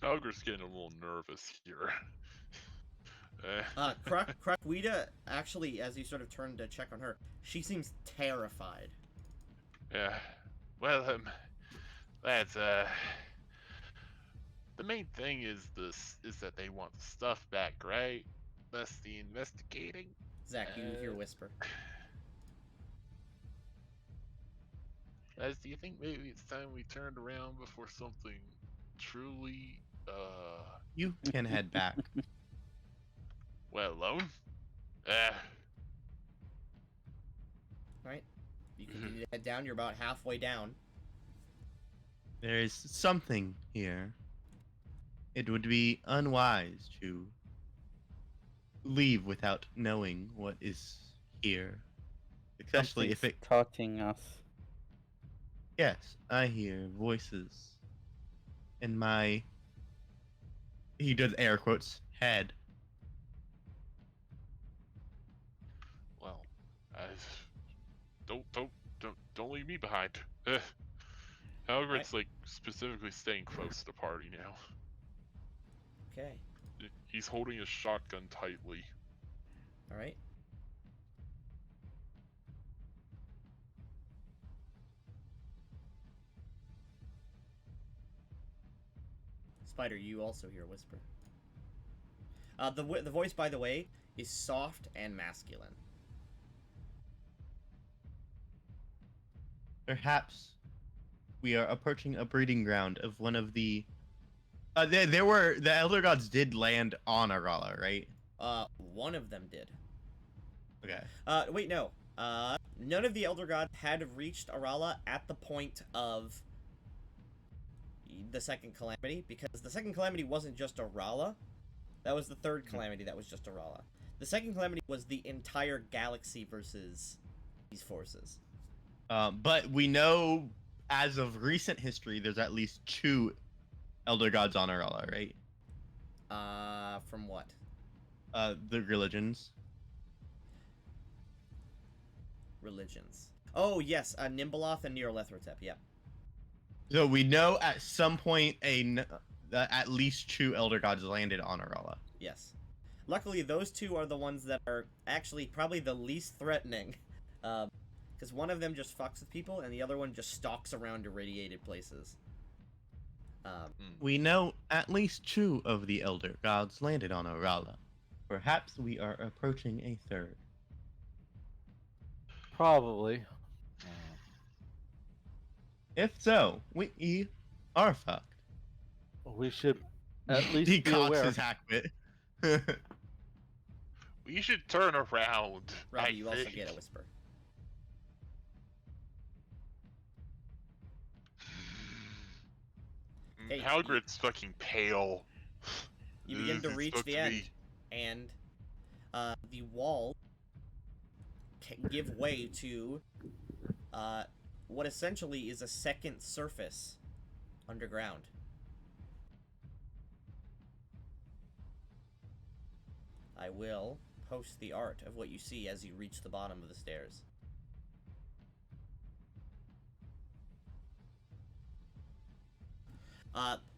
Ogre's getting a little nervous here. Krakwita, actually, as you sort of turn to check on her, she seems terrified. Yeah. Well, lads, the main thing is that they want the stuff back, right? That's the investigating. Zach, you hear a whisper. Lads, do you think maybe it's time we turned around before something truly, You can head back. well, alone? Right? You continue to head down. You're about halfway down. There is something here. It would be unwise to leave without knowing what is here. Especially if it... taunting us. Yes, I hear voices in my... He does air quotes, head. Well, don't leave me behind. However, Right. it's like specifically staying close to the party now. Okay. He's holding his shotgun tightly. All right. Spider, you also hear a whisper. The voice, by the way, is soft and masculine. Perhaps we are approaching a breeding ground of one of the. The elder gods did land on Arala, right? One of them did. Okay. Wait, no. None of the Elder Gods had reached Arala at the point of the second calamity, because the second calamity wasn't just Arala. That was the third calamity that was just Arala. The second calamity was the entire galaxy versus these forces. But we know, as of recent history, there's at least 2 elder gods on Arala, right? From what? The religions. Religions. Oh, yes, Nimbaloth and Nyarlathotep, yeah. So we know at some point at least 2 elder gods landed on Arala. Yes. Luckily, those 2 are the ones that are actually probably the least threatening. Because one of them just fucks with people, and the other one just stalks around irradiated places. We know at least 2 of the elder gods landed on Arala. Perhaps we are approaching a third. Probably. If so, we are fucked. We should at least He be cocks aware. his hackbit. We should turn around. Robbie, I you also think. get a whisper. Hey, Halgrid's fucking pale. You begin to He's reach supposed the to end, be- and the wall can give way to what essentially is a second surface underground. I will post the art of what you see as you reach the bottom of the stairs.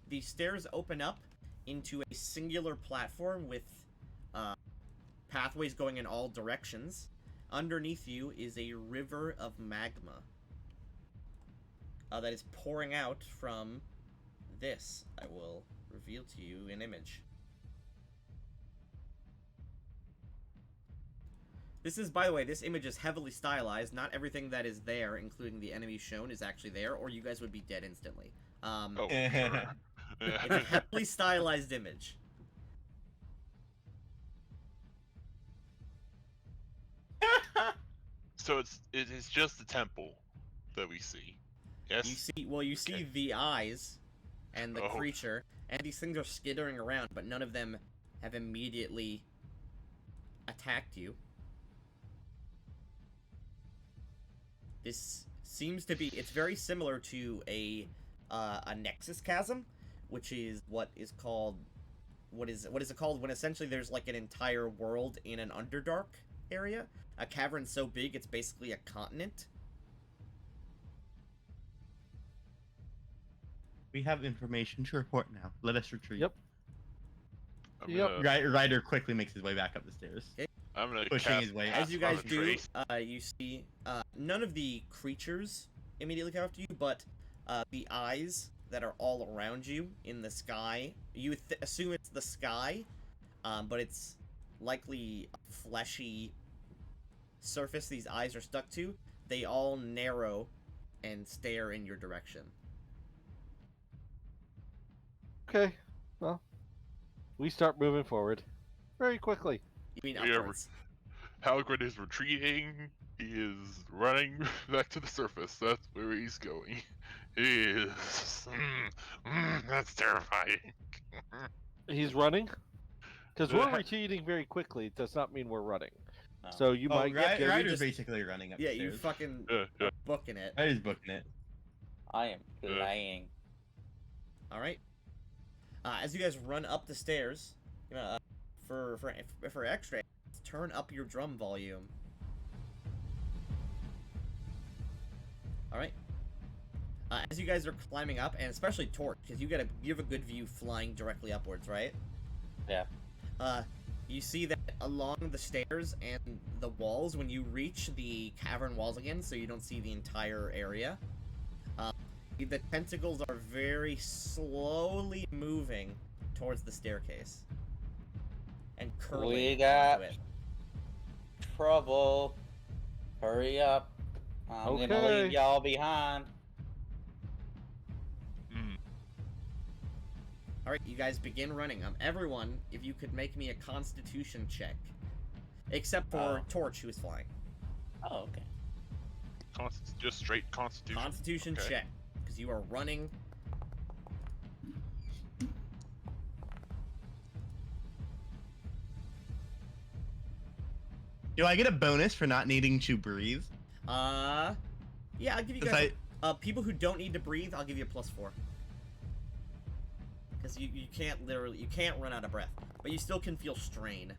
The stairs open up into a singular platform with pathways going in all directions. Underneath you is a river of magma that is pouring out from this. I will reveal to you an image. This is, by the way, this image is heavily stylized. Not everything that is there, including the enemies shown, is actually there, or you guys would be dead instantly. Oh, sure. It's a heavily stylized image. So it is just the temple that we see. Yes. You see Okay. the eyes and the Oh. creature, and these things are skittering around, but none of them have immediately attacked you. This seems to be, it's very similar to a nexus chasm, which is what is it called when essentially there's like an entire world in an Underdark area? A cavern so big it's basically a continent. We have information to report now. Let us retreat. Yep. I'm Yep. gonna, Ryder quickly makes his way back up the stairs. I'm gonna Pushing cast his way Pass As you guys do, Concentration. you see none of the creatures immediately come after you, but the eyes that are all around you in the sky. You assume it's the sky, but it's likely a fleshy surface these eyes are stuck to. They all narrow and stare in your direction. Okay. Well, we start moving forward very quickly. You mean We are- upwards? Halgrid is retreating. He is running back to the surface. That's where he's going. He is. That's terrifying. He's running because we're Uh, retreating very quickly. It does not mean we're running. Oh. So you might get you're Ryder's just- basically running up Yeah, the you stairs. fucking Yeah. booking it. Ryder's booking it. I am playing. All right. As you guys run up the stairs, for extra, turn up your drum volume. All right. As you guys are climbing up, and especially Torch, because you have a good view flying directly upwards, right? Yeah. You see that along the stairs and the walls, when you reach the cavern walls again, so you don't see the entire area, the tentacles are very slowly moving towards the staircase. And curling We got onto it. trouble. Hurry up. I'm gonna Okay. leave y'all behind. Mm. Alright, you guys begin running. Everyone, if you could make me a constitution check. Except for Torch, who is flying. Oh, okay. Just straight Constitution. Constitution Okay. check. Because you are running. Do I get a bonus for not needing to breathe? Yeah, I'll give you 'Cause guys... people who don't need to breathe, I'll give you a +4. Because you can't literally... You can't run out of breath. But you still can feel strain.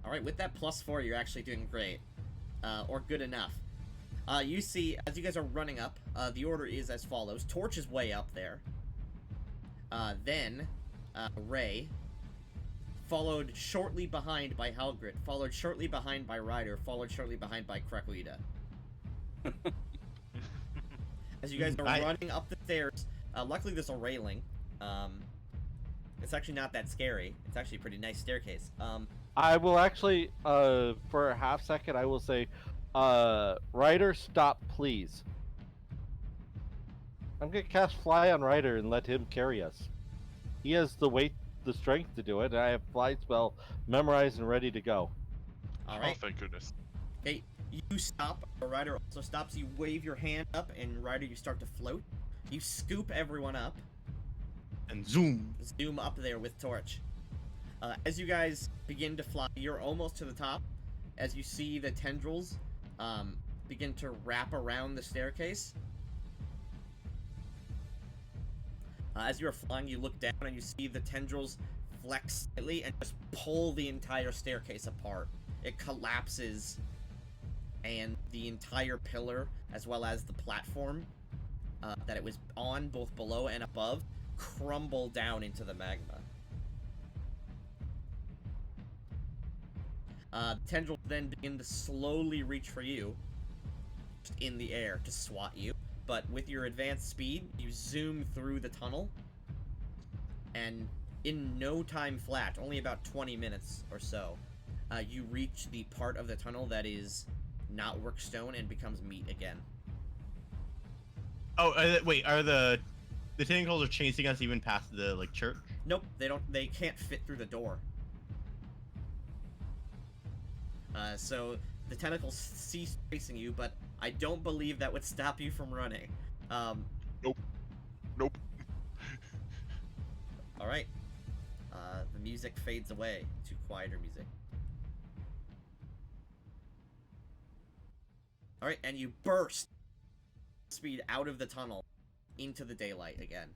Alright, with that +4, you're actually doing great. Or good enough. You see, as you guys are running up, the order is as follows. Torch is way up there. Then, Ray, followed shortly behind by Halgrit, followed shortly behind by Ryder, followed shortly behind by Krakuida. As you guys are running up the stairs, luckily there's a railing. It's actually not that scary. It's actually a pretty nice staircase. I will actually, for a half second, I will say, Ryder, stop, please. I'm gonna cast Fly on Ryder and let him carry us. He has the weight, the strength to do it, and I have Fly spell memorized and ready to go. Alright. Oh, thank goodness. Okay, you stop. Ryder also stops. You wave your hand up, and Ryder, you start to float. You scoop everyone up. And zoom. Zoom up there with Torch. As you guys begin to fly, you're almost to the top. As you see the tendrils begin to wrap around the staircase. As you are flying, you look down and you see the tendrils flex slightly and just pull the entire staircase apart. It collapses, and the entire pillar, as well as the platform that it was on, both below and above, crumble down into the magma. The tendrils then begin to slowly reach for you, just in the air, to swat you. But with your advanced speed, you zoom through the tunnel, and in no time flat, only about 20 minutes or so, you reach the part of the tunnel that is not work stone and becomes meat again. Oh, wait, are the tentacles are chasing us even past the, like, church? Nope, they can't fit through the door. So the tentacles cease chasing you, but I don't believe that would stop you from running. Nope. Alright. The music fades away to quieter music. Alright, and you burst speed out of the tunnel into the daylight again.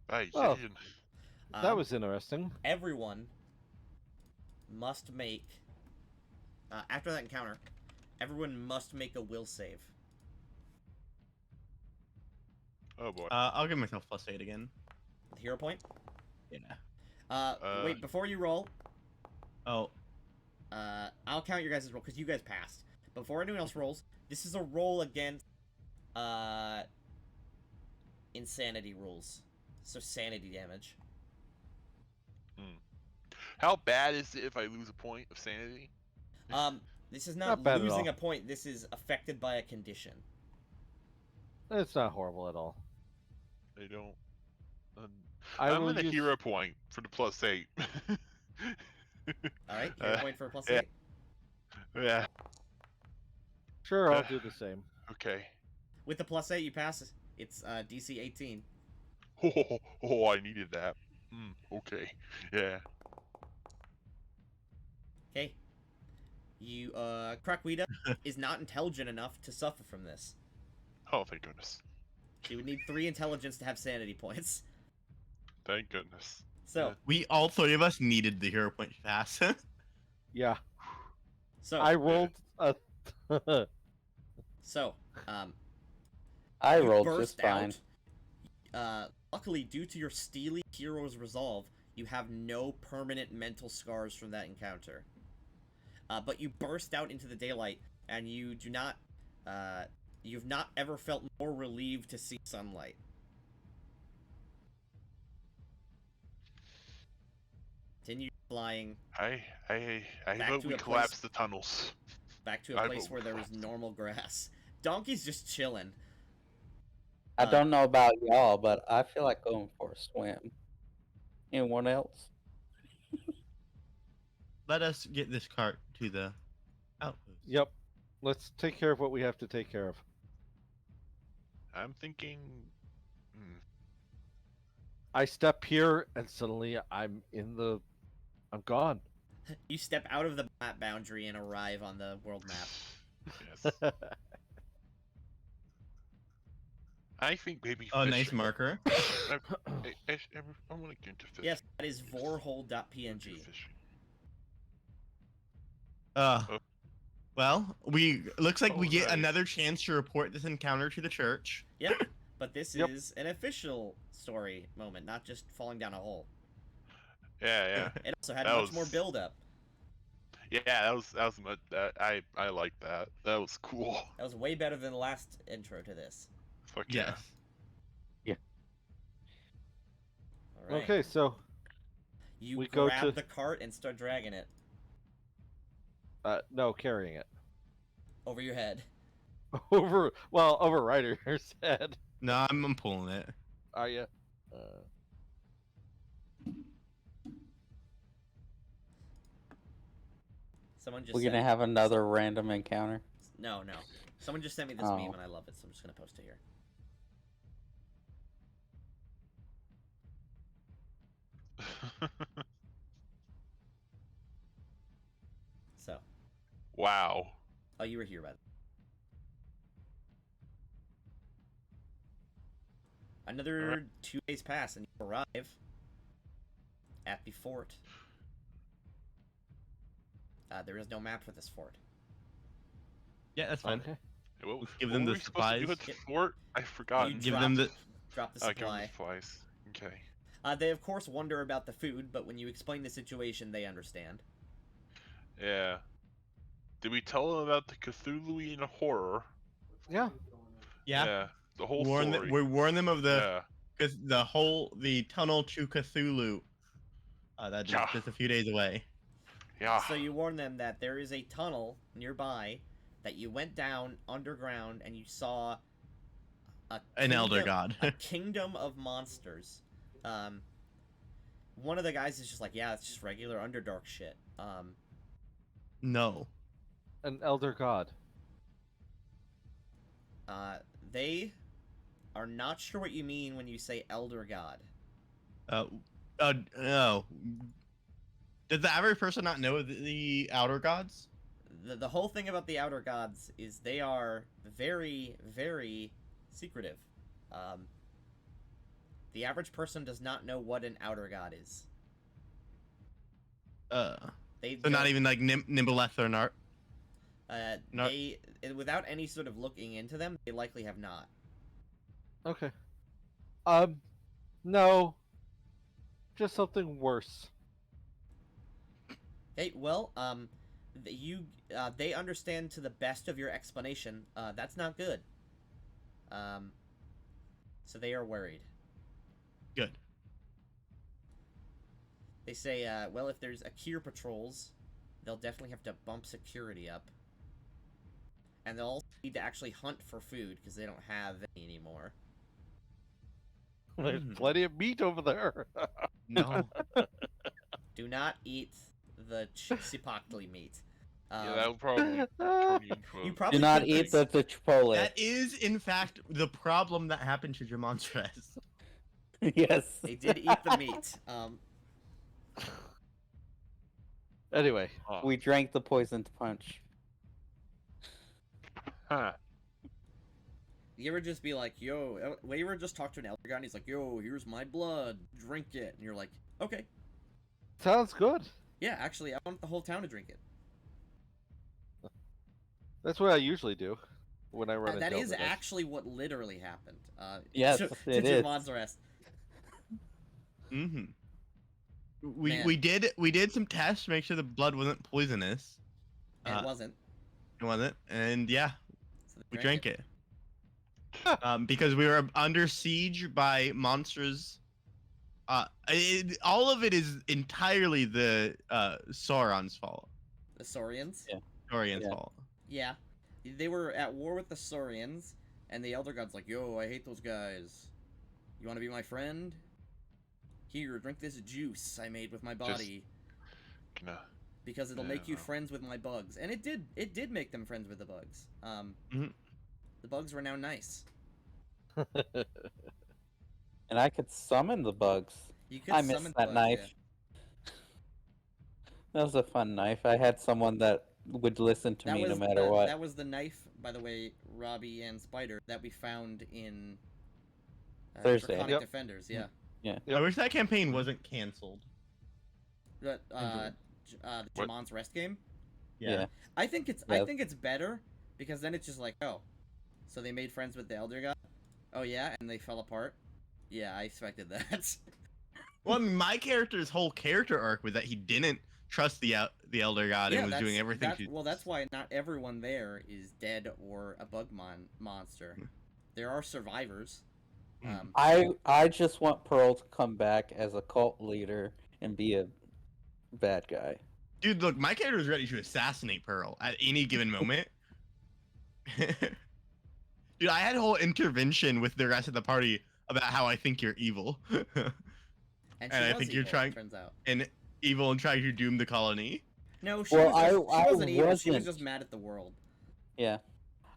Hey, Well, Gideon. That was interesting. Everyone must make... after that encounter, everyone must make a will save. Oh boy. I'll give myself +8 again. The hero point? Yeah. Wait, before you roll, Oh. I'll count your guys' roll, because you guys passed. Before anyone else rolls, this is a roll against, insanity rules. So sanity damage. How bad is it if I lose a point of sanity? This is Not not bad at losing all. a point, this is affected by a condition. It's not horrible at all. I don't. I I'm will in a use... hero point for the +8. Alright, hero point for a +8. Yeah. Yeah. Sure, I'll do the same. Okay. With the +8, you pass. It's DC 18. Oh, I needed that. Okay. Yeah. Okay. You, Krakwita is not intelligent enough to suffer from this. Oh, thank goodness. She would need 3 intelligence to have sanity points. Thank goodness. So, We, all 3 of us, needed the hero point to pass. Yeah, So, I rolled a. so, I you rolled burst just fine. out. Luckily, due to your steely hero's resolve, you have no permanent mental scars from that encounter. But you burst out into the daylight, and you do not. You've not ever felt more relieved to see sunlight. Continue flying I Back vote to we a place- collapse the tunnels. back to a I place vote where there was collapse. normal grass. Donkey's just chilling. I don't know about y'all, but I feel like going for a swim. Anyone else? Let us get this cart to the outpost. Yep. Let's take care of what we have to take care of. I'm thinking. Hmm. I step here and suddenly I'm gone. You step out of the map boundary and arrive on the world map. Yes. I think maybe. Oh, nice fishing. marker. I want to get into fishing. Yes, that is Do vorhole.png. fishing. Well, looks like we get nice. another chance to report this encounter to the church. Yep, but this Yep. is an official story moment, not just falling down a hole. Yeah. It also had That much more was- build-up. Yeah, that was much. I like that. That was cool. That was way better than the last intro to this. Fuck yeah. Yes. All right. Okay, so You we go grab to- the cart and start dragging it no, carrying it over your head. over Ryder's head. No, I'm pulling it. Are you? Someone just We're sent gonna me- have another random encounter. No. Someone just sent me this Oh. meme and I love it, so I'm just gonna post it here. So, Wow. oh, you were here, by the way. Another Alright. 2 days pass and you arrive at the fort. There is no map for this fort. Yeah, that's fine. Okay. What, Give what them were the we supposed to do at supplies. the Yep. fort? I forgot. You give drop, them the- drop the Give them supply. the supplies. Okay. They of course wonder about the food, but when you explain the situation, they understand. Yeah. Did we tell them about the Cthulhuian horror? Yeah. Yeah. The whole We story. warn them of Yeah. because the tunnel to Cthulhu. That is Yeah. just a few days away. Yeah. So you warn them that there is a tunnel nearby that you went down underground and you saw An elder kingdom- god. a kingdom of monsters. One of the guys is just like, yeah, it's just regular Underdark shit. No. An elder god. They are not sure what you mean when you say elder god. No. Does the average person not know the outer gods? The whole thing about the outer gods is they are very, very secretive. The average person does not know what an outer god is. They So not don't- even like Nimbleth or Nart. not- They, without any sort of looking into them, they likely have not. Okay. No. Just something worse. Hey, well, they understand to the best of your explanation. That's not good. So they are worried. Good. They say, well, if there's Akir patrols, they'll definitely have to bump security up. And they'll also need to actually hunt for food, because they don't have any anymore. There's Mhm. plenty of meat over there. No. Do not eat the Chipotle meat. Yeah, that would probably turn you into a... You probably Do not could eat fix- the Chipotle. That is, in fact, the problem that happened to Jamonstrez. Yes. They did eat the meat. Anyway. Huh. We drank the poisoned punch. Huh. You ever just be like, yo, when you ever just talk to an elder guy and he's like, yo, here's my blood, drink it. And you're like, okay. Sounds good. Yeah, actually, I want the whole town to drink it. That's what I usually do when I run into That is Elder Gods. actually what literally happened. Yes, to it is. Jamon's rest. Mm-hmm. Man. We did some tests to make sure the blood wasn't poisonous. And it wasn't. It wasn't, and yeah, So we drank it. Because we were under siege by monsters. All of it is entirely the Sauron's fault. The Saurians? Yeah. Saurian's Yeah. fault. Yeah. They were at war with the Saurians, and the Elder God's like, yo, I hate those guys. You want to be my friend? Here, drink this juice I made with my body. Gonna... Because it'll Yeah, make you well. friends with my bugs. And it did make them friends with the bugs. Mhm. The bugs were now nice. And I could summon the bugs. You could I missed summon that bugs, knife. yeah. That was a fun knife. I had someone that would listen to me no matter what. That was the knife, by the way, Robbie and Spider, that we found in Thursday. Draconic Yep. Defenders, yeah. I wish that campaign wasn't canceled. The What? Jamon's Rest game. Yeah. I think it's Yeah. better because then it's just like, oh, so they made friends with the Elder God. Oh yeah, and they fell apart. Yeah, I expected that. Well, I mean, my character's whole character arc was that he didn't trust the Elder God and was doing everything. Well, that's why not everyone there is dead or a bug monster. There are survivors. I just want Pearl to come back as a cult leader and be a bad guy. Dude, look, my character is ready to assassinate Pearl at any given moment. Dude, I had a whole intervention with the rest of the party about how I think you're evil. And I was think you're evil, trying- Turns out. and evil and trying to doom the colony. No, she Well, wasn't evil. She was wasn't. just mad at the world. Yeah.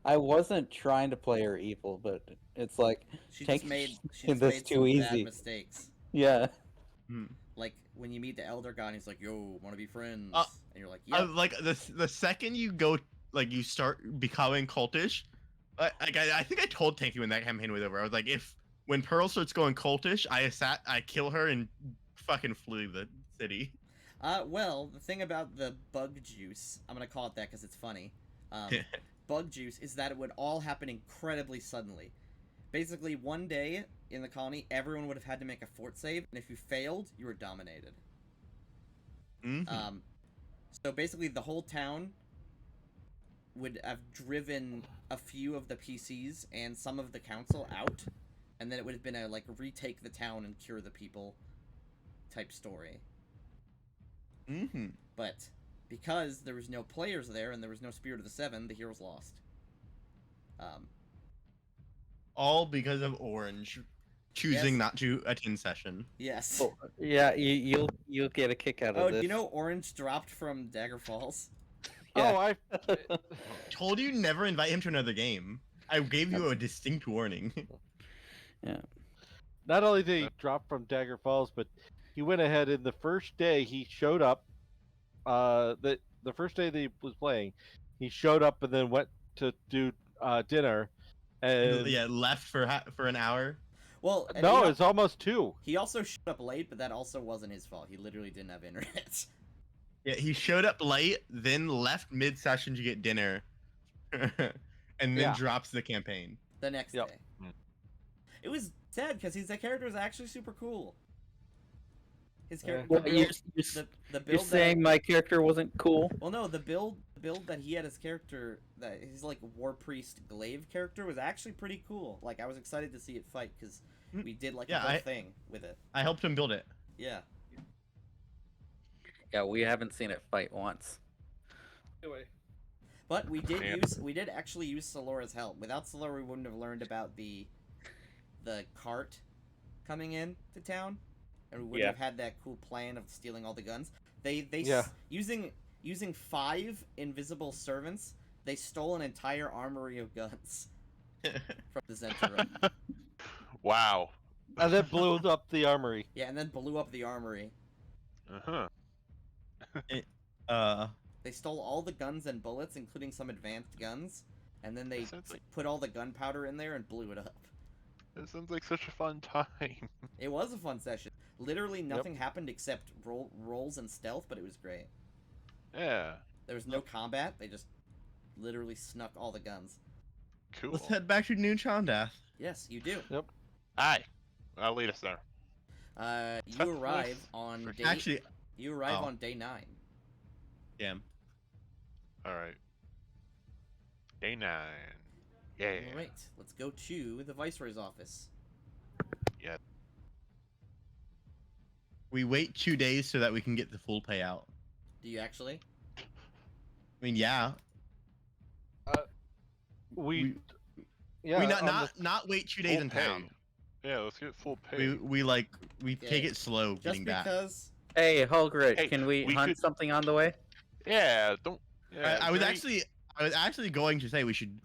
I wasn't trying to play her evil, but it's like, She Take just made she this just made too some easy. bad mistakes. yeah. Like when you meet the Elder God, and he's like, "Yo, want to be friends?" Uh, and you're like, "Yeah." Like the second you go, like you start becoming cultish. I think I told Tanky when that campaign was over. I was like, when Pearl starts going cultish, I kill her and fucking flee the city. Well, the thing about the bug juice, I'm gonna call it that because it's funny. Bug juice is that it would all happen incredibly suddenly. Basically, one day in the colony, everyone would have had to make a fort save, and if you failed, you were dominated. Mhm. So basically, the whole town would have driven a few of the PCs and some of the council out, and then it would have been a like retake the town and cure the people type story. Mhm. But because there was no players there and there was no Spirit of the Seven, the heroes lost. All because of Orange choosing Yes. not to attend session. Yes. Oh, yeah, you'll get a kick out of Oh, this. do you know Orange dropped from Dagger Falls? Yeah. Oh, I Told you never invite him to another game. I gave you a distinct warning. Yeah. not only did he drop from Dagger Falls, but he went ahead and the first day he showed up. The first day that he was playing, he showed up and then went to do dinner, and Yeah, left for an hour. Well, and no, it's almost 2. he also showed up late, but that also wasn't his fault. He literally didn't have internet. Yeah, he showed up late, then left mid-session to get dinner, and then Yeah. drops the campaign. The next Yep. day. Hmm. It was sad because that character was actually super cool. His Yeah. character, Well, the you're, build, you're, the you're build saying my character wasn't cool? well, no, the build that he had his character, that his like war priest glaive character was actually pretty cool. Like I was excited to see it fight because we did like Yeah, a whole I- thing with it. I helped him build it. Yeah. Yeah, we haven't seen it fight once. Anyway, But we did Man. we did actually use Solora's help. Without Solora, we wouldn't have learned about the cart coming in to town, and we wouldn't Yeah. have had that cool plan of stealing all the guns. They Yeah. using 5 invisible servants, they stole an entire armory of guns from the center room. Wow. and then blew up the armory. Yeah, and then blew up the armory. Uh-huh. They stole all the guns and bullets, including some advanced guns, and then they Sounds like- put all the gunpowder in there and blew it up. It sounds like such a fun time. It was a fun session. Literally nothing happened except rolls and stealth, but it was great. Yeah. There was no combat. They just literally snuck all the guns. Cool. Let's head back to New Chondath. Yes, you do. Aye. I'll lead us there. You That's arrive nice. on day. Actually, You arrive Oh. on day 9. damn. All right. Day 9. Yeah. All right, let's go to the Viceroy's office. We wait 2 days so that we can get the full payout. Do you actually? I mean, yeah. We We on not wait 2 days Full in pay. town. Yeah, let's get full pay. We take Yeah. it slow Just getting back. because. Hey, Holgrit, Hey, can we we hunt could- something on the way? Yeah, don't. Yeah, I was very- actually going to say we should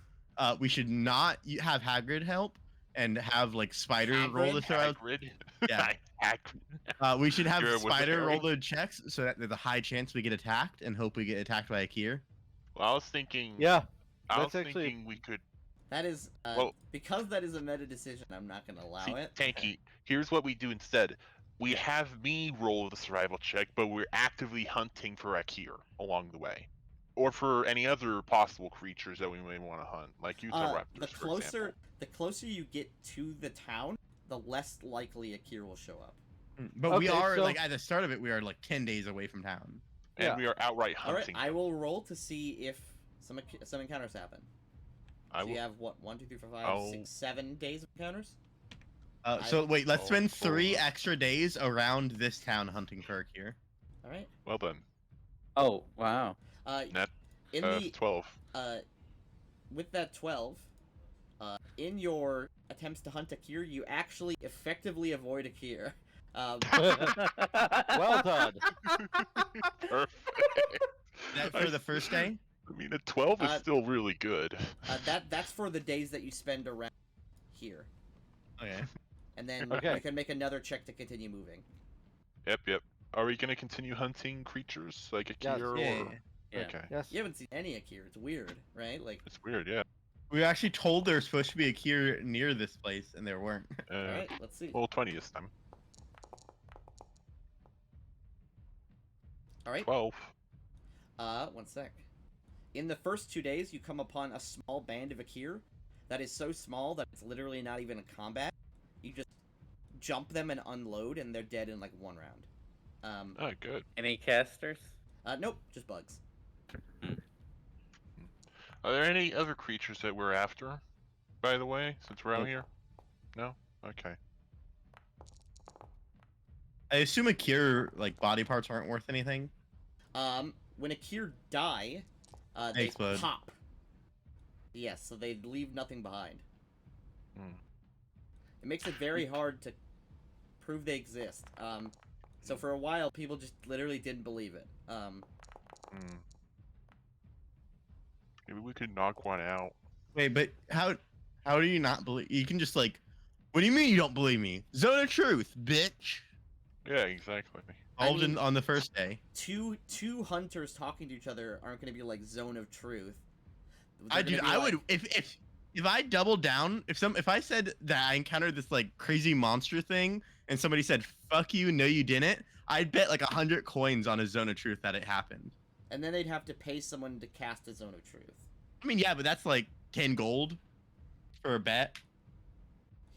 not have Hagrid help and have like Spider roll the throw. Hagrid. Yeah. Hagrid. We should have You're a Spider wizard, roll Harry? the checks so that there's a high chance we get attacked and hope we get attacked by a Kier. Well, I was thinking. Yeah, I was that's actually- thinking we could. That is, Well- because that is a meta decision, I'm not going to allow See, it. Tanky. Here's what we do instead. We have me roll the survival check, but we're actively hunting for Akir along the way, or for any other possible creatures that we may want to hunt, like raptors, The for closer, example. the closer you get to the town, the less likely a Kier will show up. But we Okay, are so- like at the start of it, we are like 10 days away from town. And Yeah. we are outright All right, hunting. I will roll to see if some encounters happen. I So you will. have what 1, 2, 3, 4, 5, Oh. 6, 7 days of encounters. So wait, let's Oh, spend 3 hold on. extra days around this town hunting for a Kier. All right. Well then, Oh, wow. Net, In 12. with that 12, in your attempts to hunt a Kier, you actually effectively avoid a Kier. well done. Perfect. That for the first day? I mean, a 12 is Uh, still really good. That's for the days that you spend around here, Okay. and then Okay. you can make another check to continue moving. Yep. Are we gonna continue hunting creatures like a Yes. Kier? Yeah. Or... Yeah. Okay. Yes. You haven't seen any Akir. It's weird, right? Like, It's weird, yeah. We were actually told there was supposed to be a Kier near this place, and there weren't. Uh, all right, let's see. Well, 20 this time. All right. 12. 1 sec. In the first 2 days, you come upon a small band of Akir that is so small that it's literally not even a combat. You just jump them and unload, and they're dead in like 1 round. Oh, good. Any casters? Nope, just bugs. Are there any other creatures that we're after, by the way, since we're out Nope. here? No? Okay. I assume a Kier like body parts aren't worth anything. When Akir die, They they explode. pop. Yes, so they leave nothing behind. Hmm. It makes it very hard to prove they exist. So for a while, people just literally didn't believe it. Hmm. Maybe we could knock one out. Wait, but how do you not believe? You can just like, what do you mean you don't believe me? Zone of truth, bitch. Yeah, exactly. I Solved mean- on the first day. Two hunters talking to each other aren't going to be like zone of truth. I They're dude, gonna be I like- would if I doubled down, if I said that I encountered this like crazy monster thing and somebody said fuck you, no you didn't, I'd bet like 100 coins on a zone of truth that it happened. And then they'd have to pay someone to cast a zone of truth. I mean, yeah, but that's like 10 gold for a bet.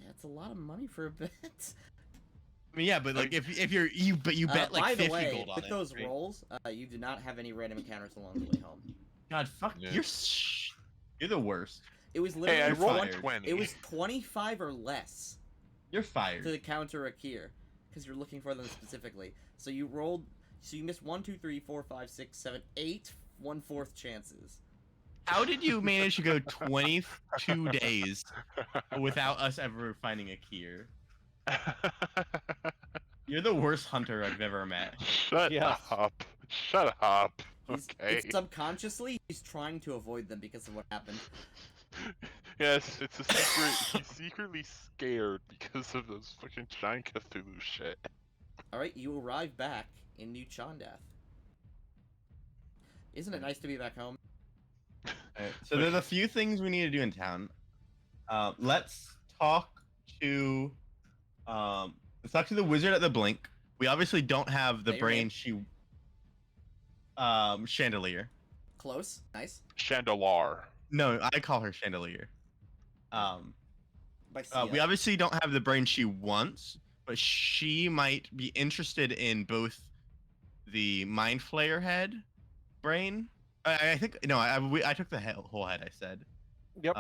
Yeah, it's a lot of money for a bet. I mean, yeah, but like if you bet like by 50 the way, gold on with it. those right? rolls, you do not have any random encounters along the way home. God, fuck, Yeah. you're the worst. It was Hey, literally I You're rolled fired. 20. it was 25 or less You're fired. to counter a Kier, because you're looking for them specifically. So you missed 1, 2, 3, 4, 5, 6, 7, 8 1/4 chances. How did you manage to go 22 days without us ever finding a Kier? You're the worst hunter I've ever met. Shut Yes. up. Shut up. He's, Okay. It's subconsciously he's trying to avoid them because of what happened. Yes, it's a secret. He's secretly scared because of those fucking giant Cthulhu shit. All right, you arrive back in New Chondath. Isn't it nice to be back home? So there's a few things we need to do in town. Let's talk Mm-hmm. let's talk to the wizard at the blink. We obviously don't have the Say your name. brain chandelier. Close. Nice. Chandelar. No, I call her chandelier. By We CL. obviously don't have the brain she wants, but she might be interested in both the mind flayer head brain. I think no, I took the whole head. I said Yep.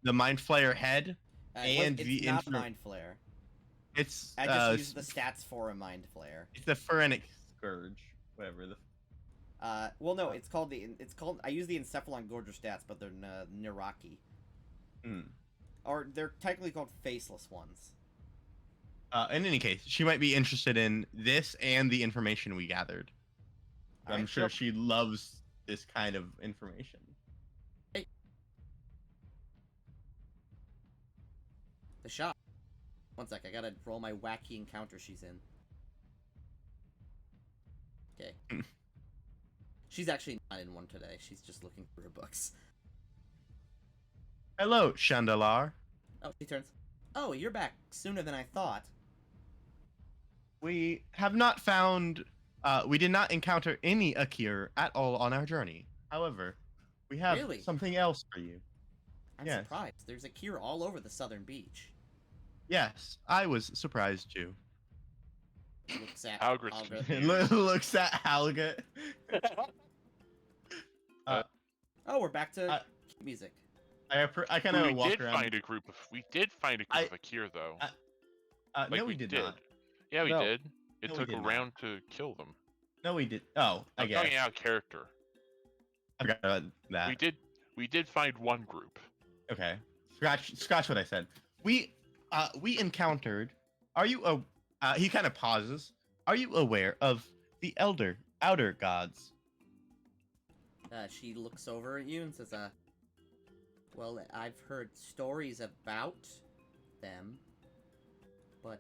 the mind flayer head and it's the not mind flare. It's I just used the stats for a mind flare. It's the Ferenic scourge, whatever the. Well, no, it's called I use the Encephalon Gorger stats, but they're Niraki. Mm. Or they're technically called faceless ones. In any case, she might be interested in this and the information we gathered. I'm Alright, sure yep. she loves this kind of information. The shop. One sec, I gotta roll my wacky encounter she's in. Okay. She's actually not in one today. She's just looking through her books. Hello, Chandelar. Oh, she turns. Oh, you're back sooner than I thought. We have not found. We did not encounter any Akir at all on our journey. However, we have Really? something else for you. I'm Yes. surprised. There's a cure all over the southern beach. Yes, I was surprised too. Looks at Algrit's Algra. confused. Looks at Halga. Oh, we're back to I- music. I kind of We walk did around. find a group of Akir though. No, Like, we did not. Yeah, we No. did. It No, we took a did not. round to kill them. No, we did. Oh, I I'm guess. talking out of character. I forgot about that. We did find one group. Okay. Scratch what I said. We encountered. Are you he kind of pauses. Are you aware of the outer gods? She looks over at you and says, well, I've heard stories about them, but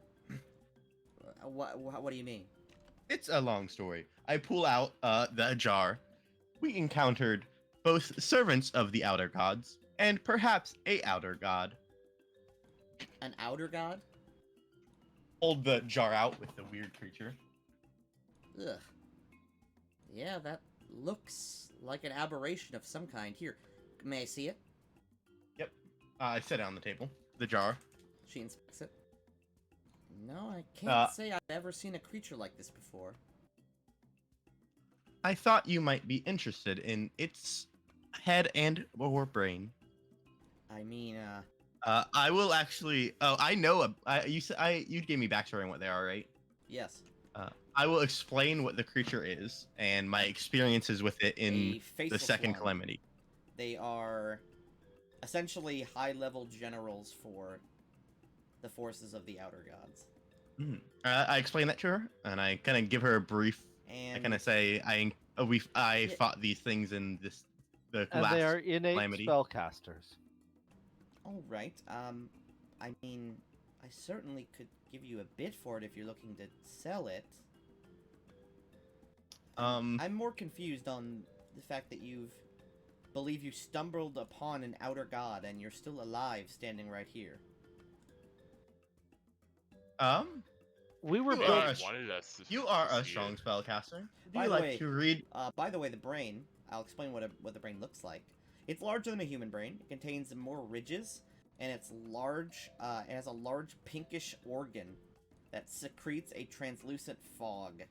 what do you mean? It's a long story. I pull out the jar. We encountered both servants of the outer gods and perhaps a outer god. An outer god? Hold the jar out with the weird creature. Ugh. Yeah, that looks like an aberration of some kind. Here, may I see it? I set it on the table. The jar. She inspects it. No, I can't say I've ever seen a creature like this before. I thought you might be interested in its head and or brain. I mean, I will actually. Oh, I know. You gave me backstory on what they are, right? yes. I will explain what the creature is and my experiences with it in A the faceless second one. calamity. They are essentially high-level generals for the forces of the outer gods. I explain that to her, and I kind of give her a brief. And I kind of say, I Yeah. fought these things in the And last they are innate calamity. spellcasters. all right. I mean, I certainly could give you a bid for it if you're looking to sell it. I'm more confused on the fact that you stumbled upon an outer god and you're still alive standing right here. We were You built. are They a sh- wanted us to You are a see strong it. spellcaster. Do By you the like way- to read? By the way, the brain, I'll explain what the brain looks like. It's larger than a human brain. It contains more ridges, and it's large. It has a large pinkish organ that secretes a translucent fog.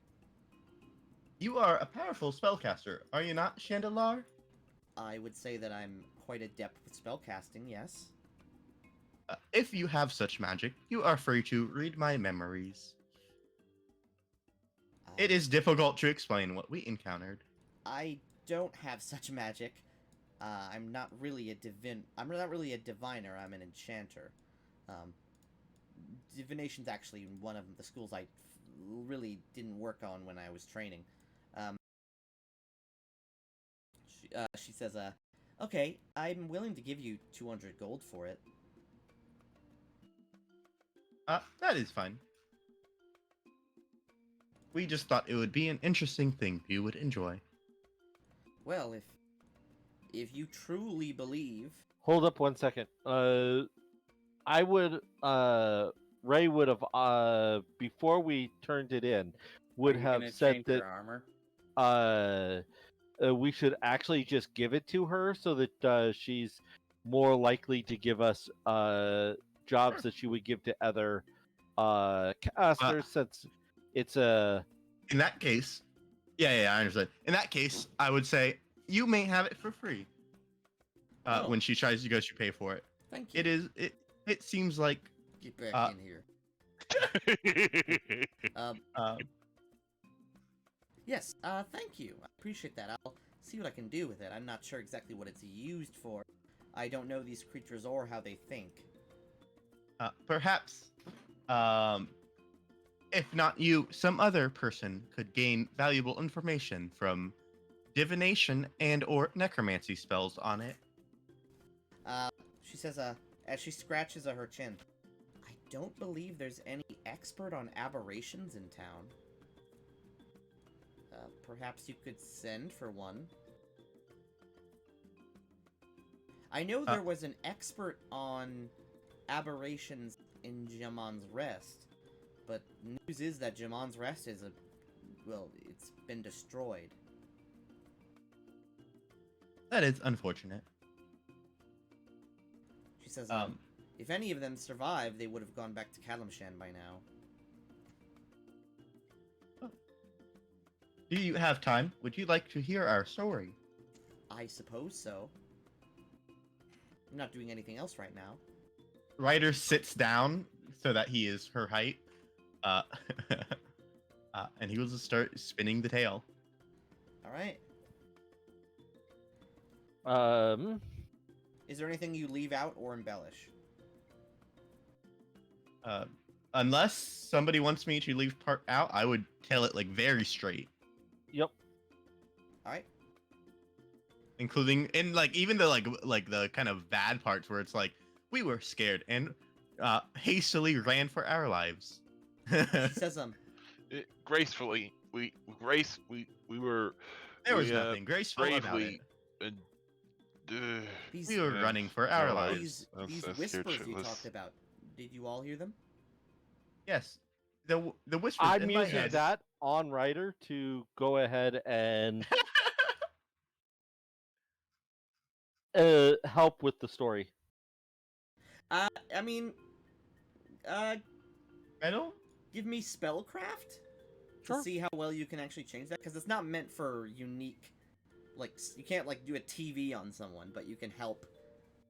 You are a powerful spellcaster, are you not, Chandelar? I would say that I'm quite adept with spellcasting, yes. If you have such magic, you are free to read my memories. It is difficult to explain what we encountered. I don't have such magic. I'm not really a diviner. I'm an enchanter. Divination's actually one of the schools I really didn't work on when I was training. She says, okay, I'm willing to give you 200 gold for it. That is fine. We just thought it would be an interesting thing you would enjoy. Well, if you truly believe... Hold up one second. I would Ray would have before we turned it in would Are you have gonna said change that your armor? we should actually just give it to her so that she's more likely to give us jobs that she would give to other casters, since it's a In that case, yeah, I understand. In that case, I would say you may have it for free. Oh. When she tries to go, you pay for it. Thank you. It seems like Get back in here. Yes, thank you. I appreciate that. I'll see what I can do with it. I'm not sure exactly what it's used for. I don't know these creatures or how they think. perhaps, if not you, some other person could gain valuable information from divination and or necromancy spells on it. She says, as she scratches her chin, I don't believe there's any expert on aberrations in town. Perhaps you could send for one. I know there was an expert on aberrations in Jamon's Rest, but news is that Jamon's Rest is it's been destroyed. That is unfortunate. She says, if any of them survived, they would have gone back to Kalimshan by now. Do you have time? Would you like to hear our story? I suppose so. I'm not doing anything else right now. Ryder sits down so that he is her height, and he will just start spinning the tale. Alright. Is there anything you leave out or embellish? Unless somebody wants me to leave part out, I would tell it like very straight, Yep. Alright. including in like even the like the kind of bad parts where it's like we were scared and hastily ran for our lives. She says, gracefully, we were There was we, nothing graceful about it. bravely and these, We were Yeah. running for our No, lives. these That's whispers scared you shitless. talked about, did you all hear them? Yes, the whispers I'm in my using head. that on Ryder to go ahead and help with the story. I mean, Metal? give me spellcraft to Sure. see how well you can actually change that, because it's not meant for unique, like, you can't, like, do a TV on someone, but you can help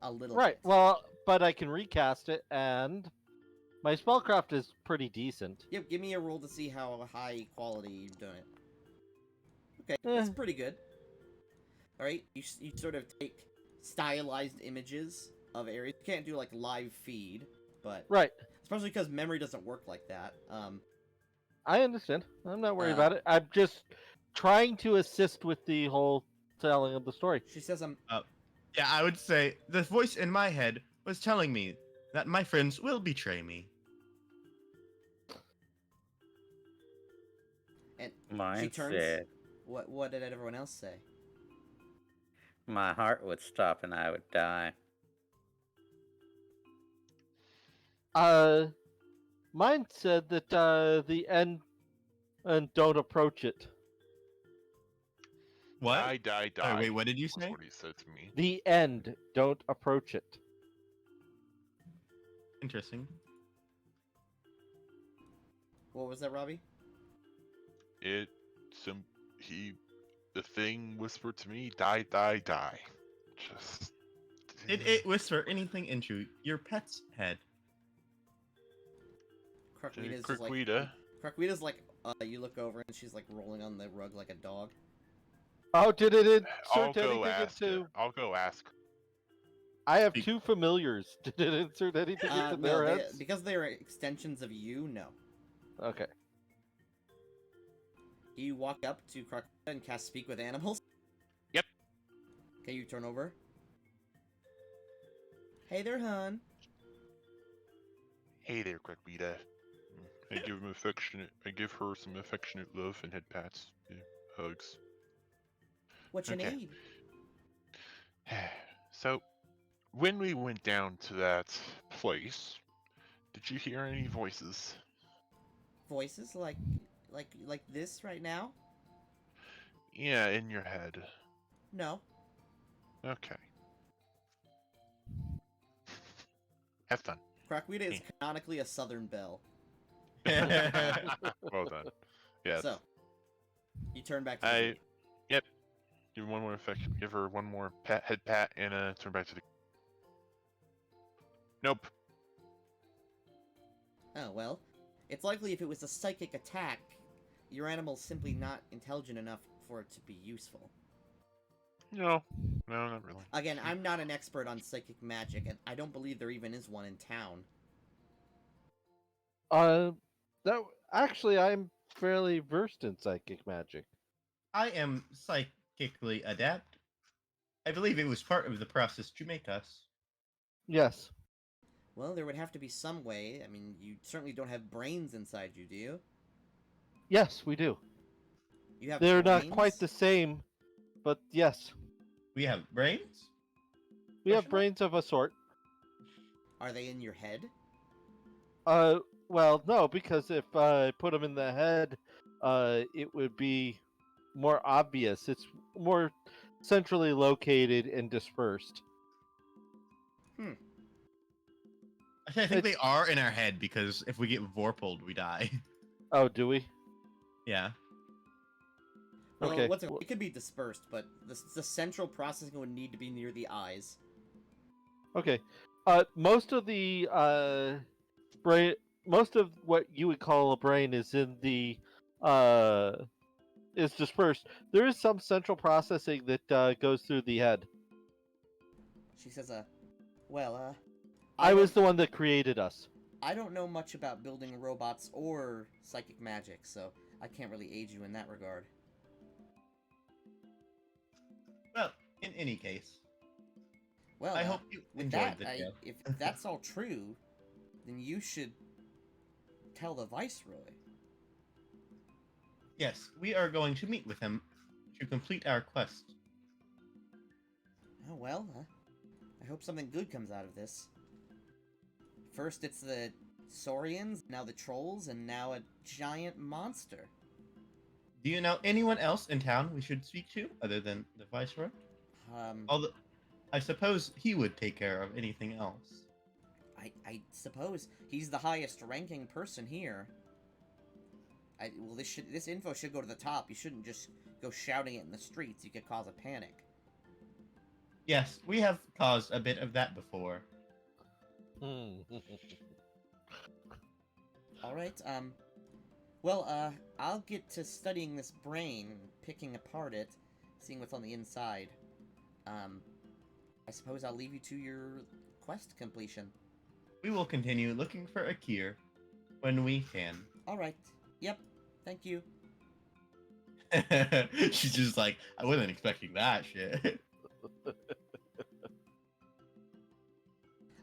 a little Right. bit. Well, but I can recast it, and my spellcraft is pretty decent. Yep, give me a roll to see how high quality you've done it. Okay, that's pretty good. Alright, you sort of take stylized images of areas. You can't do, like, live feed, but... Right. Especially because memory doesn't work like that. I understand. I'm not worried Uh, about it. I'm just trying to assist with the whole telling of the story. She says, Yeah, I would say the voice in my head was telling me that my friends will betray me. and Mine she turns... said, What did everyone else say? my heart would stop and I would die. Mine said that the end and don't approach it. What? Die. Sorry, wait, what did you That's say? what he said to me. The end, don't approach it. Interesting. What was that, Robbie? The thing whispered to me, die. Just. Did it whisper anything into your pet's head? Croquita's just like... Croquita. Croquita's like, you look over and she's like rolling on the rug like a dog. Oh, did it I'll insert go anything ask her. into? I'll go ask. I have two familiars. Did it insert anything into No, their heads? because they are extensions of you, no. Okay. You walk up to Croquita and cast Speak with Animals. Yep. Okay, you turn over. Hey there, hon. Hey there, Croquita. I give her some affectionate love and head pats, hugs. What you Okay. need? So, when we went down to that place, did you hear any voices? Voices like this right now? Yeah, in your head. No. Okay. Have fun. Crackweed is canonically a Southern belle. Well done. Yes. So, you turn back to the I. group. Yep. Give one more effect. Give her one more head pat, and turn back to the. Nope. Oh, well. It's likely if it was a psychic attack, your animal's simply not intelligent enough for it to be useful. No, not really. Again, I'm not an expert on psychic magic, and I don't believe there even is one in town. That actually, I'm fairly versed in psychic magic. I am psychically adept. I believe it was part of the process to make us. Yes. Well, there would have to be some way. I mean, you certainly don't have brains inside you, do you? Yes, we do. You have They're brains? not quite the same, but yes, We have brains? we have Question mark? brains of a sort. Are they in your head? Well, no, because if I put them in the head, it would be more obvious. It's more centrally located and dispersed. I think they are in our head because if we get vorpaled, we die. Oh, do we? Yeah. Well, Okay. it could be dispersed, but the central processing would need to be near the eyes. Okay. Most of the brain, most of what you would call a brain is in the is dispersed. There is some central processing that goes through the head. She says, well, I was don't- the one that created us. I don't know much about building robots or psychic magic, so I can't really aid you in that regard. Well, in any case, Well, I hope you with enjoyed that, the show. if that's all true, then you should tell the Viceroy. Yes, we are going to meet with him to complete our quest. Oh, well, I hope something good comes out of this. First it's the Saurians, now the trolls, and now a giant monster. Do you know anyone else in town we should speak to other than the Viceroy? Although, I suppose he would take care of anything else. I suppose he's the highest ranking person here. Well, this info should go to the top. You shouldn't just go shouting it in the streets. You could cause a panic. Yes, we have caused a bit of that before. All right. Well, I'll get to studying this brain, picking apart it, seeing what's on the inside. I suppose I'll leave you to your quest completion. We will continue looking for Akir when we can. All right. Yep. Thank you. She's just like, I wasn't expecting that shit.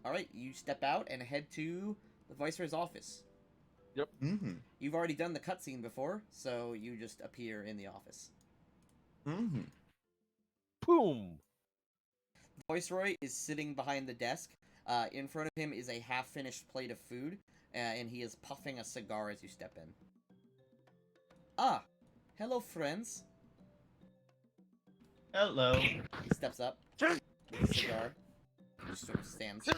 All right. You step out and head to the Viceroy's office. Mm-hmm. You've already done the cutscene before, so you just appear in the office. Mm-hmm. Boom. The Viceroy is sitting behind the desk. In front of him is a half-finished plate of food, and he is puffing a cigar as you step in. Ah, hello, friends. Hello. He steps up with a cigar. Just sort of stands.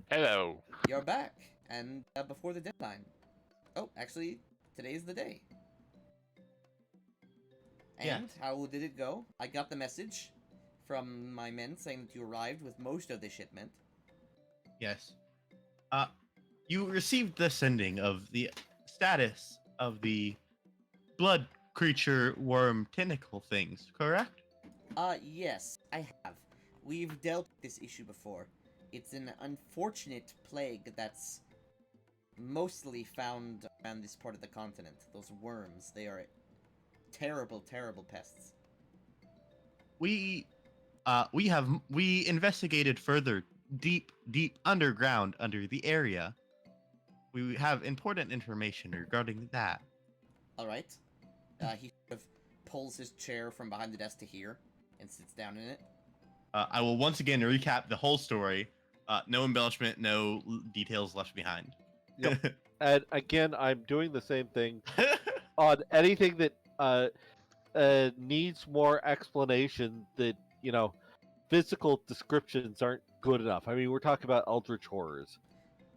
Hello. You're back, and before the deadline. Oh, actually, today's the day. And Yeah. how did it go? I got the message from my men saying that you arrived with most of the shipment. Yes. You received the sending of the status of the blood creature worm tentacle things, correct? Yes, I have. We've dealt with this issue before. It's an unfortunate plague that's mostly found around this part of the continent. Those worms, they are terrible, terrible pests. We investigated further deep underground under the area. We have important information regarding that. Alright. He sort of pulls his chair from behind the desk to here and sits down in it. I will once again recap the whole story. No embellishment, no details left behind. Yep. And again, I'm doing the same thing on anything that needs more explanation. That physical descriptions aren't good enough. I mean, we're talking about eldritch horrors.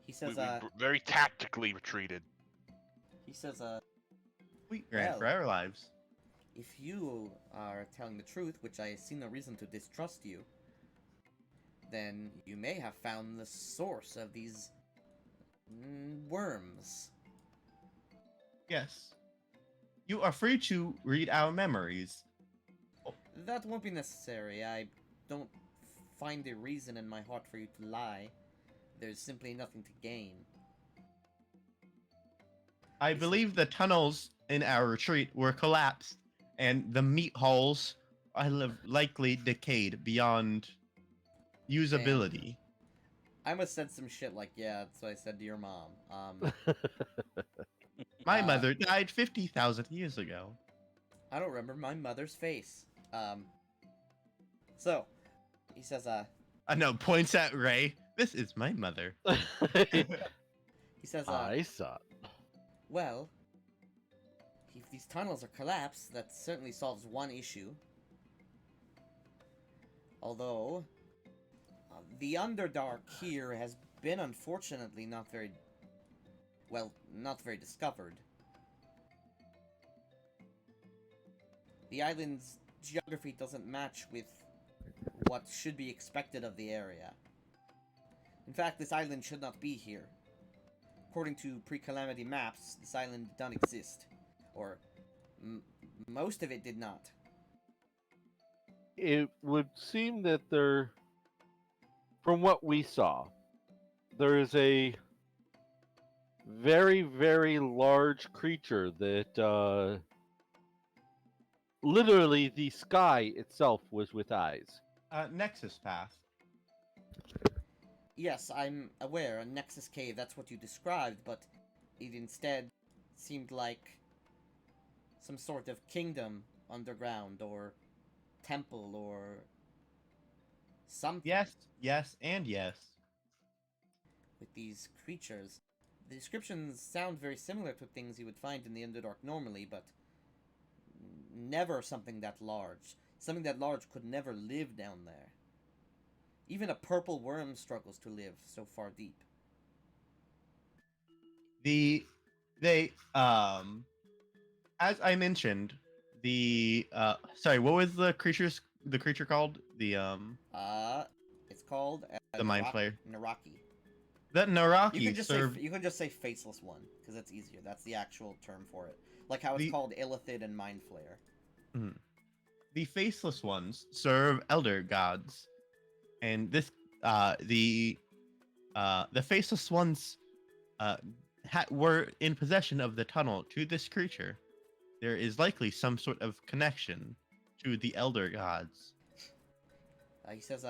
He We, says, very tactically retreated. he says, We grant Well. for our lives. if you are telling the truth, which I see no reason to distrust you, then you may have found the source of these worms. Yes. You are free to read our memories. That won't be necessary. I don't find a reason in my heart for you to lie. There's simply nothing to gain. I believe the tunnels in our retreat were collapsed, and the meat halls are likely decayed beyond usability. I must said some shit like, yeah, that's what I said to your mom. My mother died 50,000 years ago. I don't remember my mother's face. So, he says, No, points at Ray. This is my mother. he says, I saw. well, if these tunnels are collapsed, that certainly solves one issue. Although, the Underdark here has been unfortunately not very discovered. The island's geography doesn't match with what should be expected of the area. In fact, this island should not be here. According to pre-calamity maps, this island did not exist. Or, most of it did not. It would seem that from what we saw, there is a very, very large creature that literally the sky itself was with eyes. Nexus Path. Yes, I'm aware, a Nexus Cave, that's what you described, but it instead seemed like some sort of kingdom underground, or temple, or something. Yes, and yes. With these creatures. The descriptions sound very similar to things you would find in the Underdark normally, but never something that large. Something that large could never live down there. Even a purple worm struggles to live so far deep. As I mentioned, sorry, what was the creature called? It's called The Mind Flayer. Naraki. The Naraki You can just served. you can just say Faceless One, because that's easier. That's the actual term for it. Like how it's called Illithid and Mind Flayer. The Faceless Ones serve elder gods, and the Faceless Ones were in possession of the tunnel to this creature. There is likely some sort of connection to the elder gods. He says,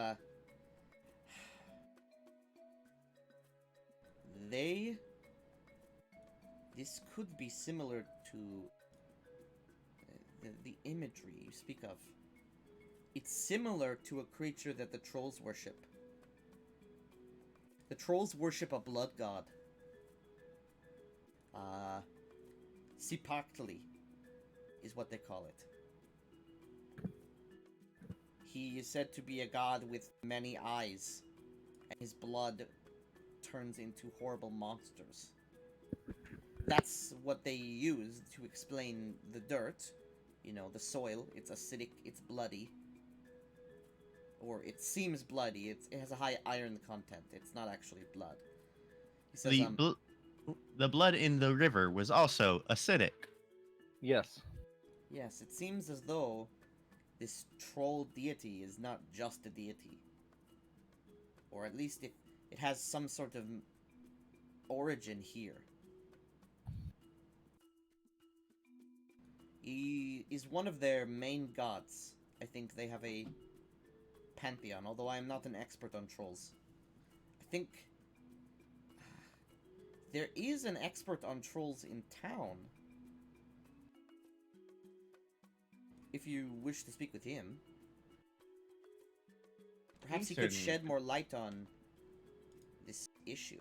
this could be similar to the imagery you speak of. It's similar to a creature that the trolls worship. The trolls worship a blood god. Sipaktli is what they call it. He is said to be a god with many eyes, and his blood turns into horrible monsters. That's what they use to explain the dirt. You know, the soil. It's acidic, it's bloody. Or it seems bloody. It has a high iron content. It's not actually blood. He says, the blood in the river was also acidic. Yes. yes, it seems as though this troll deity is not just a deity. Or at least it has some sort of origin here. He is one of their main gods. I think they have a pantheon, although I am not an expert on trolls. I think there is an expert on trolls in town. If you wish to speak with him. Perhaps he could shed more light on issue.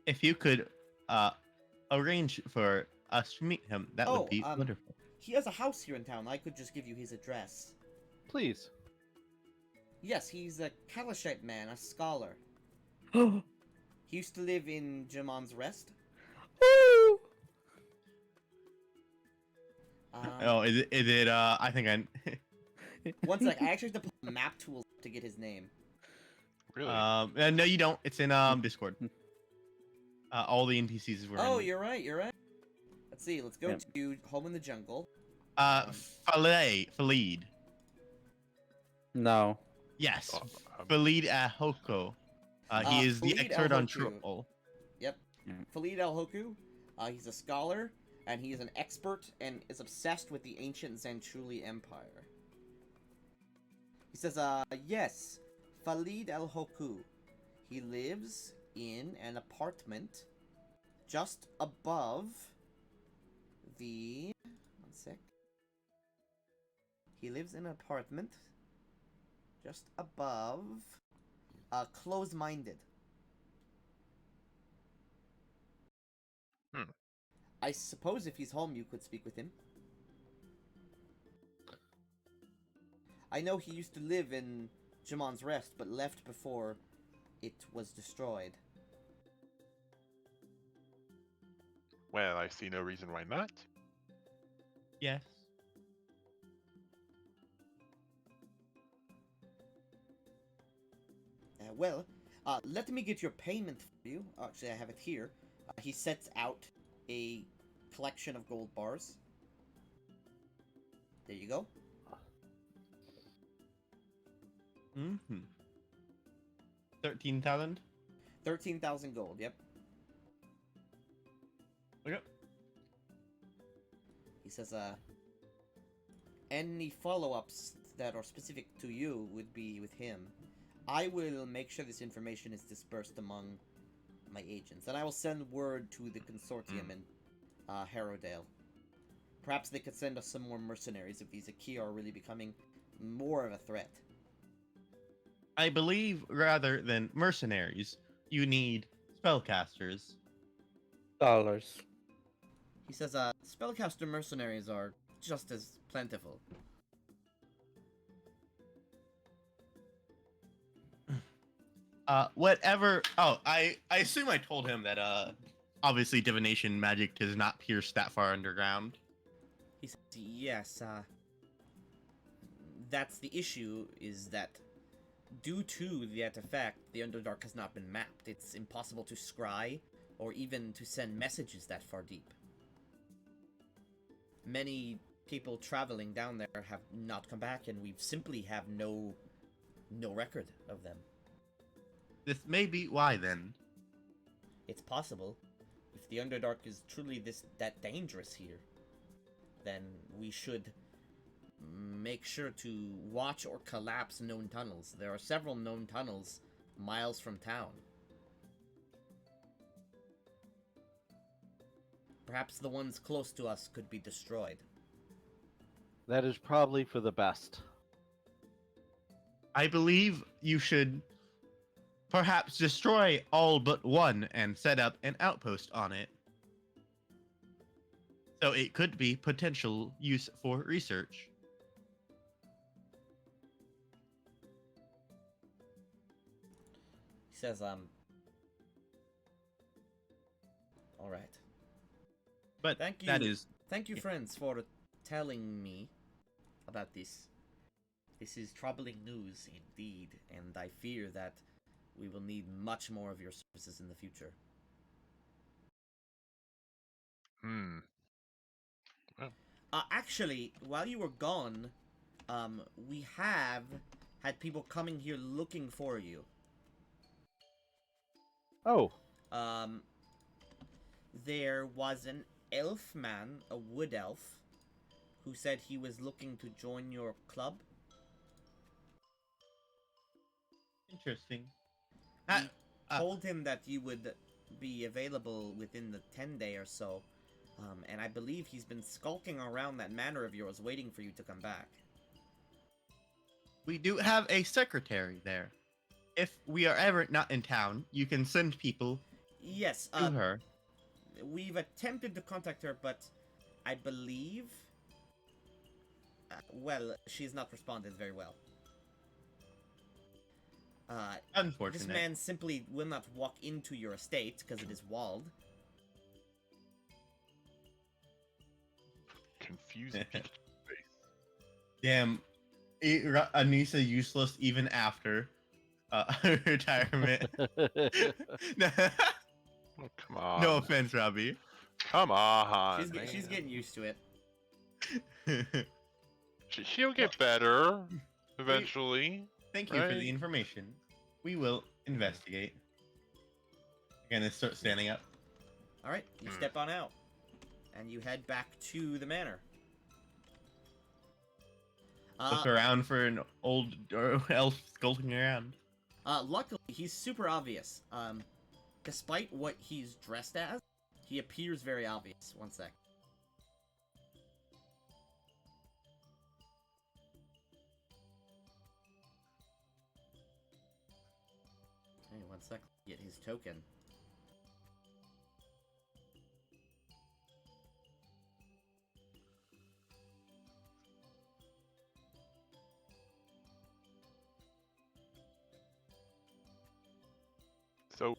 If you could arrange for us to meet him, that would be wonderful. He has a house here in town. I could just give you his address. Please. Yes, he's a Kalashite man, a scholar. Oh, He used to live in Jamon's Rest. Oh, is it? I think I. One sec, I actually have to pull a map tool to get his name. Really? No, you don't. It's in Discord. All the NPCs were. Oh, in... you're right. Let's see. Let's go Yep. to Home in the Jungle. Falid. no. Yes, Oh, Falid Ahoko. He is the Falid expert on Al-Hoku. troll. Yep. Yeah. Falid Al-Hoku. He's a scholar, and he is an expert and is obsessed with the ancient Zanchuli Empire. He says, yes, Falid Al-Hoku. He lives in an apartment just above the... One sec. He lives in an apartment just above... Close-minded. I suppose if he's home, you could speak with him. I know he used to live in Jamon's Rest, but left before it was destroyed. Well, I see no reason why not. Yes. Let me get your payment for you. Actually, I have it here. He sets out a collection of gold bars. There you go. Mm-hmm. 13,000. 13,000 gold. Yep. Okay. He says, any follow-ups that are specific to you would be with him. I will make sure this information is dispersed among my agents, and I will send word to the consortium in Harrowdale. Perhaps they could send us some more mercenaries if these Akia are really becoming more of a threat. I believe rather than mercenaries, you need spellcasters. Dollars. He says, spellcaster mercenaries are just as plentiful. Whatever. Oh, I assume I told him that obviously divination magic does not pierce that far underground. He says, yes, that's the issue, is that due to that effect, the Underdark has not been mapped. It's impossible to scry, or even to send messages that far deep. Many people traveling down there have not come back, and we simply have no record of them. This may be why then. It's possible. If the Underdark is truly that dangerous here, then we should make sure to watch or collapse known tunnels. There are several known tunnels miles from town. Perhaps the ones close to us could be destroyed. That is probably for the best. I believe you should perhaps destroy all but one and set up an outpost on it. So it could be potential use for research. He says, all right. But Thank you. Thank you, friends, for telling me about this. This is troubling news indeed, and I fear that we will need much more of your services in the future. Actually, while you were gone, we have had people coming here looking for you. Oh, There was an elf man, a wood elf, who said he was looking to join your club. interesting. We told him that you would be available within the 10-day or so, and I believe he's been skulking around that manor of yours waiting for you to come back. We do have a secretary there. If we are ever not in town, you can send people Yes, to her. we've attempted to contact her, but I believe... well, she's not responded very well. This Unfortunate. man simply will not walk into your estate, because it is walled. Confused peek face. Damn, Anissa useless even after retirement. Oh, come on. No offense, Robbie. Come on. She's man. getting used to it. She'll get better eventually. Thank you for Right. the information. We will investigate. You're gonna start standing up. Alright, you Hmm. step on out. And you head back to the manor. Look around for an old elf skulking around. Luckily, he's super obvious. Despite what he's dressed as, he appears very obvious. One sec. Hey, one sec. Get his token. So,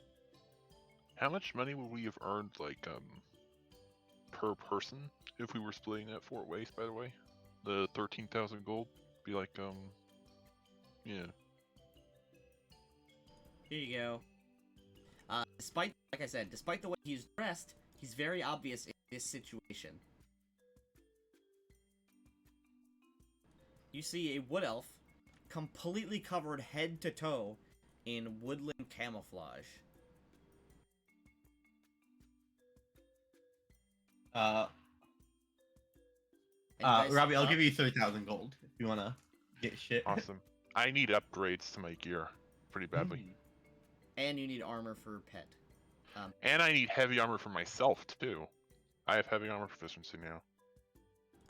how much money would we have earned, like, per person if we were splitting that Fort Waste? By the way, the 13,000 gold be like, yeah. Here you go. Despite, like I said, despite the way he's dressed, he's very obvious in this situation. You see a wood elf, completely covered head to toe in woodland camouflage. And you guys Robbie, I'll stop. give you 3,000 gold if you wanna get shit. Awesome. I need upgrades to my gear pretty badly. Mm. And you need armor for pet. And I need heavy armor for myself, too. I have heavy armor proficiency now.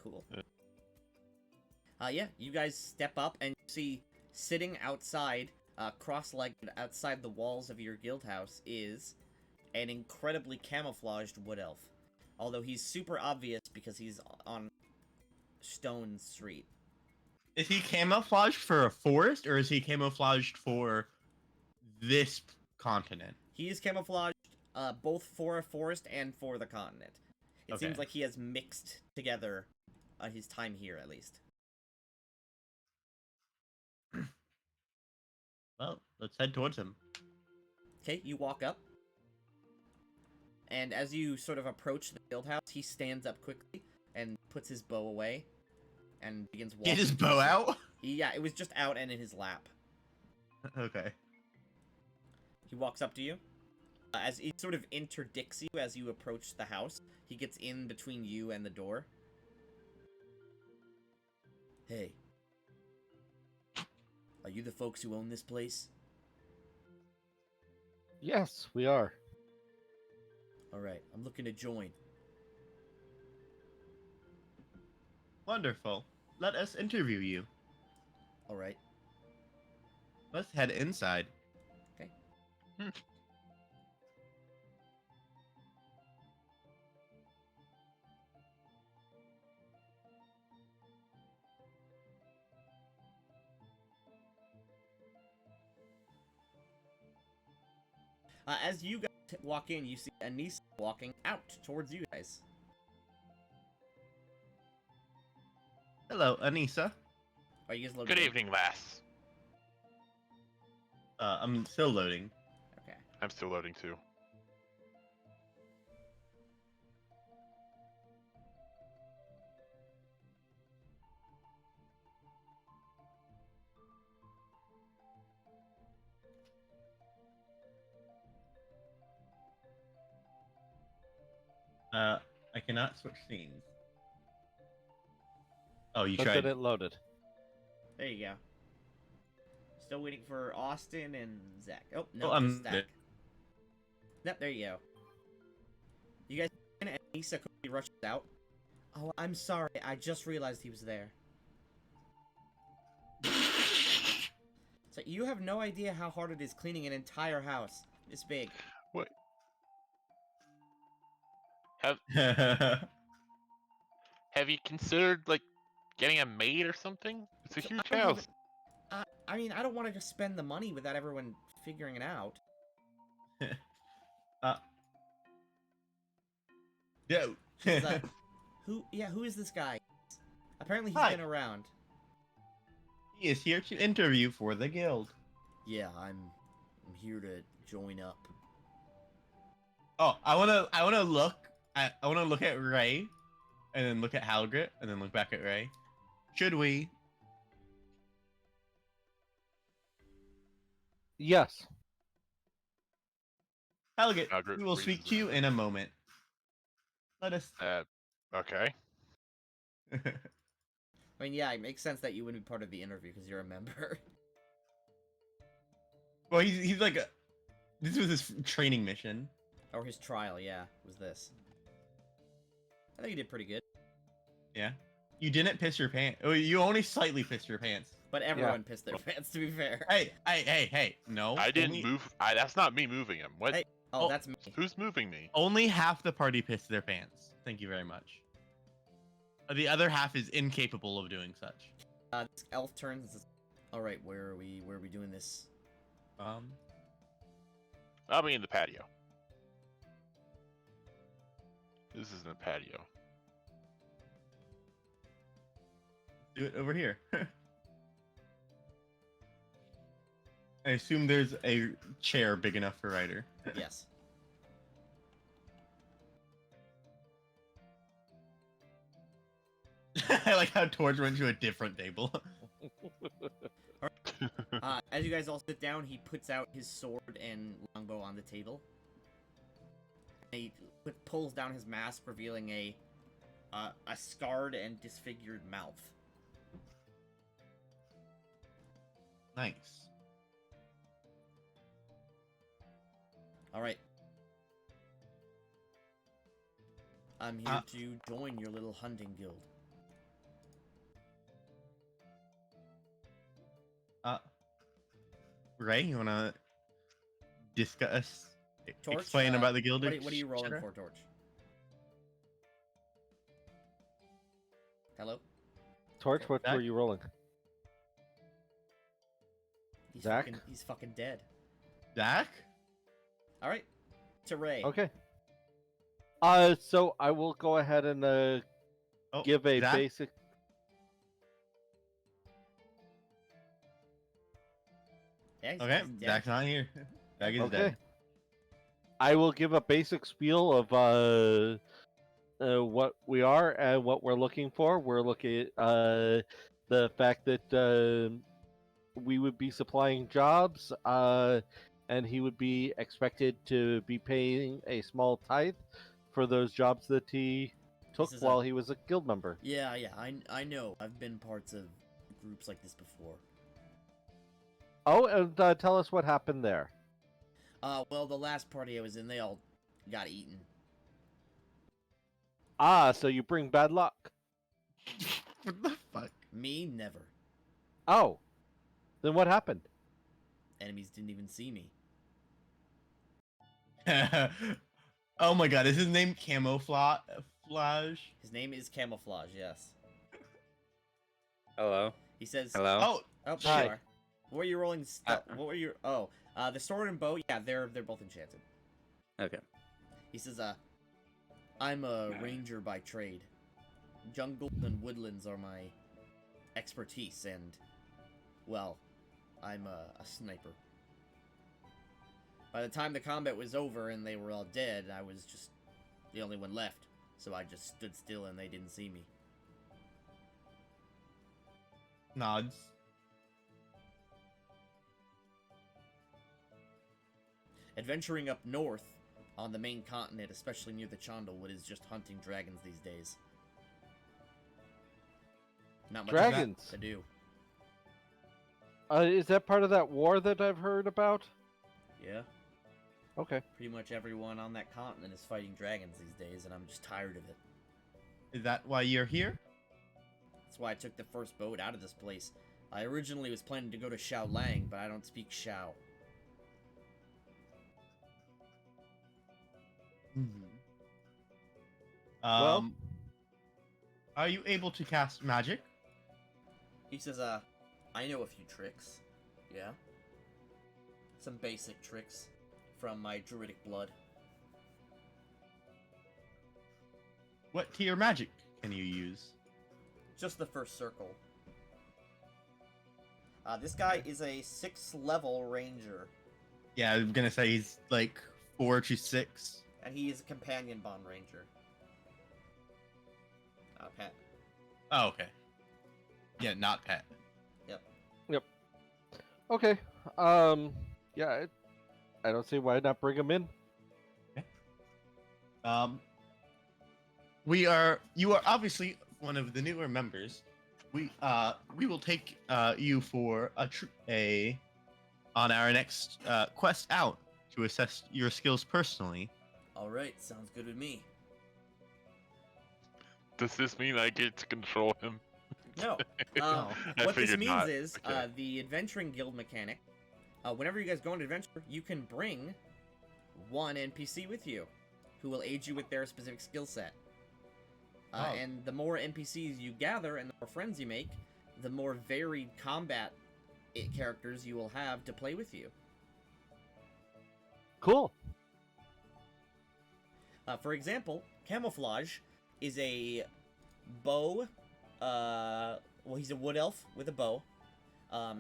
Cool. Yeah. Yeah, you guys step up and you see sitting outside, cross-legged outside the walls of your guild house is an incredibly camouflaged wood elf. Although he's super obvious because he's on Stone Street. Is he camouflaged for a forest, or is he camouflaged for this continent? He is camouflaged both for a forest and for the continent. It seems Okay. like he has mixed together his time here, at least. Well, let's head towards him. Okay, you walk up. And as you sort of approach the guild house, he stands up quickly and puts his bow away and begins walking. Get his bow out? Yeah, it was just out and in his lap. Okay. He walks up to you. As he sort of interdicts you as you approach the house, he gets in between you and the door. Hey. Are you the folks who own this place? Yes, we are. Alright, I'm looking to join. Wonderful. Let us interview you. Alright. Let's head inside. As you guys walk in, you see Anissa walking out towards you guys. Hello, Anissa. Are you guys loading? Good evening, lass. I'm still loading. Okay. I'm still loading, too. I cannot switch scenes. Oh, you But tried. then it loaded. There you go. Still waiting for Austin and Zach. Oh, no, Oh, just Zach. Yep, there you go. You guys, and Anissa quickly rushes out. Oh, I'm sorry. I just realized he was there. So you have no idea how hard it is cleaning an entire house this big. What? Have you considered like getting a maid or something? It's a So huge I don't house. even- I mean, I don't want to just spend the money without everyone figuring it out. Yeah. Is, who is this guy? Apparently he's Hi. been around. He is here to interview for the guild. Yeah, I'm here to join up. Oh, I wanna look at Ray, and then look at Halgrit, and then look back at Ray. Should we? Yes. Halgrit, Halgrit we will raises speak his to you hand. in a moment. Let us. Okay. I mean, yeah, it makes sense that you wouldn't be part of the interview because you're a member. Well, he's like a. This was his training mission. Or his trial, yeah, was this. I think you did pretty good. Yeah. You didn't piss your pants. Oh, you only slightly pissed your pants. But everyone pissed their pants, to be fair. Hey! No. I didn't move. That's not me moving him. What? Hey. Oh, Oh. that's me. Who's moving me? Only half the party pissed their pants. Thank you very much. The other half is incapable of doing such. This elf turns and says, "Alright, where are we doing this?" I'll be in the patio. This isn't a patio. Do it over here. I assume there's a chair big enough for Ryder. Yes. I like how Torch went to a different table. As you guys all sit down, he puts out his sword and longbow on the table. And he pulls down his mask, revealing a scarred and disfigured mouth. Nice. Alright. I'm here to join your little hunting guild. Ray, you wanna discuss, Torch, explain about the guild? What are you rolling etc.? for, Torch? Hello? Torch, what Zach? were you rolling? Zach? He's fucking dead. Zach? Alright. To Ray. Okay. So I will go ahead and give a Zach? basic. Yeah, he's Okay, dead. Zach's not here. Zach is Okay. dead. I will give a basic spiel of what we are and what we're looking for. We're looking at the fact that we would be supplying jobs, and he would be expected to be paying a small tithe for those jobs that he took This is while he was a guild member. Yeah, I know. I've been parts of groups like this before. Oh, and tell us what happened there. Well, the last party I was in, they all got eaten. Ah, so you bring bad luck. What the fuck? Me, never. Oh, then what happened? Enemies didn't even see me. Oh my god, is his name Camouflage? His name is Camouflage, yes. Hello. He says, Hello. Oh, oh, Hi. there you are. What were you rolling? What were your? Oh, the sword and bow. Yeah, they're both enchanted. Okay. He says, I'm a ranger by trade. Jungles and woodlands are my expertise, and well, I'm a sniper. By the time the combat was over and they were all dead, I was just the only one left. So I just stood still and they didn't see me. nods. Adventuring up north on the main continent, especially near the Chandlewood, is just hunting dragons these days. Not much Dragons? to do. Is that part of that war that I've heard about? Yeah, Okay. pretty much everyone on that continent is fighting dragons these days, and I'm just tired of it. Is that why you're here? That's why I took the first boat out of this place. I originally was planning to go to Xiaolang, but I don't speak Xiao. Well- Are you able to cast magic? He says, I know a few tricks. Yeah? Some basic tricks from my druidic blood. What tier magic can you use? Just the first circle. This guy is a 6th level ranger, Yeah, I'm gonna say he's like 4 to 6. and he is a companion bond ranger. Pat. Oh, okay. Yeah, not pet. Okay. Yeah, I don't see why not bring him in. You are obviously one of the newer members. We will take you for on our next quest out to assess your skills personally. Alright, sounds good with me. Does this mean I get to control him? No. No. I What this figured means not. is, Okay. the Adventuring Guild mechanic, whenever you guys go on an adventure, you can bring one NPC with you, who will aid you with their specific skill set. Oh. And the more NPCs you gather and the more friends you make, the more varied combat characters you will have to play with you. Cool. For example, Camouflage is a bow. Well, he's a wood elf with a bow.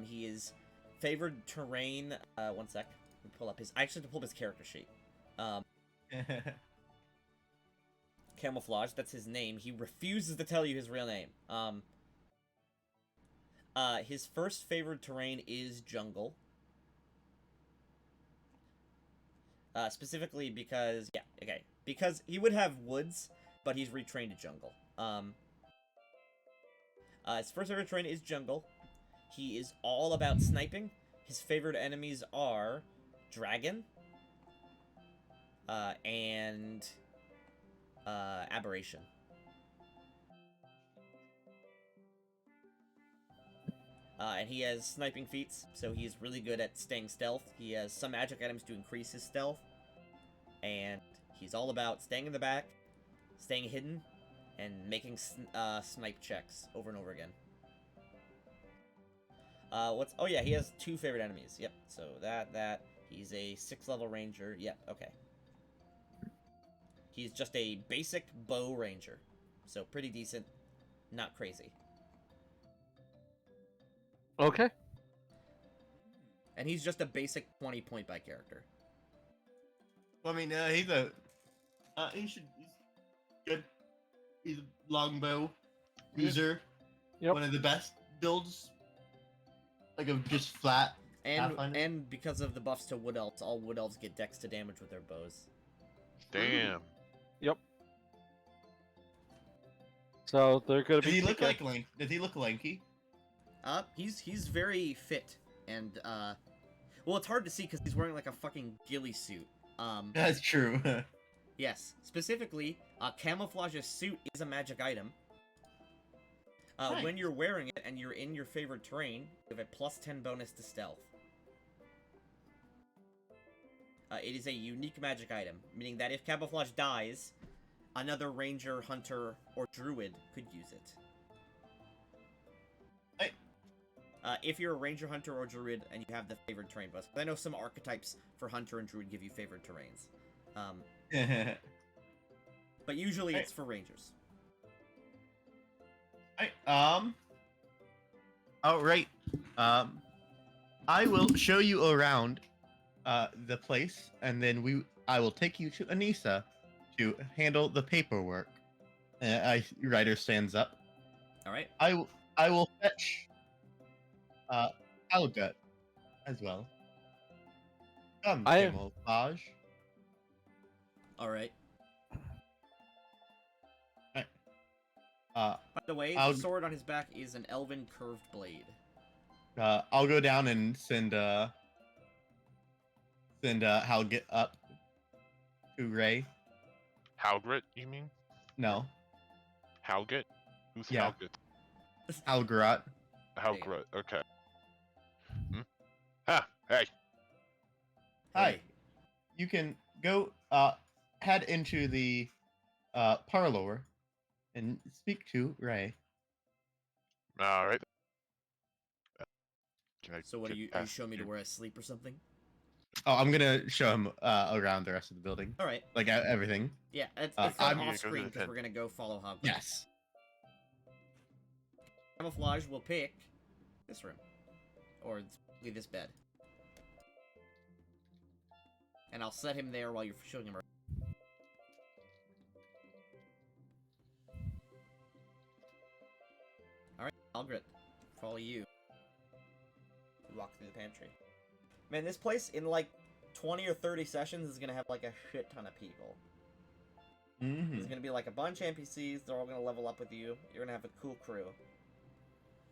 He is favored terrain. One sec. Let me pull up his. I actually have to pull up his character sheet. Camouflage. That's his name. He refuses to tell you his real name. His first favored terrain is jungle. Specifically because, yeah, okay. Because he would have woods, but he's retrained to jungle. His first favorite terrain is jungle. He is all about sniping. His favorite enemies are dragon, and aberration. And he has sniping feats, so he's really good at staying stealth. He has some magic items to increase his stealth, and he's all about staying in the back, staying hidden, and making snipe checks over and over again. Oh yeah, he has 2 favorite enemies. Yep, so that, he's a 6th level ranger. Yep, okay. He's just a basic bow ranger, so pretty decent, not crazy. Okay. And he's just a basic 20 point by character. Well, I mean, he's he's good. He's a longbow user. Yep. One of the best builds. Like of just flat. Pathfinder? And because of the buffs to wood elves, all wood elves get dex to damage with their bows. Damn. Yep. So they're gonna Does be. he look like Link? Does he look lanky? He's very fit, and well, it's hard to see because he's wearing like a fucking ghillie suit. That's true. Yes, specifically, Camouflage's suit is a magic item. Nice. When you're wearing it and you're in your favorite terrain, you have a +10 bonus to stealth. It is a unique magic item, meaning that if Camouflage dies, another ranger, hunter, or druid could use it. If you're a ranger, hunter, or druid, and you have the favored terrain bonus. I know some archetypes for hunter and druid give you favored terrains. But usually it's for rangers. Alright. I will show you around the place, and then I will take you to Anissa to handle the paperwork. Ryder stands up. Alright? I will fetch Algut as well. Come, Camouflage. Alright. Uh, By the way, I'll- the sword on his back is an elven curved blade. I'll go down and send Halgit up to Ray. Halgrit, you mean? No, Halgit? Who's Yeah. Halgit? Algarat. How There you go. great? Okay. Ah, hey. Hi. You can go head into the parlor and speak to Ray. All right. Can I So what get are you past showing me to you? where I sleep or something? Oh, I'm gonna show him around the rest of the building, All right. like everything. Yeah, it's I'm done gonna off go to screen the because tent. we're gonna go follow Hogwarts. Yes. Camouflage will pick this room, or this bed, and I'll set him there while you're showing him around. All right, Algrit, follow you. Walk through the pantry. Man, this place in like 20 or 30 sessions is gonna have like a shit ton of people. Mm-hmm. There's gonna be like a bunch of NPCs. They're all gonna level up with you. You're gonna have a cool crew.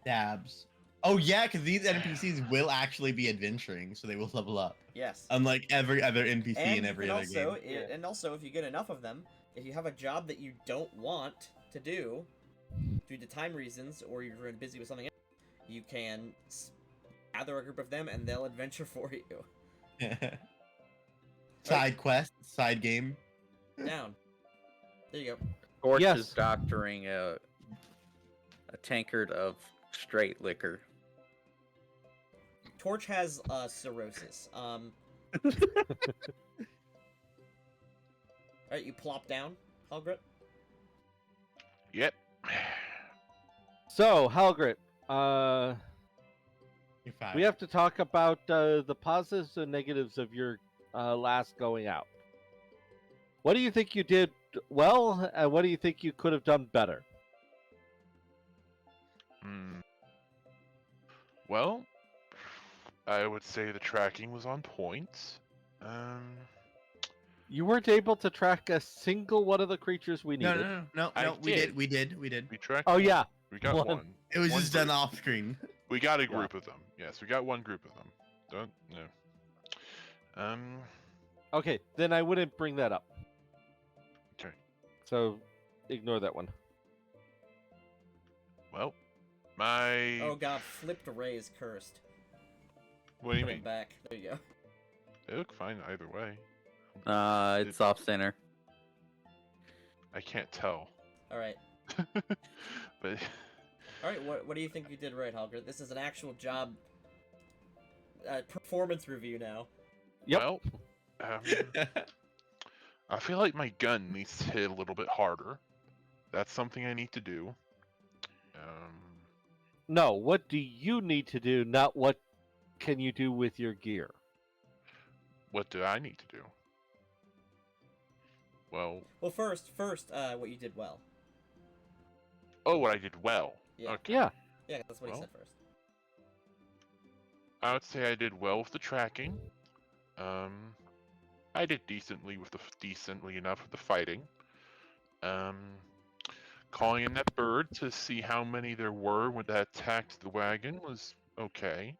Dabs. Oh yeah, because these NPCs will actually be adventuring, so they will level up. Yes. Unlike every other NPC And in you every can other also, game. and also, if you get enough of them, if you have a job that you don't want to do, due to time reasons, or you're really busy with something else, you can gather a group of them, and they'll adventure for you. Side quest, side game. Down. There you go. Torch Yes. is doctoring a tankard of straight liquor. Torch has cirrhosis. Alright, you plop down, Halgrit. Yep. So, Halgrit, You're fine. we have to talk about the positives and negatives of your last going out. What do you think you did well, and what do you think you could have done better? Well, I would say the tracking was on point. You weren't able to track a single one of the creatures we No, needed. no, no, no, I no. We did. did. We tracked. Oh one. yeah, We got one. one. It was One just done group. off screen. We got a group of them. Yes, we got one group of them. Don't no. Okay, then I wouldn't bring that up. Okay. So, ignore that one. Well, my. Oh god, flipped Ray is cursed. What do you Put him mean? back. There you go. They look fine either way. It's off center. I can't tell. Alright. But Alright, what do you think you did right, Halgrit? This is an actual job performance review now. Yep. well, I feel like my gun needs to hit a little bit harder. That's something I need to do. No, what do you need to do, not what can you do with your gear? What do I need to do? Well, Well, first, what you did well. oh, what I did well. Yeah. Okay. Yeah. Yeah, that's what he Well. said first. I would say I did well with the tracking. I did decently enough with the fighting. Calling in that bird to see how many there were when that attacked the wagon was okay.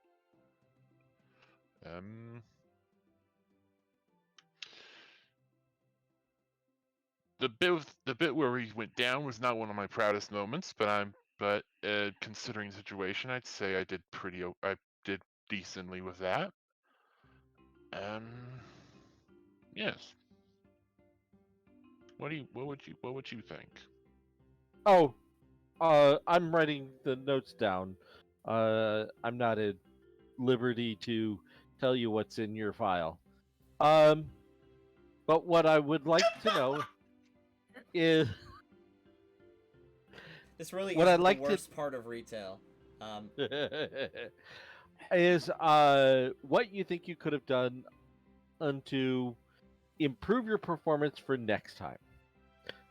The bit where he went down was not one of my proudest moments, but considering the situation, I'd say I did decently with that. Yes. What would you think? Oh, I'm writing the notes down. I'm not at liberty to tell you what's in your file. But what I would like to know is This really What is I'd the like to- worst part of retail. what you think you could have done to improve your performance for next time.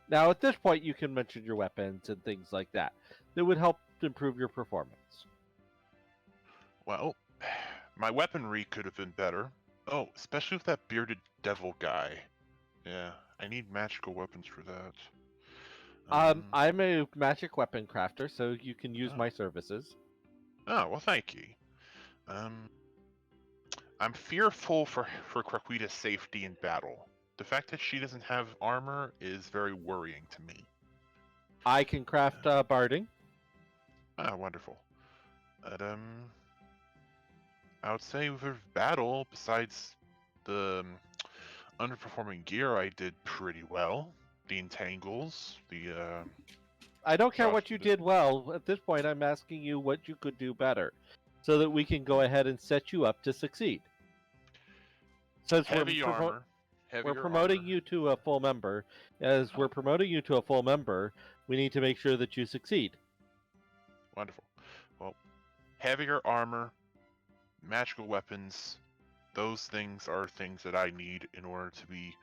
Now, at this point, you can mention your weapons and things like that. That would help improve your performance. Well, my weaponry could have been better. Oh, especially with that bearded devil guy. Yeah, I need magical weapons for that. I'm a magic weapon crafter, so you can use Oh. my services. Oh, well, thank you. I'm fearful for Kraquita's safety in battle. The fact that she doesn't have armor is very worrying to me. I can craft barding. Ah, wonderful. But I would say for battle, besides the underperforming gear, I did pretty well. The entangles, the I don't care Gosh, what you did well. At this point, I'm asking you what you could do better, so that we can go ahead and set you up to succeed. Since heavy armor. we're Heavier promoting armor. you to a full member, as we're promoting you to a full member, we need to make sure that you succeed. Wonderful. Well, heavier armor, magical weapons, those things are things that I need in order to be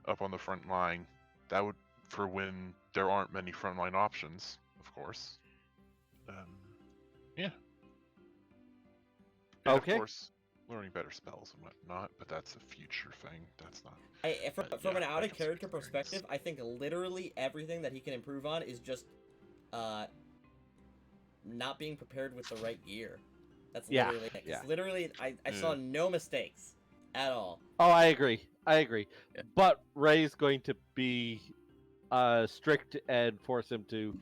up on the front line. That would for when there aren't many frontline options, of course. Yeah. And Okay. of course, learning better spells and whatnot, but that's a future thing. That's not. From Yeah, an out I of got some character experience. perspective, I think literally everything that he can improve on is just not being prepared with the right gear. That's Yeah, literally it. 'Cause yeah. literally, I saw no mistakes at all. Oh, I agree. Yeah. But Ray's going to be strict and force him to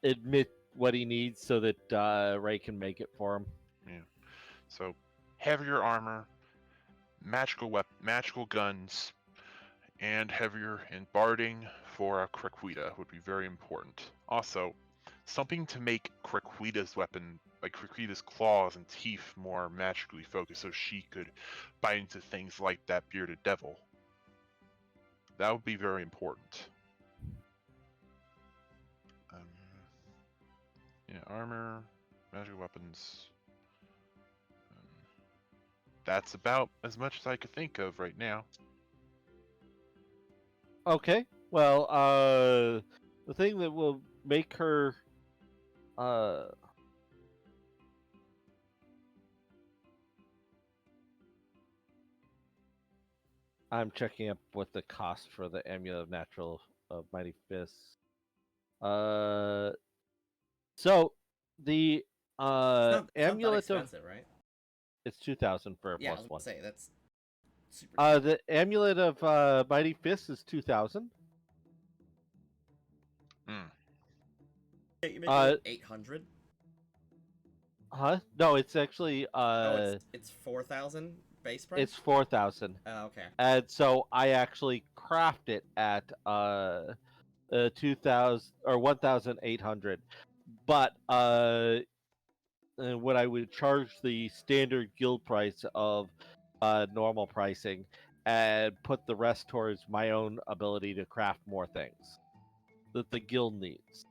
admit what he needs so that Ray can make it for him. Yeah. So, heavier armor, magical guns, and heavier in barding for a Kraquita would be very important. Also, something to make Kraquita's weapon, like Kraquita's claws and teeth, more magically focused, so she could bite into things like that bearded devil. That would be very important. Yeah, armor, magical weapons. That's about as much as I could think of right now. Okay. Well, the thing that will make her I'm checking up what the cost for the Amulet of Natural of Mighty Fists. So the It's not that Amulet of expensive, right? it's 2,000 for a Yeah, I plus was one. gonna say that's super cheap. The Amulet of Mighty Fists is 2,000. You make 800. Huh? No, it's actually It's 4,000 base price. it's 4,000. Oh, okay. And so I actually craft it at 2,000 or 1,800. But what I would charge the standard guild price of normal pricing and put the rest towards my own ability to craft more things that the guild needs.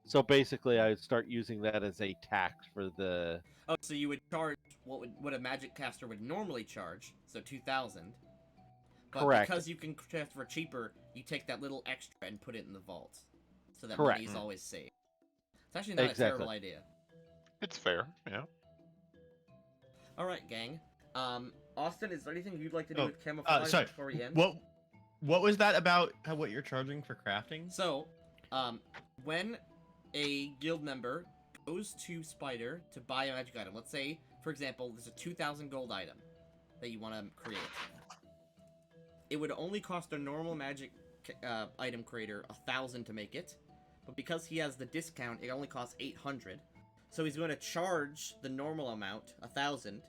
So basically, I would start using that as a tax for the. Oh, so you would charge what a magic caster would normally charge, so 2,000. But Correct. because you can craft for cheaper, you take that little extra and put it in the vault, so that Correct. money's always saved. It's actually not a terrible idea. It's fair, yeah. All right, gang. Austin, is there anything you'd like to do with camouflage sorry. before we end? What was that about? What you're charging for crafting? So, when a guild member goes to Spider to buy a magic item, let's say, for example, there's a 2,000 gold item that you want to create. It would only cost a normal magic item creator 1,000 to make it, but because he has the discount, it only costs 800. So he's going to charge the normal amount, 1,000.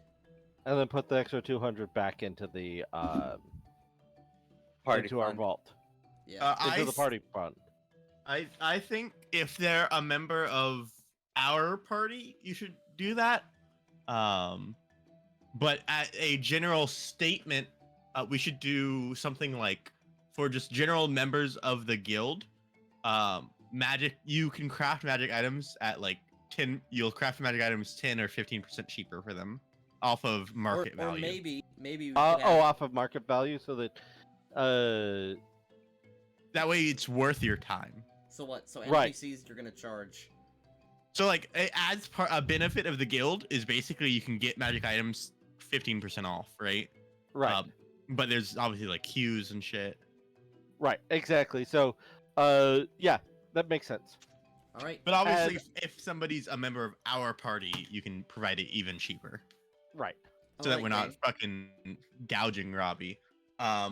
And then put the extra 200 back into the Party into our fund. vault. Yeah. Into the party fund. I think if they're a member of our party, you should do that. But at a general statement, we should do something like for just general members of the guild. Magic, you can craft magic items at like 10. You'll craft magic items 10 or 15% cheaper for them, off of market or value. maybe we could Off of market value, so that that way it's worth your time. So what? So Right. NPCs you're gonna charge. So like as a benefit of the guild is basically you can get magic items 15% off, right? right, But there's obviously like queues and shit. right, exactly. So, yeah, that makes sense. All right. But obviously, if somebody's a member of our party, you can provide it even cheaper, Right. so that we're not fucking gouging Robbie. Yeah.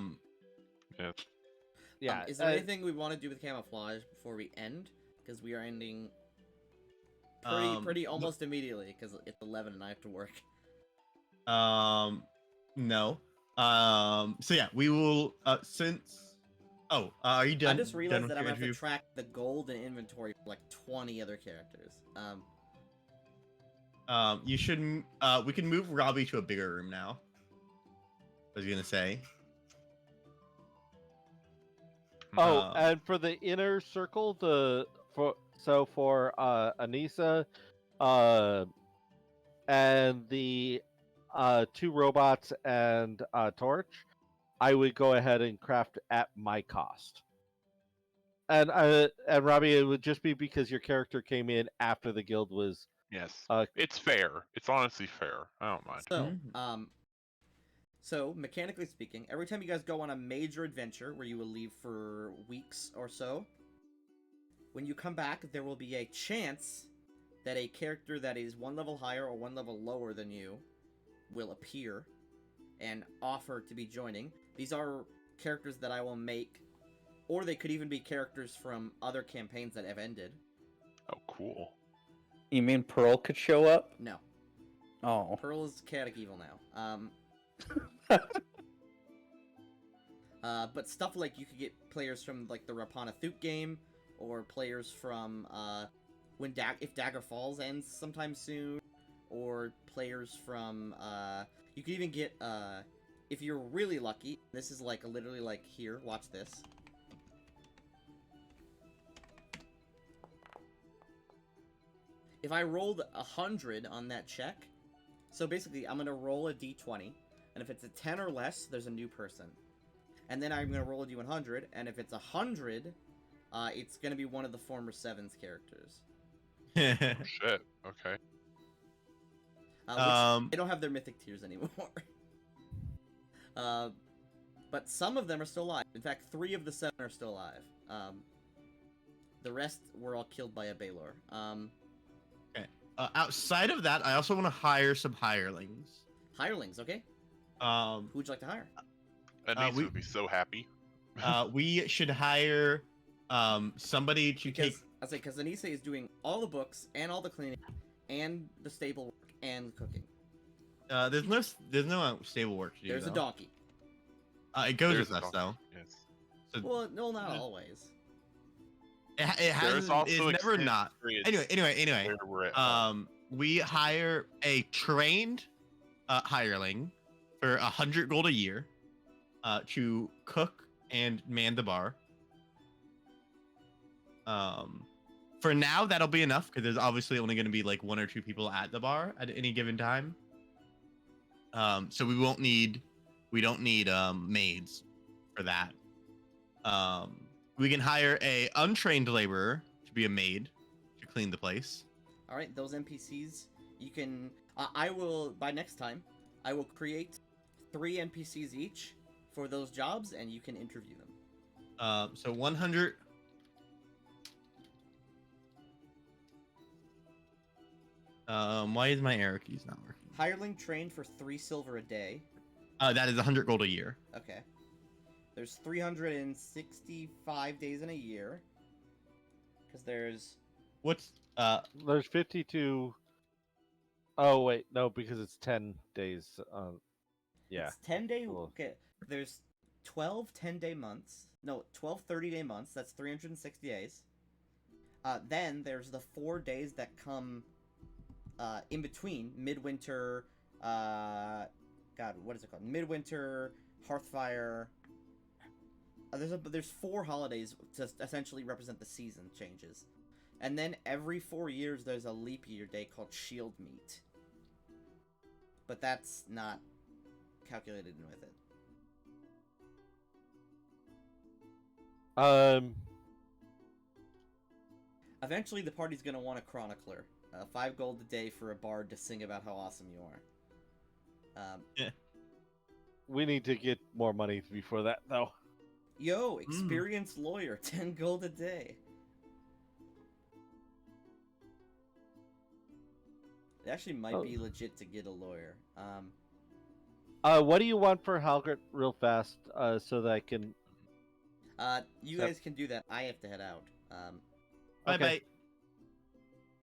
Yeah. Is there anything we want to do with camouflage before we end? Because we are ending Pretty almost immediately, because it's 11 and I have to work. No. So yeah, we will. Since. Oh, are you done? I just realized done that with I'm your gonna have to interview? track the gold in inventory for like 20 other characters. You should. We can move Robbie to a bigger room now. I was gonna say. Oh, and for the inner circle, for Anissa, and the 2 robots and Torch, I would go ahead and craft at my cost. And Robbie, it would just be because your character came in after the guild was. Yes, it's fair. It's honestly fair. I don't mind. So, Mhm. So, mechanically speaking, every time you guys go on a major adventure where you will leave for weeks or so, when you come back, there will be a chance that a character that is 1 level higher or 1 level lower than you will appear and offer to be joining. These are characters that I will make, or they could even be characters from other campaigns that have ended. Oh, cool. You mean Pearl could show up? No. Oh. Pearl is chaotic evil now. But stuff like you could get players from like the Rapana Thuk game, or players from if Dagger Falls ends sometime soon, or players from you could even get if you're really lucky. This is like literally like here. Watch this. If I rolled 100 on that check, so basically I'm gonna roll a d20, and if it's a 10 or less, there's a new person. And then I'm gonna roll a d100, and if it's 100, it's gonna be one of the former Sevens characters. Oh, shit. Okay. Which they don't have their mythic tiers anymore. But some of them are still alive. In fact, 3 of the 7 are still alive. The rest were all killed by a Baylor. Outside of that, I also want to hire some hirelings. Hirelings, okay? Um, Who would you like to hire? Anissa we- would be so happy. we should hire somebody to take. Because Anissa is doing all the books and all the cleaning and the stable work and cooking. There's no stable work to do. There's a though. donkey. It goes There's with a us donkey, though. Yes. So Well, no, not Yeah. always. it There's has. also It's never extended not. periods Anyway. where we're at home. We hire a trained hireling for 100 gold a year to cook and man the bar. For now, that'll be enough because there's obviously only going to be like 1 or 2 people at the bar at any given time. So we don't need maids for that. We can hire a untrained laborer to be a maid to clean the place. All right, those NPCs, you can. I will by next time. I will create 3 NPCs each for those jobs, and you can interview them. So 100. Why is my arrow keys not working? Hireling trained for 3 silver a day. That is 100 gold a year. Okay. There's 365 days in a year. Because there's. What's There's 52. Oh wait, no, because it's 10 days. Yeah. It's 10-day. Cool. Okay. There's 12 10-day months. No, 12 30-day months. That's 360 days. Then there's the 4 days that come in between midwinter. God, what is it called? Midwinter, Hearthfire. There's 4 holidays to essentially represent the season changes, and then every 4 years there's a leap year day called Shield Meet. But that's not calculated in with it. Eventually, the party's gonna want a chronicler. 5 gold a day for a bard to sing about how awesome you are. We need to get more money before that, though. Yo, experienced lawyer, 10 gold a day. It actually might be legit to get a lawyer. What do you want for Halgert real fast, so that I can... You guys can do that. I have to head out. bye Okay. bye.